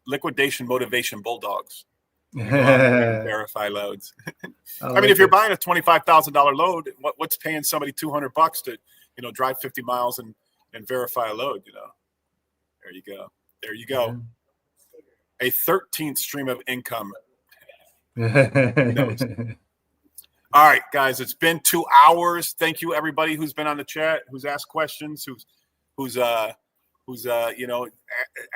motivation bulldogs. Verify loads. I mean, if you're buying a $25,000 load, what's paying somebody $200 to, you know, drive 50 miles and verify a load? You know, there you go. There you go. A 13th stream of income. All right, guys, it's been 2 hours. Thank you, everybody who's been on the chat, who's asked questions, who's you know,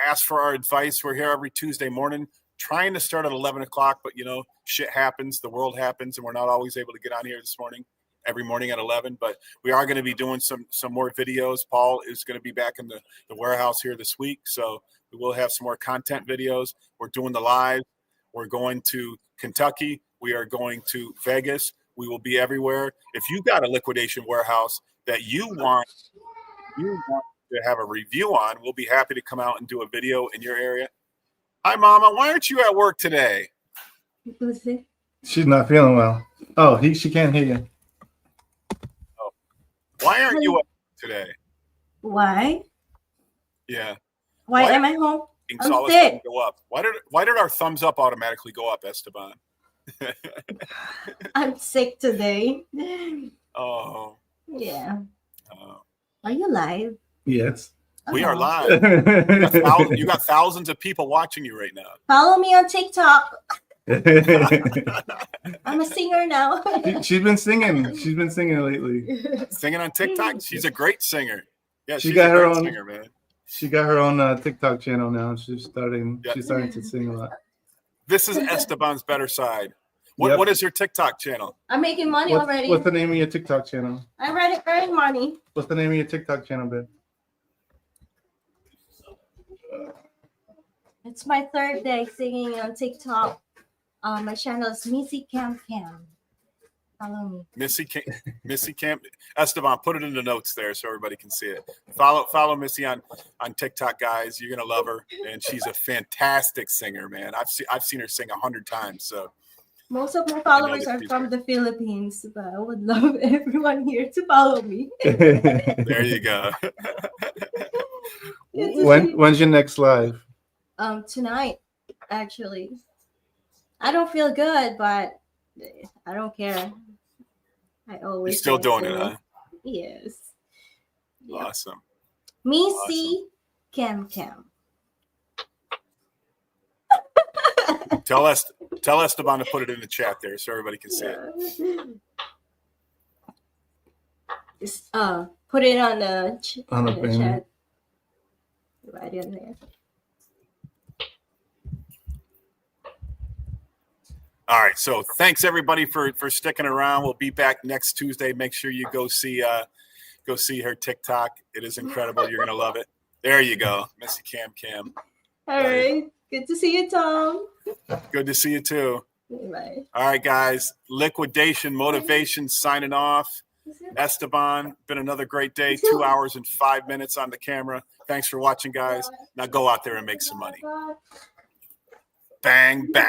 asked for our advice. We're here every Tuesday morning, trying to start at 11 o'clock, but you know, shit happens, the world happens, and we're not always able to get on here every morning at 11. But we are going to be doing some more videos. Paul is going to be back in the warehouse here this week, so we will have some more content videos. We're doing the live. We're going to Kentucky. We are going to Vegas. We will be everywhere. If you got a liquidation warehouse that you want to have a review on, we'll be happy to come out and do a video in your area. Hi, Mama. Why aren't you at work today? She's not feeling well. Oh, she can't hear you. Oh. Why aren't you at work today? Why? Yeah. Why am I home? I'm sick. Go up. Why did our thumbs up automatically go up, Esteban? I'm sick today. Oh. Yeah. Are you live? Yes. We are live. You got thousands of people watching you right now. Follow me on TikTok. I'm a singer now. She's been singing. She's been singing lately. Singing on TikTok? She's a great singer. Yeah, she's got her own singer, man. She got her own TikTok channel now. She's starting to sing a lot. This is Esteban's better side. What is your TikTok channel? I'm making money already. What's the name of your TikTok channel? I already earned money. What's the name of your TikTok channel, babe? It's my third day singing on TikTok. My channel is Missy Cam Cam. Follow me. Missy Camp Esteban, put it in the notes there so everybody can see it. Follow Missy on TikTok, guys. You're gonna love her, and she's a fantastic singer, man. I've seen her sing 100 times. So Most of my followers are from the Philippines, but I would love everyone here to follow me. there you go. When's your next live? Tonight, actually. I don't feel good, but I don't care. I always. You're still doing it, huh? Yes. Yeah. Awesome. Missy Cam Cam. Tell Esteban to put it in the chat there so everybody can see it. Just put it on the chat. Right in there. All right, so thanks everybody for sticking around. We'll be back next Tuesday. Make sure you go see her TikTok. It is incredible. You're gonna love it. There you go, Missy Cam Cam. All right. Good to see you, Tom. Good to see you too. Bye. All right, guys. Liquidation Motivation signing off. Esteban, been another great day. 2 hours and 5 minutes on the camera. Thanks for watching, guys. Now go out there and make some money. Bang, bang.